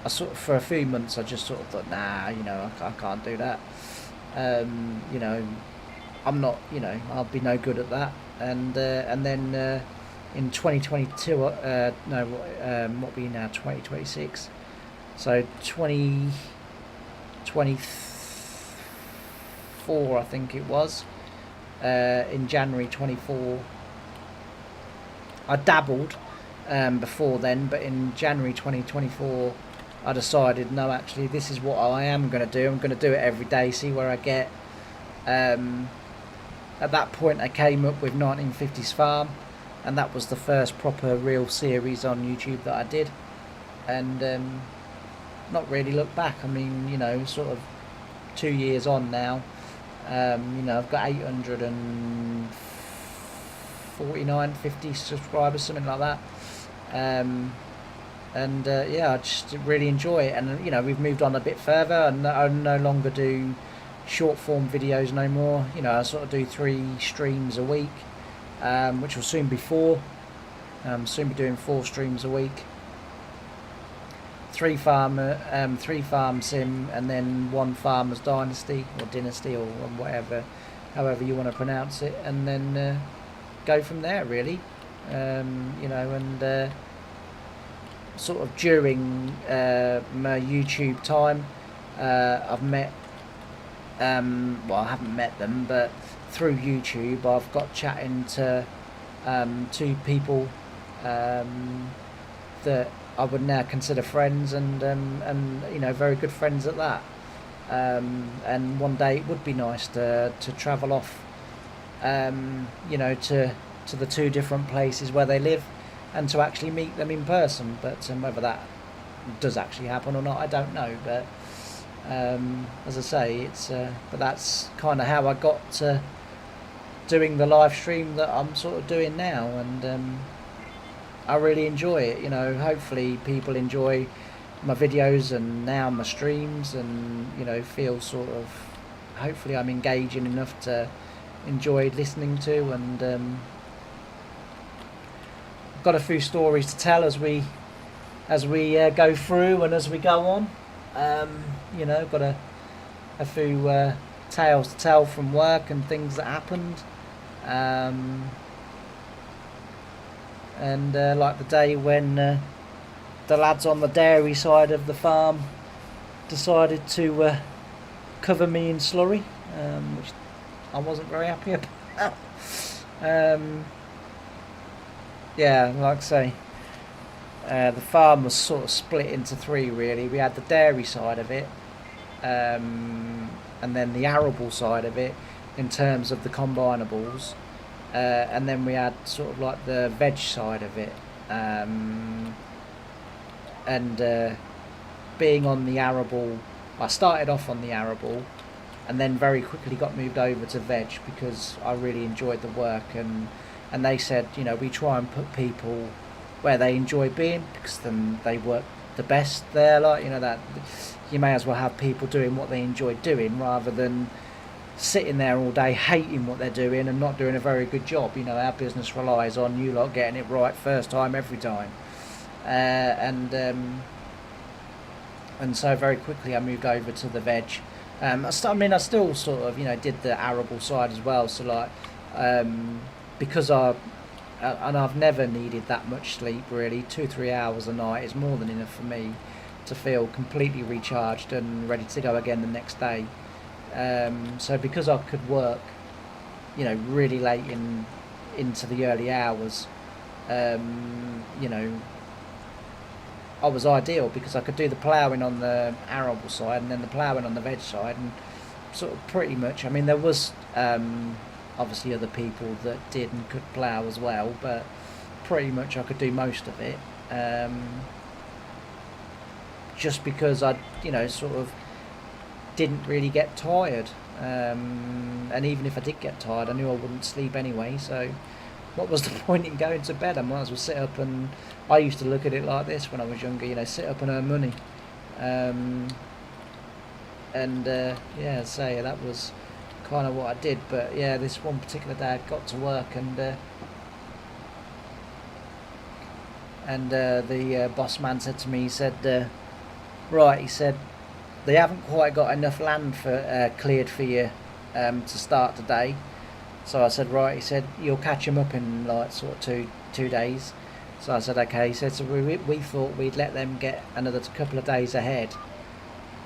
A: sort of, for a few months, I just sort of thought, nah, you know, I can't do that. You know, I'm not, you know, I'll be no good at that. And then in 2022, what are we now, 2026? So 2024, I think it was, in January 24. I dabbled before then, but in January 2024, I decided, no, actually, this is what I am going to do. I'm going to do it every day, see where I get. At that point, I came up with 1950s Farm, and that was the first proper real series on YouTube that I did. And not really look back. I mean, you know, sort of 2 years on now, you know, I've got 849, 50 subscribers, something like that. Yeah, I just really enjoy it. And, you know, we've moved on a bit further, and I no longer do short form videos no more. You know, I sort of do 3 streams a week, which will soon be 4. Soon be doing 4 streams a week. 3 farm sim, and then 1 farmer's dynasty or dynasty, or whatever, however you want to pronounce it, and then go from there, really. You know, and sort of during my YouTube time, I've met, well, I haven't met them, but through YouTube I've got chatting to 2 people that I would now consider friends, and you know, very good friends at that. And one day it would be nice to travel off, you know, to the 2 different places where they live, and to actually meet them in person. But whether that does actually happen or not, I don't know. But as I say, it's but that's kind of how I got to doing the live stream that I'm sort of doing now, and I really enjoy it. You know, hopefully people enjoy my videos and now my streams, and you know, feel sort of, hopefully I'm engaging enough to enjoy listening to, and got a few stories to tell as we go through and as we go on. You know, got a few tales to tell from work and things that happened. And like the day when the lads on the dairy side of the farm decided to cover me in slurry, which I wasn't very happy about. Yeah, like I say, the farm was sort of split into three really. We had the dairy side of it, and then the arable side of it in terms of the combinables, and then we had sort of like the veg side of it, and being on the arable, I started off on the arable and then very quickly got moved over to veg because I really enjoyed the work, and they said, you know, we try and put people where they enjoy being, because then they work the best there. Like, you know, that you may as well have people doing what they enjoy doing rather than sitting there all day hating what they're doing and not doing a very good job. You know, our business relies on you lot getting it right first time every time, and so very quickly I moved over to the veg. I still sort of, you know, did the arable side as well. So like, because I've never needed that much sleep really. 2-3 hours a night is more than enough for me to feel completely recharged and ready to go again the next day. So because I could work, you know, really late into the early hours, you know, I was ideal because I could do the ploughing on the arable side and then the ploughing on the veg side, and sort of pretty much, I mean, there was obviously other people that did and could plough as well, but pretty much I could do most of it, just because I, you know, sort of didn't really get tired, and even if I did get tired I knew I wouldn't sleep anyway, so what was the point in going to bed? I might as well sit up, and I used to look at it like this when I was younger, you know, sit up and earn money, yeah, say that was kind of what I did. But yeah, this one particular day I got to work, and the boss man said to me, he said, right, he said, they haven't quite got enough land for cleared for you to start today. So I said, right, he said, you'll catch them up in like sort of two days. So I said, okay. He said, so we thought we'd let them get another couple of days ahead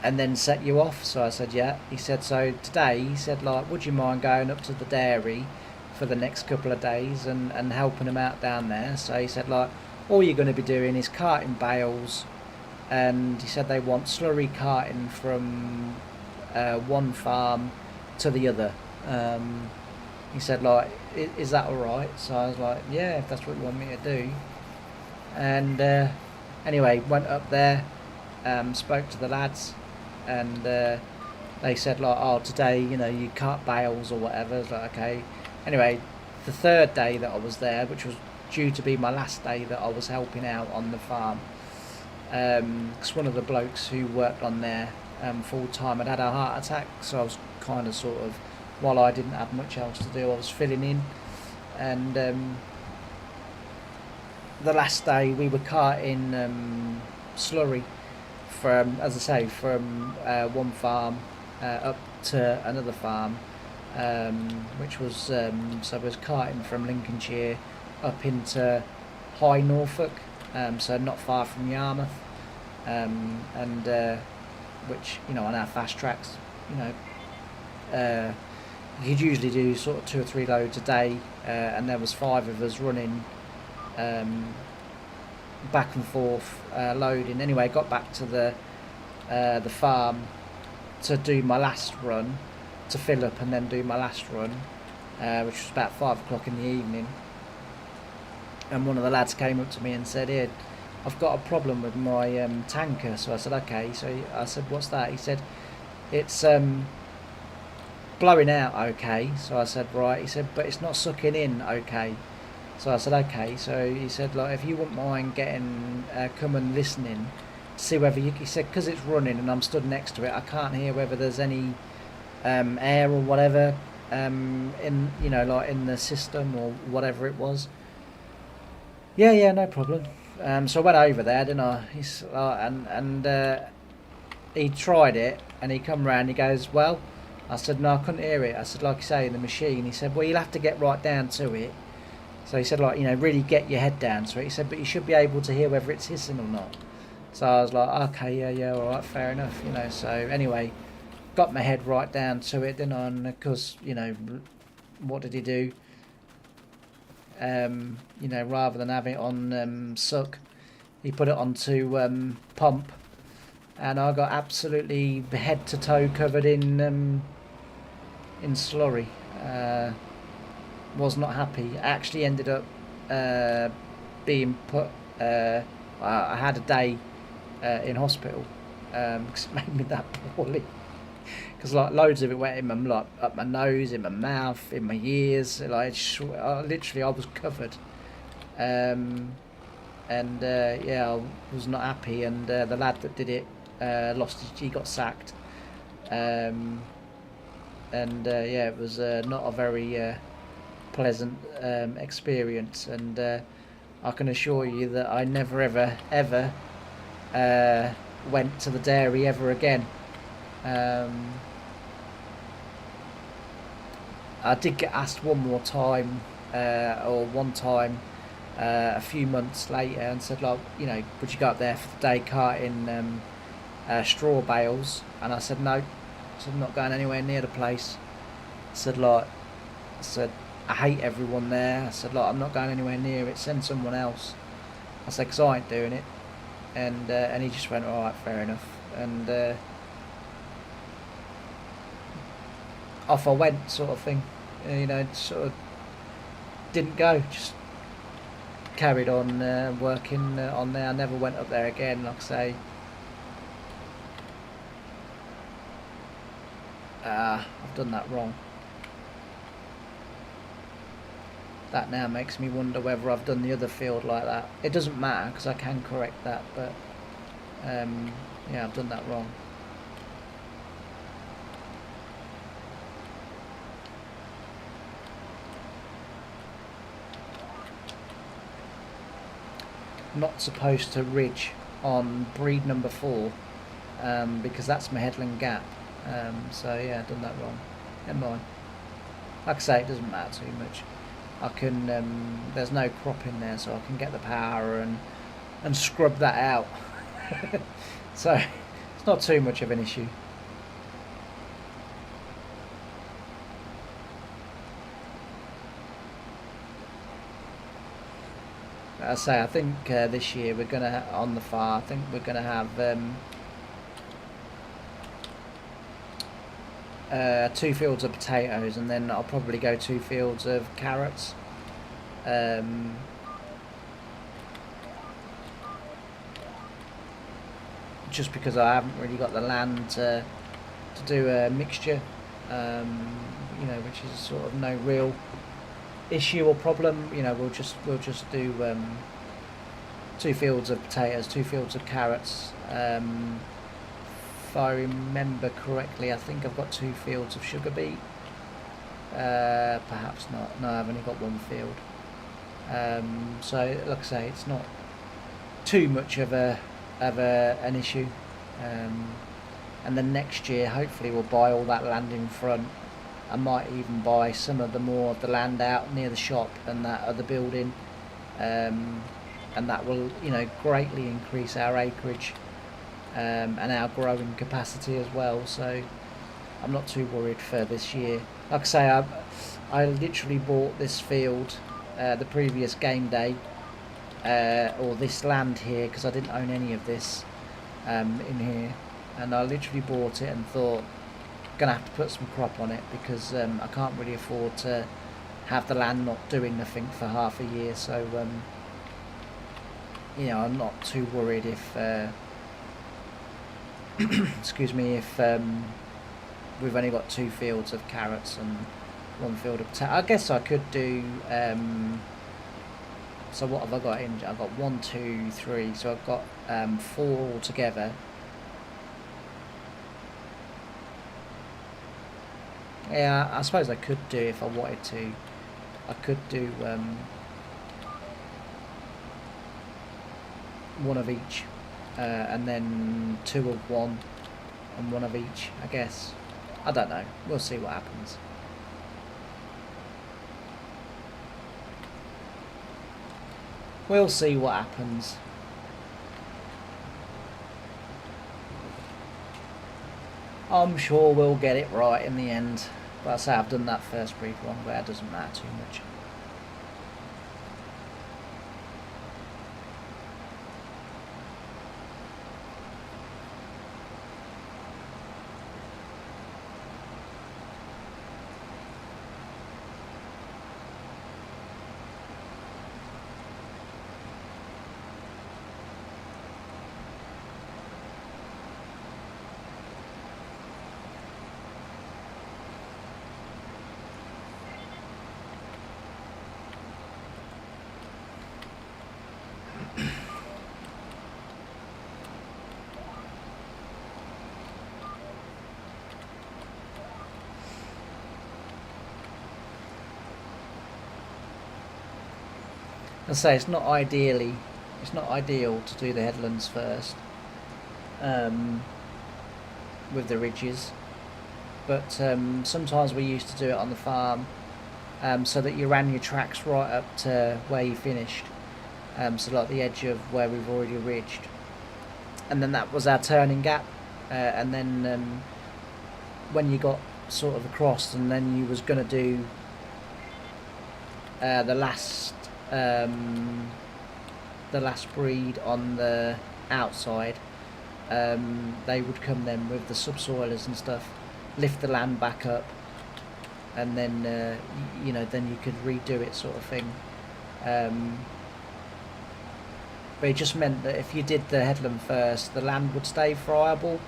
A: and then set you off. So I said, yeah. He said, so today, he said, like, would you mind going up to the dairy for the next couple of days and helping them out down there? So he said, like, all you're going to be doing is carting bales, and he said they want slurry carting from one farm to the other. He said, like, is that alright? So I was like, yeah, if that's what you want me to do. And anyway, went up there, spoke to the lads, and they said, like, oh, today, you know, you cart bales or whatever. I was like, okay. Anyway, the third day that I was there, which was due to be my last day that I was helping out on the farm, because one of the blokes who worked on there full time had a heart attack, so I was kind of sort of, while I didn't have much else to do, I was filling in. And the last day we were carting slurry from, as I say, from one farm up to another farm, which was, so I was carting from Lincolnshire up into High Norfolk, so not far from Yarmouth, and which, you know, on our fast tracks, you know, you could usually do sort of 2 or 3 loads a day, and there was 5 of us running back and forth loading. Anyway, got back to the farm to do my last run, to fill up and then do my last run, which was about 5 o'clock in the evening. And one of the lads came up to me and said, here, I've got a problem with my tanker. So I said, okay. So I said, what's that? He said, it's blowing out okay. So I said, right. He said, but it's not sucking in okay. So I said, okay. So he said, like, if you wouldn't mind getting, come and listening, see whether you, he said, because it's running and I'm stood next to it, I can't hear whether there's any air or whatever in, you know, like in the system or whatever it was. Yeah, yeah, no problem. So I went over there, didn't I? He's and he tried it and he come round. He goes, well, I said, no, I couldn't hear it. I said, like you say, in the machine. He said, well, you'll have to get right down to it. So he said, like, you know, really get your head down to it. He said, but you should be able to hear whether it's hissing or not. So I was like, okay, yeah, yeah, all right, fair enough, you know. So anyway, got my head right down to it, didn't I? And of course, you know, what did he do? You know, rather than having it on suck, he put it onto pump, and I got absolutely head to toe covered in slurry. Was not happy. I actually ended up being put. I had a day in hospital because it made me that poorly. Because like loads of it went in my, like up my nose, in my mouth, in my ears. Like literally, I was covered. And yeah, I was not happy. And the lad that did it lost. He got sacked. And yeah, it was not a very pleasant experience. And I can assure you that I never ever went to the dairy ever again. I did get asked one more time, or one time a few months later, and said, like, you know, would you go up there for the day carting straw bales? And I said, no. I said, I'm not going anywhere near the place. I said, like, I said, I hate everyone there. I said, like, I'm not going anywhere near it. Send someone else. I said, because I ain't doing it. And he just went, all right, fair enough. And off I went, sort of thing. You know, sort of didn't go. Just carried on working on there. I never went up there again, like I say. I've done that wrong. That now makes me wonder whether I've done the other field like that. It doesn't matter because I can correct that, but yeah, I've done that wrong. Not supposed to ridge on breed number 4 because that's my headland gap. So yeah, I've done that wrong. Never mind. Like I say, it doesn't matter too much. I can there's no crop in there, so I can get the power and scrub that out. So it's not too much of an issue. I say, I think this year we're gonna on the farm. I think we're gonna have 2 fields of potatoes, and then I'll probably go 2 fields of carrots. Just because I haven't really got the land to do a mixture, you know, which is sort of no real issue or problem. You know, we'll just do 2 fields of potatoes, 2 fields of carrots. If I remember correctly, I think I've got 2 fields of sugar beet. Perhaps not. No, I've only got 1 field. So, like I say, it's not too much of an issue. And then next year, hopefully, we'll buy all that land in front. I might even buy some of the more of the land out near the shop and that other building, and that will, you know, greatly increase our acreage and our growing capacity as well. So I'm not too worried for this year. Like I say, I literally bought this field the previous game day, or this land here, because I didn't own any of this in here, and I literally bought it and thought, gonna have to put some crop on it because I can't really afford to have the land not doing nothing for half a year. So you know, I'm not too worried if excuse me, if we've only got 2 fields of carrots and 1 field of potato. I guess I could do so what have I got in? I've got 1, 2, 3, so I've got 4 altogether. Yeah, I suppose I could do, if I wanted to, I could do 1 of each, and then 2 of one and 1 of each, I guess. I don't know, we'll see what happens. We'll see what happens. I'm sure we'll get it right in the end. But I say I've done that first breed wrong, but that doesn't matter too much. I say it's not ideal to do the headlands first with the ridges, but sometimes we used to do it on the farm so that you ran your tracks right up to where you finished, so like the edge of where we've already ridged, and then that was our turning gap, and then when you got sort of across, and then you was going to do the last breed on the outside, they would come then with the subsoilers and stuff, lift the land back up, and then you know, then you could redo it, sort of thing. But it just meant that if you did the headland first, the land would stay friable,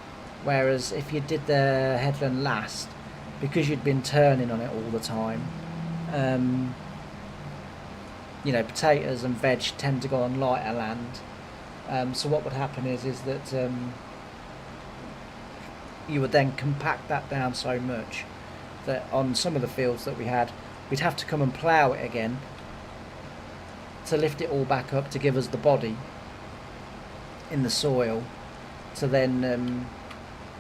A: whereas if you did the headland last, because you'd been turning on it all the time, you know, potatoes and veg tend to go on lighter land. So what would happen is that you would then compact that down so much that on some of the fields that we had, we'd have to come and plough it again to lift it all back up to give us the body in the soil, to then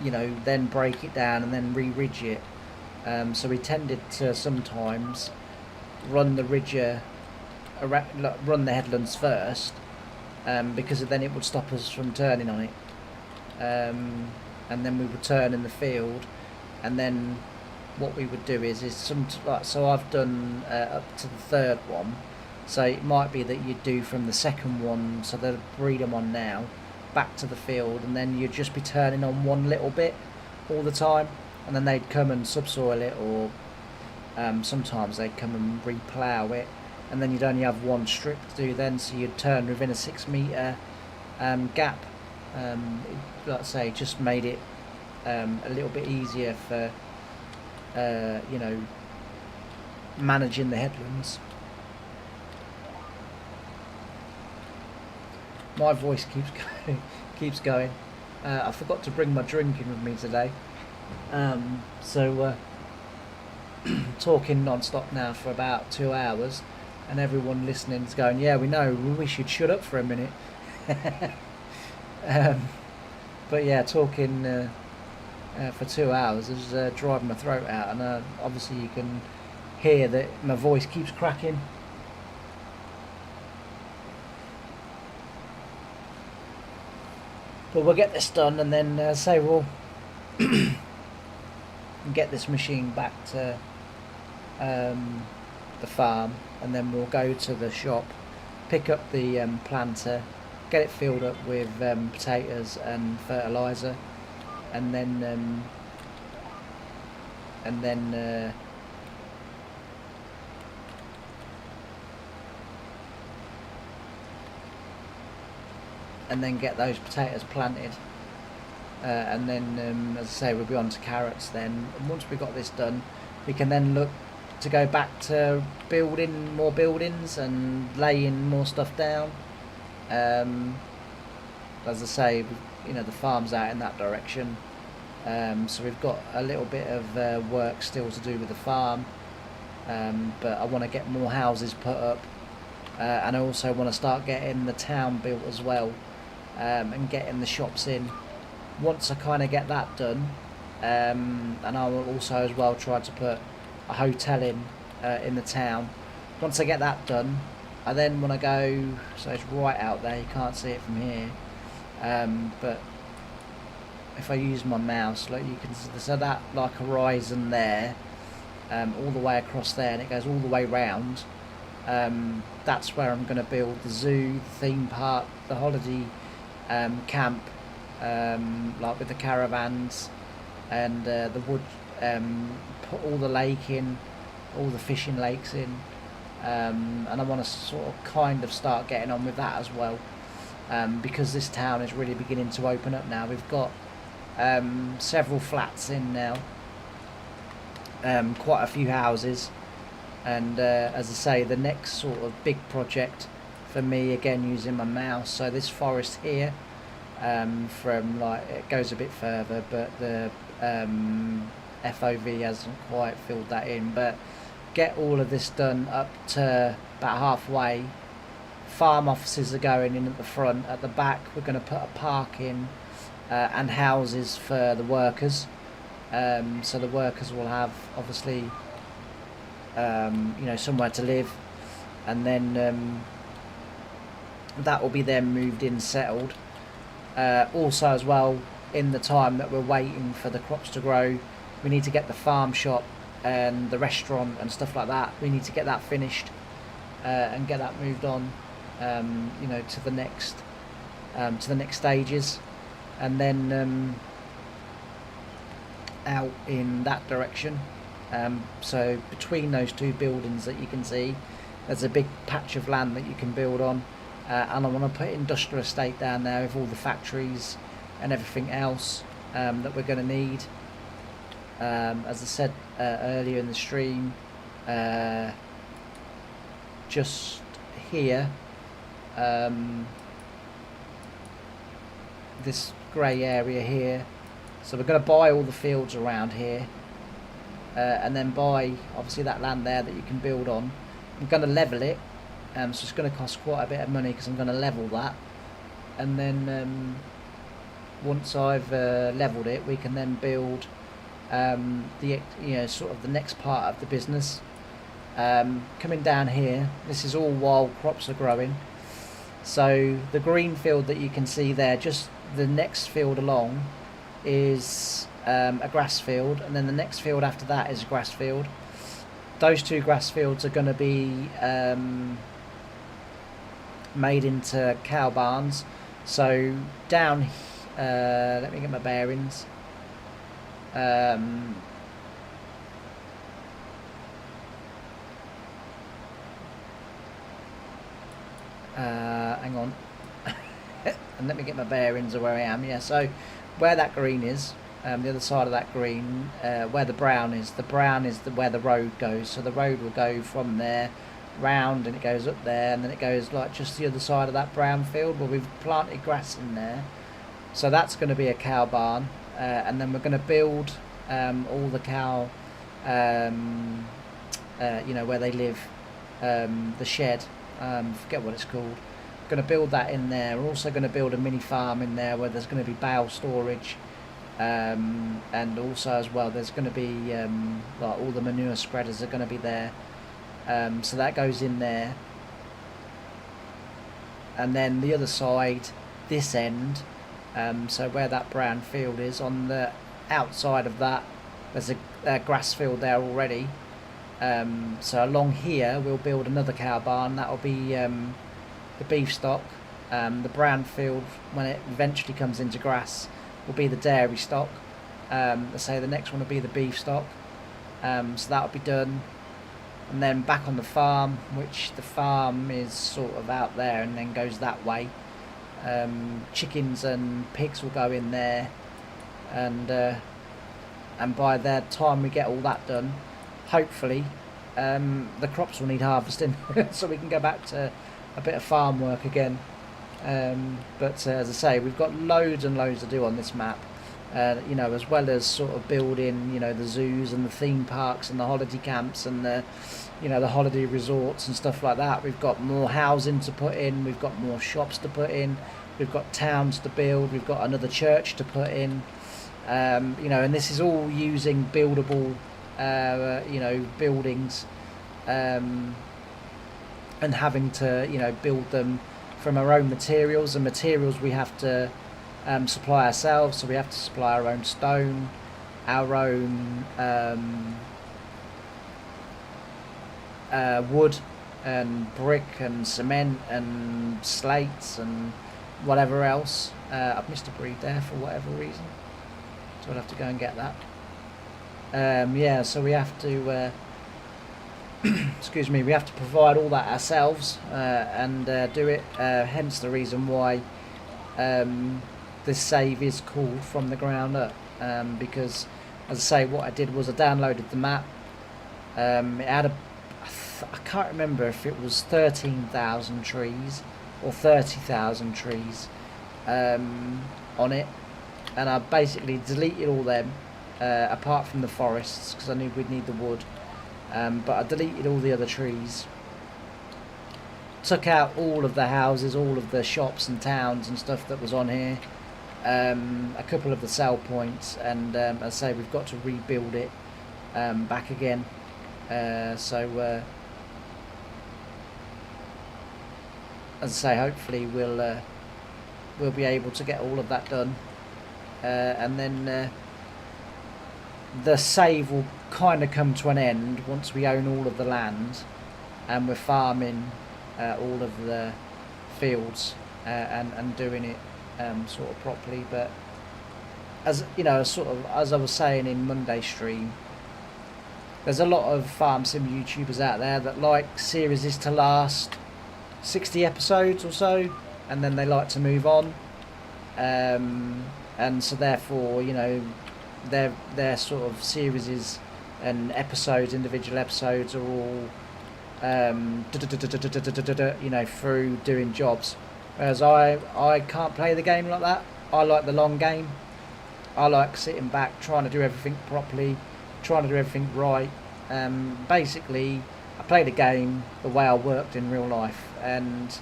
A: you know, then break it down and then re-ridge it. So we tended to sometimes run the ridger, run the headlands first, because then it would stop us from turning on it, and then we would turn in the field, and then what we would do is so I've done up to the 3rd one, so it might be that you do from the 2nd one, so the breed I'm on now, back to the field, and then you'd just be turning on one little bit all the time, and then they'd come and subsoil it, or sometimes they'd come and re-plough it, and then you'd only have one strip to do then, so you'd turn within a 6 metre gap. Like I say, just made it a little bit easier for you know, managing the headlands. My voice keeps going. I forgot to bring my drink in with me today, so talking non-stop now for about 2 hours, and everyone listening is going, yeah, we know, we wish you'd shut up for a minute. But yeah, talking for 2 hours is driving my throat out, and obviously you can hear that my voice keeps cracking. But we'll get this done, and then say we'll get this machine back to the farm, and then we'll go to the shop, pick up the planter, get it filled up with potatoes and fertiliser, and then and then get those potatoes planted. And then, as I say, we'll be on to carrots then. And once we've got this done, we can then look to go back to building more buildings and laying more stuff down. As I say, you know, the farm's out in that direction. So we've got a little bit of work still to do with the farm. But I want to get more houses put up. And I also want to start getting the town built as well. And getting the shops in. Once I kind of get that done, and I will also as well try to put a hotel in the town. Once I get that done, I then want to go, so it's right out there, you can't see it from here, but if I use my mouse, like you can see, so that like horizon there, all the way across there, and it goes all the way round. That's where I'm going to build the zoo, the theme park, the holiday camp, like with the caravans and the wood, put all the lake in, all the fishing lakes in, and I want to sort of kind of start getting on with that as well, because this town is really beginning to open up now. We've got several flats in now, quite a few houses, and as I say, the next sort of big project for me, again using my mouse, so this forest here, from like, it goes a bit further, but the FOV hasn't quite filled that in, but get all of this done up to about halfway. Farm offices are going in at the front. At the back we're going to put a park in, and houses for the workers, so the workers will have obviously you know, somewhere to live, and then that will be then moved in, settled. Also as well, in the time that we're waiting for the crops to grow, we need to get the farm shop and the restaurant and stuff like that. We need to get that finished, and get that moved on, you know, to the next stages, and then out in that direction. So between those two buildings that you can see, there's a big patch of land that you can build on, and I want to put industrial estate down there with all the factories and everything else that we're going to need. As I said earlier in the stream, just here, this grey area here, so we're going to buy all the fields around here, and then buy obviously that land there that you can build on. I'm going to level it, so it's going to cost quite a bit of money because I'm going to level that, and then once I've leveled it, we can then build the, you know, sort of the next part of the business. Coming down here, this is all while crops are growing, so the green field that you can see there, just the next field along is a grass field, and then the next field after that is a grass field. Those two grass fields are going to be made into cow barns. So down, let me get my bearings. Hang on. And let me get my bearings of where I am. Yeah, so where that green is, the other side of that green, where the brown is where the road goes. So the road will go from there round, and it goes up there, and then it goes like just the other side of that brown field where we've planted grass in there. So that's going to be a cow barn, and then we're going to build all the cow, you know, where they live, the shed, forget what it's called. We're going to build that in there. We're also going to build a mini farm in there where there's going to be bale storage, and also as well there's going to be like all the manure spreaders are going to be there, so that goes in there. And then the other side, this end, so where that brown field is, on the outside of that there's a grass field there already, so along here we'll build another cow barn. That'll be the beef stock. The brown field, when it eventually comes into grass, will be the dairy stock. Let's say the next one will be the beef stock, so that'll be done. And then back on the farm, which the farm is sort of out there and then goes that way, Chickens and pigs will go in there, and by the time we get all that done, hopefully the crops will need harvesting so we can go back to a bit of farm work again. But as I say, we've got loads and loads to do on this map, you know, as well as sort of building, you know, the zoos and the theme parks and the holiday camps and the, you know, the holiday resorts and stuff like that. We've got more housing to put in, we've got more shops to put in, we've got towns to build, we've got another church to put in, you know, and this is all using buildable, you know, buildings, and having to, you know, build them from our own materials. And materials we have to supply ourselves, so we have to supply our own stone, our own wood and brick and cement and slates and whatever else. I've missed a breed there for whatever reason, so I'll have to go and get that. Yeah, so we have to excuse me, we have to provide all that ourselves, and do it, hence the reason why this save is called From the Ground Up, because as I say, what I did was I downloaded the map. It had I can't remember if it was 13,000 trees or 30,000 trees on it, and I basically deleted all them, apart from the forests, because I knew we'd need the wood. But I deleted all the other trees, took out all of the houses, all of the shops and towns and stuff that was on here, a couple of the sell points, and as I say, we've got to rebuild it back again. So as I say, hopefully we'll be able to get all of that done, and then the save will kind of come to an end once we own all of the land and we're farming all of the fields, and doing it sort of properly. But as you know, sort of as I was saying in Monday's stream, there's a lot of farm sim YouTubers out there that like series to last 60 episodes or so, and then they like to move on, and so therefore, you know, their sort of series and episodes, individual episodes, are all you know, through doing jobs. Whereas I can't play the game like that. I like the long game. I like sitting back, trying to do everything properly, trying to do everything right. Basically, I play the game the way I worked in real life. And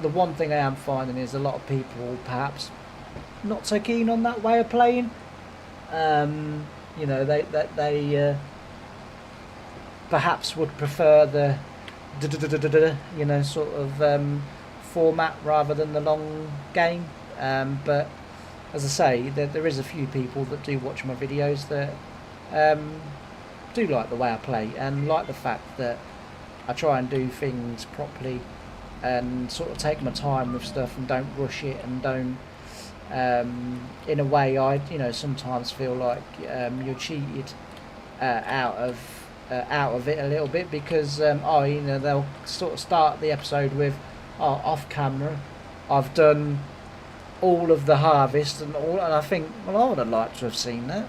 A: the one thing I am finding is a lot of people perhaps not so keen on that way of playing. You know, they perhaps would prefer the you know, sort of format rather than the long game. But as I say, there is a few people that do watch my videos that do like the way I play, and like the fact that I try and do things properly and sort of take my time with stuff and don't rush it, and don't in a way, I, you know, sometimes feel like you're cheated out of it a little bit, because oh, you know, they'll sort of start the episode with, oh, off camera I've done all of the harvest and all, and I think, well, I would have liked to have seen that.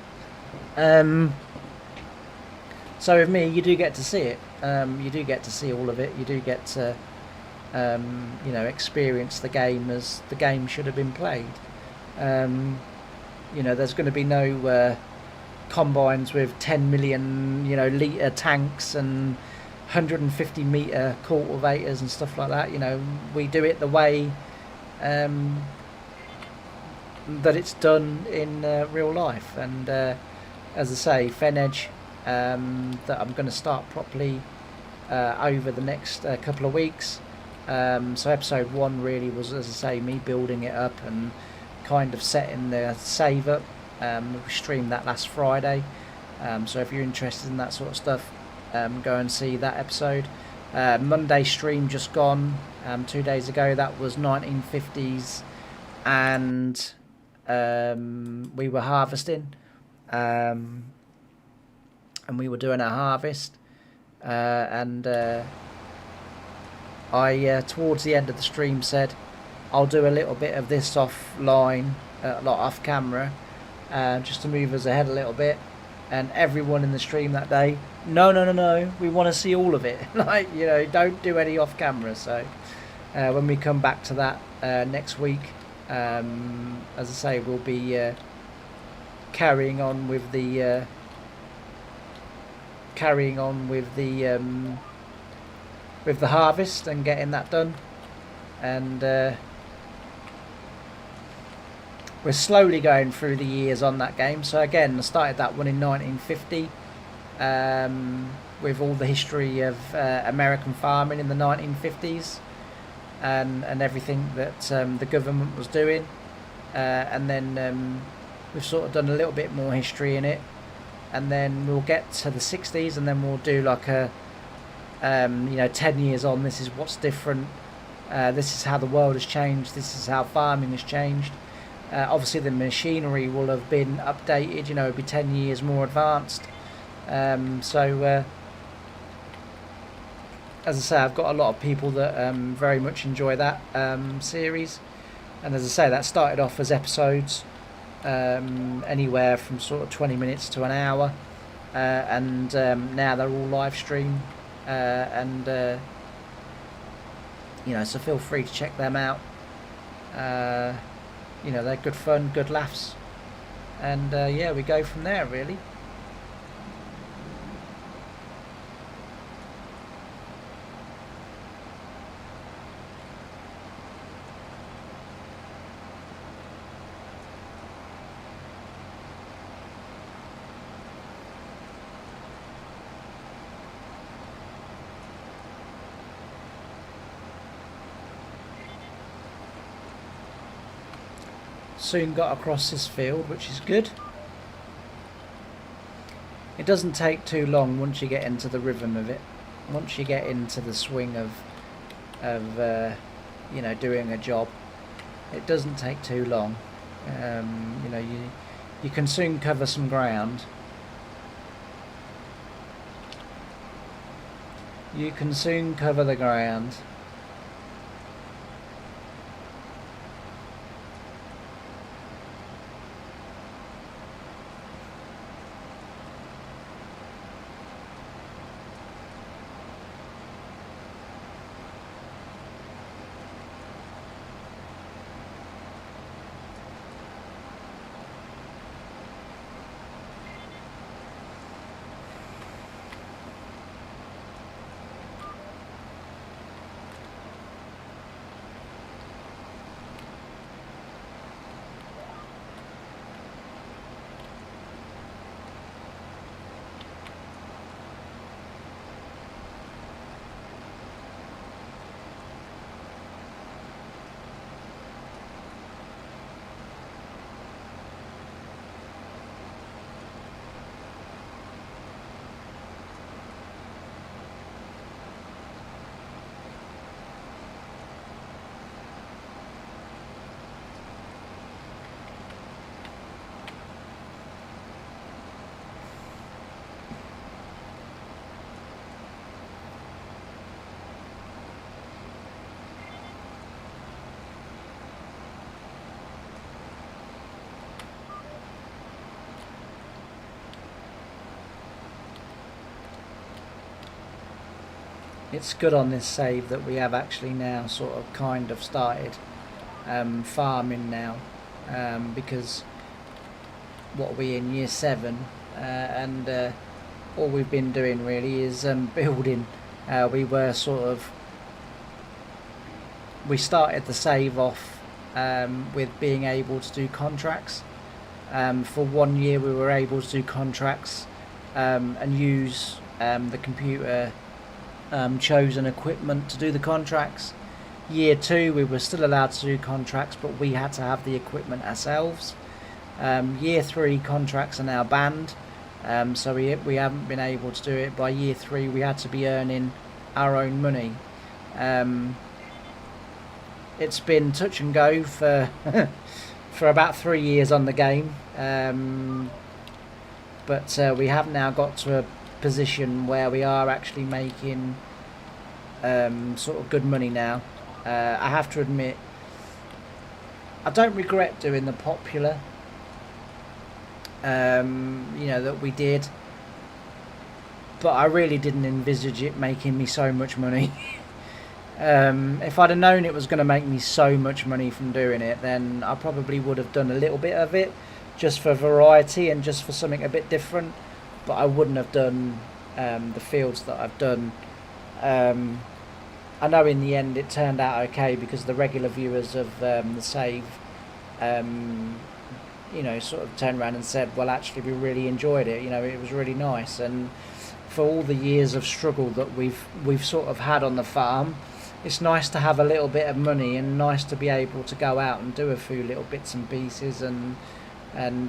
A: So with me, you do get to see it. You do get to see all of it. You do get to you know, experience the game as the game should have been played. You know, there's going to be no combines with 10 million, you know, litre tanks and 150 metre cultivators and stuff like that. You know, we do it the way that it's done in real life. And as I say, Fen Edge, that I'm going to start properly over the next couple of weeks. So episode 1 really was, as I say, me building it up and kind of setting the save up. We streamed that last Friday, so if you're interested in that sort of stuff, go and see that episode. Monday stream just gone, 2 days ago, that was 1950s, and we were harvesting, and we were doing our harvest, and I towards the end of the stream said, I'll do a little bit of this offline, like off camera, just to move us ahead a little bit. And everyone in the stream that day, no, we want to see all of it. Like, you know, don't do any off camera. So when we come back to that next week, as I say, we'll be carrying on with the harvest and getting that done. And we're slowly going through the years on that game. So again, I started that one in 1950 with all the history of American farming in the 1950s and everything that the government was doing. And then we've sort of done a little bit more history in it. And then we'll get to the 60s, and then we'll do like a 10 years on, this is what's different. This is how the world has changed. This is how farming has changed. Obviously the machinery will have been updated, you know, it'll be 10 years more advanced. So as I say, I've got a lot of people that very much enjoy that series. And as I say, that started off as episodes, anywhere from sort of 20 minutes to an hour. And now they're all live stream. So feel free to check them out. They're good fun, good laughs, and we go from there really. Soon got across this field, which is good. It doesn't take too long once you get into the rhythm of it. Once you get into the swing of doing a job, it doesn't take too long. You can soon cover some ground. You can soon cover the ground. It's good on this save that we have actually now sort of kind of started farming now, because what are we in, year 7, and all we've been doing really is building. We started the save off with being able to do contracts. For 1 year we were able to do contracts and use the computer chosen equipment to do the contracts. Year 2 we were still allowed to do contracts, but we had to have the equipment ourselves. Year 3 contracts are now banned, so we haven't been able to do it. By year 3 we had to be earning our own money. It's been touch and go for for about 3 years on the game, but we have now got to a position where we are actually making sort of good money now. I have to admit, I don't regret doing the popular, you know, that we did, but I really didn't envisage it making me so much money. If I'd have known it was going to make me so much money from doing it, then I probably would have done a little bit of it just for variety and just for something a bit different, but I wouldn't have done the fields that I've done. I know in the end it turned out okay because the regular viewers of the save, you know, sort of turned around and said, well, actually we really enjoyed it, you know, it was really nice. And for all the years of struggle that we've sort of had on the farm, it's nice to have a little bit of money and nice to be able to go out and do a few little bits and pieces. And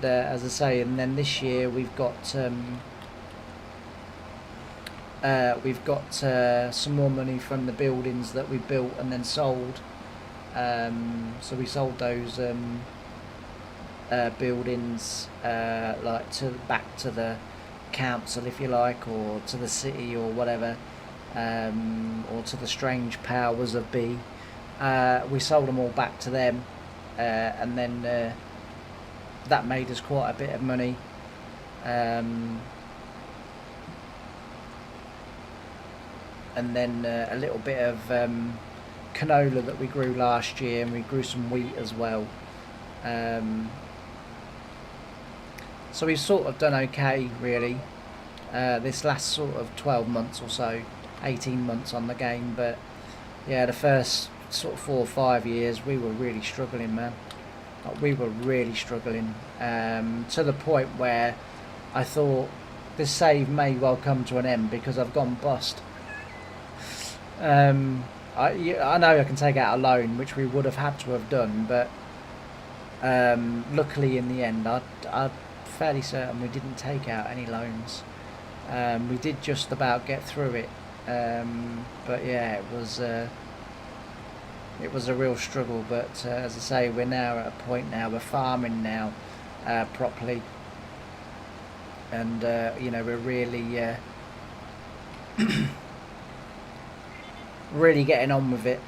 A: as I say, and then this year we've got some more money from the buildings that we built and then sold. So we sold those buildings like back to the council, if you like, or to the city or whatever, or to the strange powers of B. We sold them all back to them, and then that made us quite a bit of money. And then a little bit of canola that we grew last year, and we grew some wheat as well. So we've sort of done okay, really, this last sort of 12 months or so, 18 months on the game. But yeah, the first sort of 4 or 5 years we were really struggling, man. Like, we were really struggling, to the point where I thought this save may well come to an end because I've gone bust. I know I can take out a loan, which we would have had to have done, but luckily in the end I'm fairly certain we didn't take out any loans. We did just about get through it, but yeah, it was a real struggle. But as I say, we're now at a point now, we're farming now properly, and you know, we're really really getting on with it,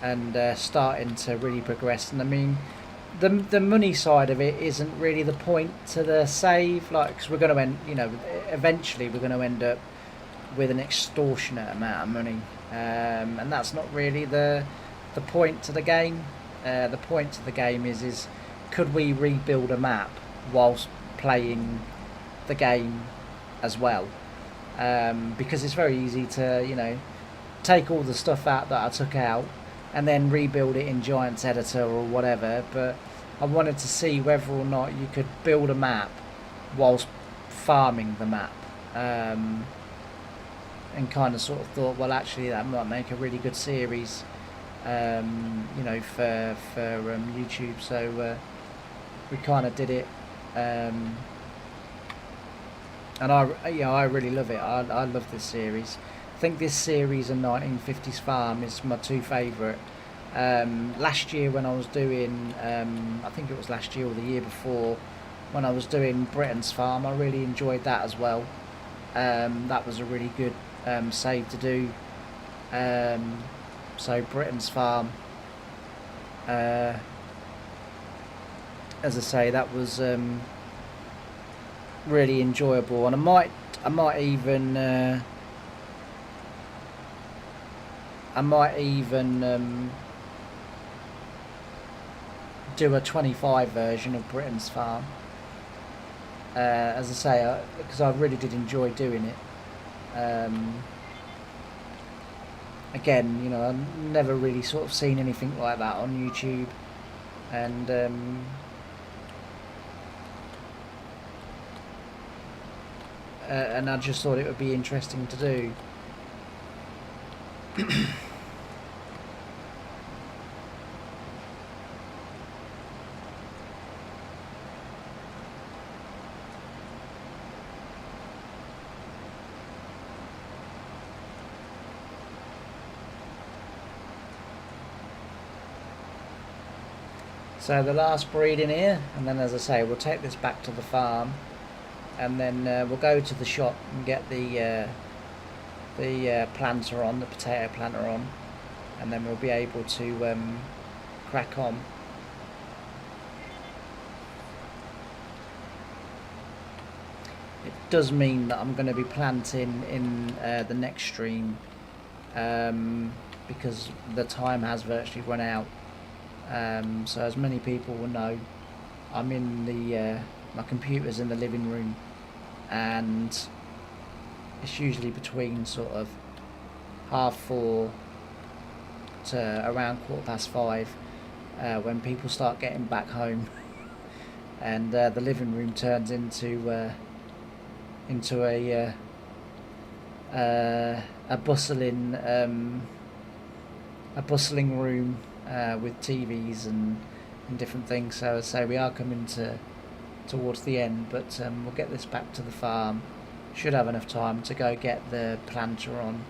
A: and starting to really progress. And I mean, the money side of it isn't really the point to the save, like, because we're going to end, you know, eventually we're going to end up with an extortionate amount of money, and that's not really the point to the game. The point to the game is could we rebuild a map whilst playing the game as well? Because it's very easy to, you know, take all the stuff out that I took out and then rebuild it in Giants Editor or whatever, but I wanted to see whether or not you could build a map whilst farming the map, and kind of sort of thought, well, actually that might make a really good series, you know, for YouTube. So we kind of did it, and I really love it. I love this series. I think this series and 1950s Farm is my two favourite. Last year when I was doing, I think it was last year or the year before, when I was doing Britain's Farm, I really enjoyed that as well. That was a really good save to do. So Britain's Farm, as I say, that was really enjoyable, and I might even do a 25 version of Britain's Farm, as I say, because I really did enjoy doing it. Again, you know, I've never really sort of seen anything like that on YouTube, and I just thought it would be interesting to do. So the last breeding here, and then, as I say, we'll take this back to the farm, and then we'll go to the shop and get the planter on, the potato planter on, and then we'll be able to crack on. It does mean that I'm going to be planting in the next stream because the time has virtually run out. So as many people will know, I'm in the my computer's in the living room, and it's usually between sort of 4:30 to around 5:15 when people start getting back home, and the living room turns into a bustling room with TVs and different things. So we are coming towards the end, but we'll get this back to the farm. Should have enough time to go get the planter on,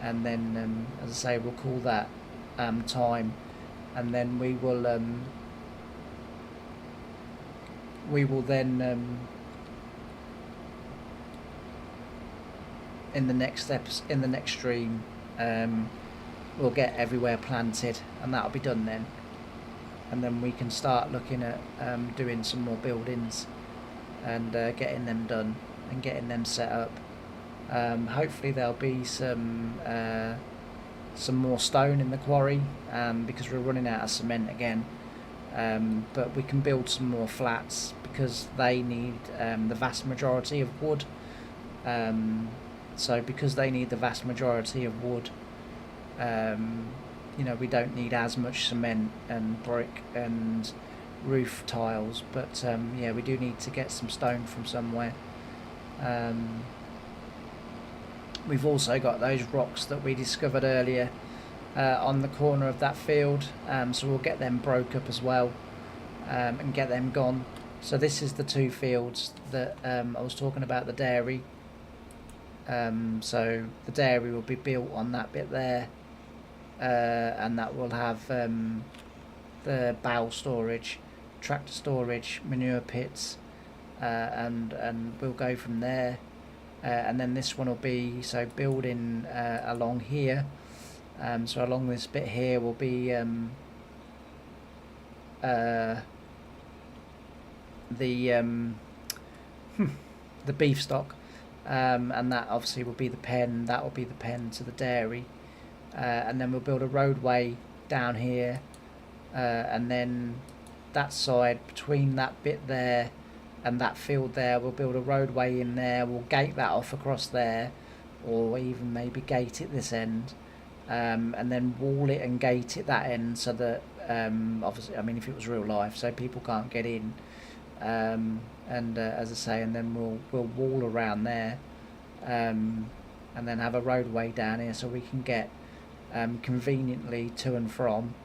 A: and then as I say, we'll call that time, and then we will then in the next stream we'll get everywhere planted, and that'll be done then, and then we can start looking at doing some more buildings and getting them done and getting them set up. Hopefully there'll be some more stone in the quarry because we're running out of cement again, but we can build some more flats because they need the vast majority of wood. So because they need the vast majority of wood, you know, we don't need as much cement and brick and roof tiles, but yeah, we do need to get some stone from somewhere. We've also got those rocks that we discovered earlier on the corner of that field, so we'll get them broke up as well and get them gone. So this is the two fields that I was talking about, the dairy. So the dairy will be built on that bit there, and that will have the bow storage, tractor storage, manure pits, and we'll go from there. And then this one will be building along here. So along this bit here will be the beef stock. And that obviously will be the pen. That will be the pen to the dairy, and then we'll build a roadway down here, and then that side between that bit there and that field there, we'll build a roadway in there. We'll gate that off across there, or even maybe gate it this end, and then wall it and gate it that end, so that obviously, I mean, if it was real life, so people can't get in. And as I say, and then we'll wall around there, and then have a roadway down here so we can get conveniently to and from,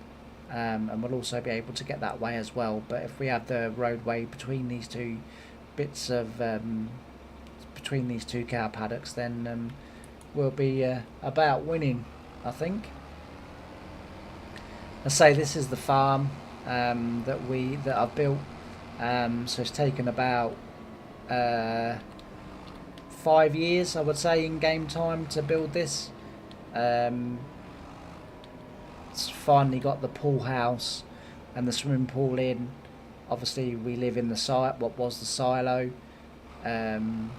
A: and we'll also be able to get that way as well. But if we have the roadway between these two bits of between these two cow paddocks, then we'll be about winning, I think. I say this is the farm that I've built. So it's taken about 5 years, I would say, in game time to build this. It's finally got the pool house and the swimming pool in. Obviously we live in what was the silo, and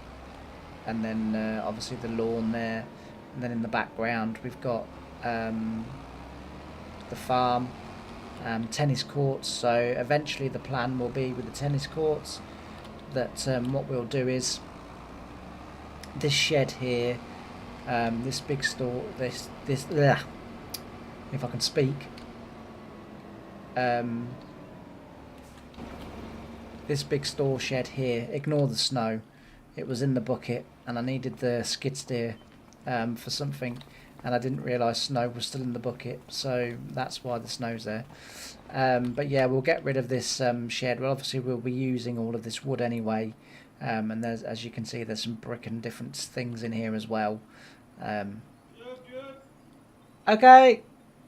A: then obviously the lawn there, and then in the background we've got the farm. Tennis courts, so eventually the plan will be with the tennis courts that what we'll do is this shed here, this big store, this if I can speak, this big store shed here, ignore the snow, it was in the bucket and I needed the skid steer for something, and I didn't realise snow was still in the bucket, so that's why the snow's there. But yeah, we'll get rid of this shed. Well, obviously we'll be using all of this wood anyway, and there's, as you can see, there's some brick and different things in here as well. Okay,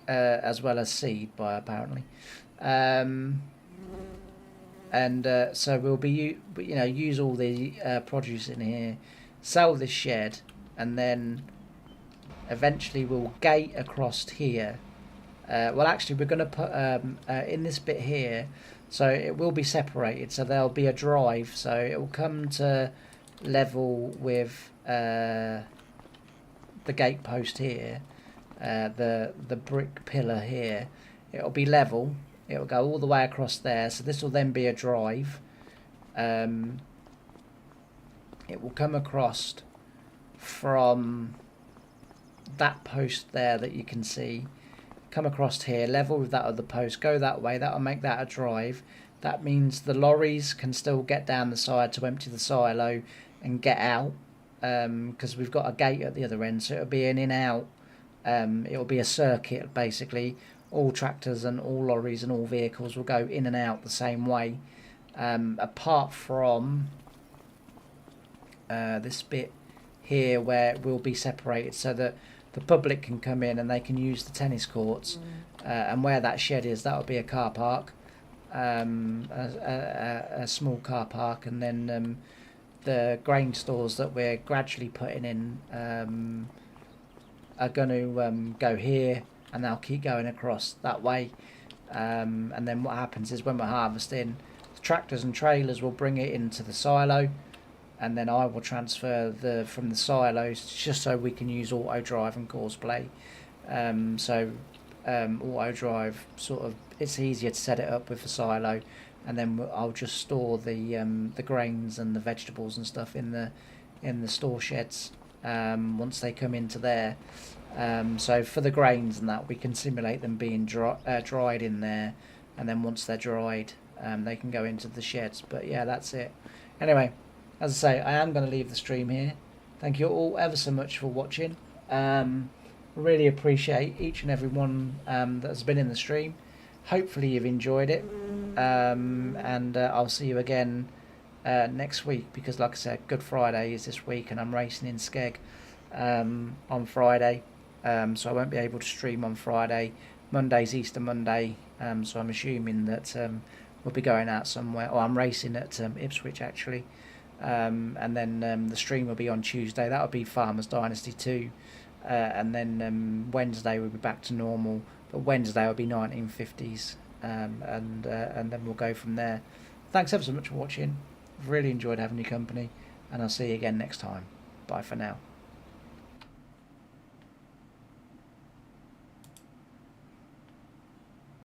A: as well as seed by apparently, and so we'll be use all the produce in here, sell this shed, and then eventually we'll gate across here, Well, actually, we're going to put in this bit here, so it will be separated. So there'll be a drive, so it will come to level with the gate post here, the brick pillar here. It'll be level. It'll go all the way across there. So this will then be a drive. It will come across from that post there that you can see, come across here, level with that other post, go that way. That'll make that a drive. That means the lorries can still get down the side to empty the silo and get out, because we've got a gate at the other end, so it'll be an in-out. It'll be a circuit basically. All tractors and all lorries and all vehicles will go in and out the same way, apart from this bit here where it will be separated so that the public can come in and they can use the tennis courts. And where that shed is, that'll be a car park, a small car park, and then the grain stores that we're gradually putting in are going to go here, and they'll keep going across that way. And then what happens is when we're harvesting, the tractors and trailers will bring it into the silo, and then I will transfer from the silos just so we can use auto drive and course play. Auto drive, sort of, it's easier to set it up with the silo, and then I'll just store the grains and the vegetables and stuff in the store sheds once they come into there. So for the grains and that, we can simulate them being dried in there, and then once they're dried, they can go into the sheds. But yeah, that's it. Anyway, as I say, I am going to leave the stream here. Thank you all ever so much for watching. Really appreciate each and every one that's been in the stream. Hopefully you've enjoyed it, and I'll see you again next week, because like I said, Good Friday is this week and I'm racing in Skeg on Friday, so I won't be able to stream on Friday. Monday's Easter Monday, so I'm assuming that we'll be going out somewhere, or I'm racing at Ipswich actually, and then the stream will be on Tuesday. That'll be Farmers Dynasty 2, and then Wednesday we'll be back to normal, but Wednesday will be 1950s, and then we'll go from there. Thanks ever so much for watching. I've really enjoyed having your company, and I'll see you again next time. Bye for now.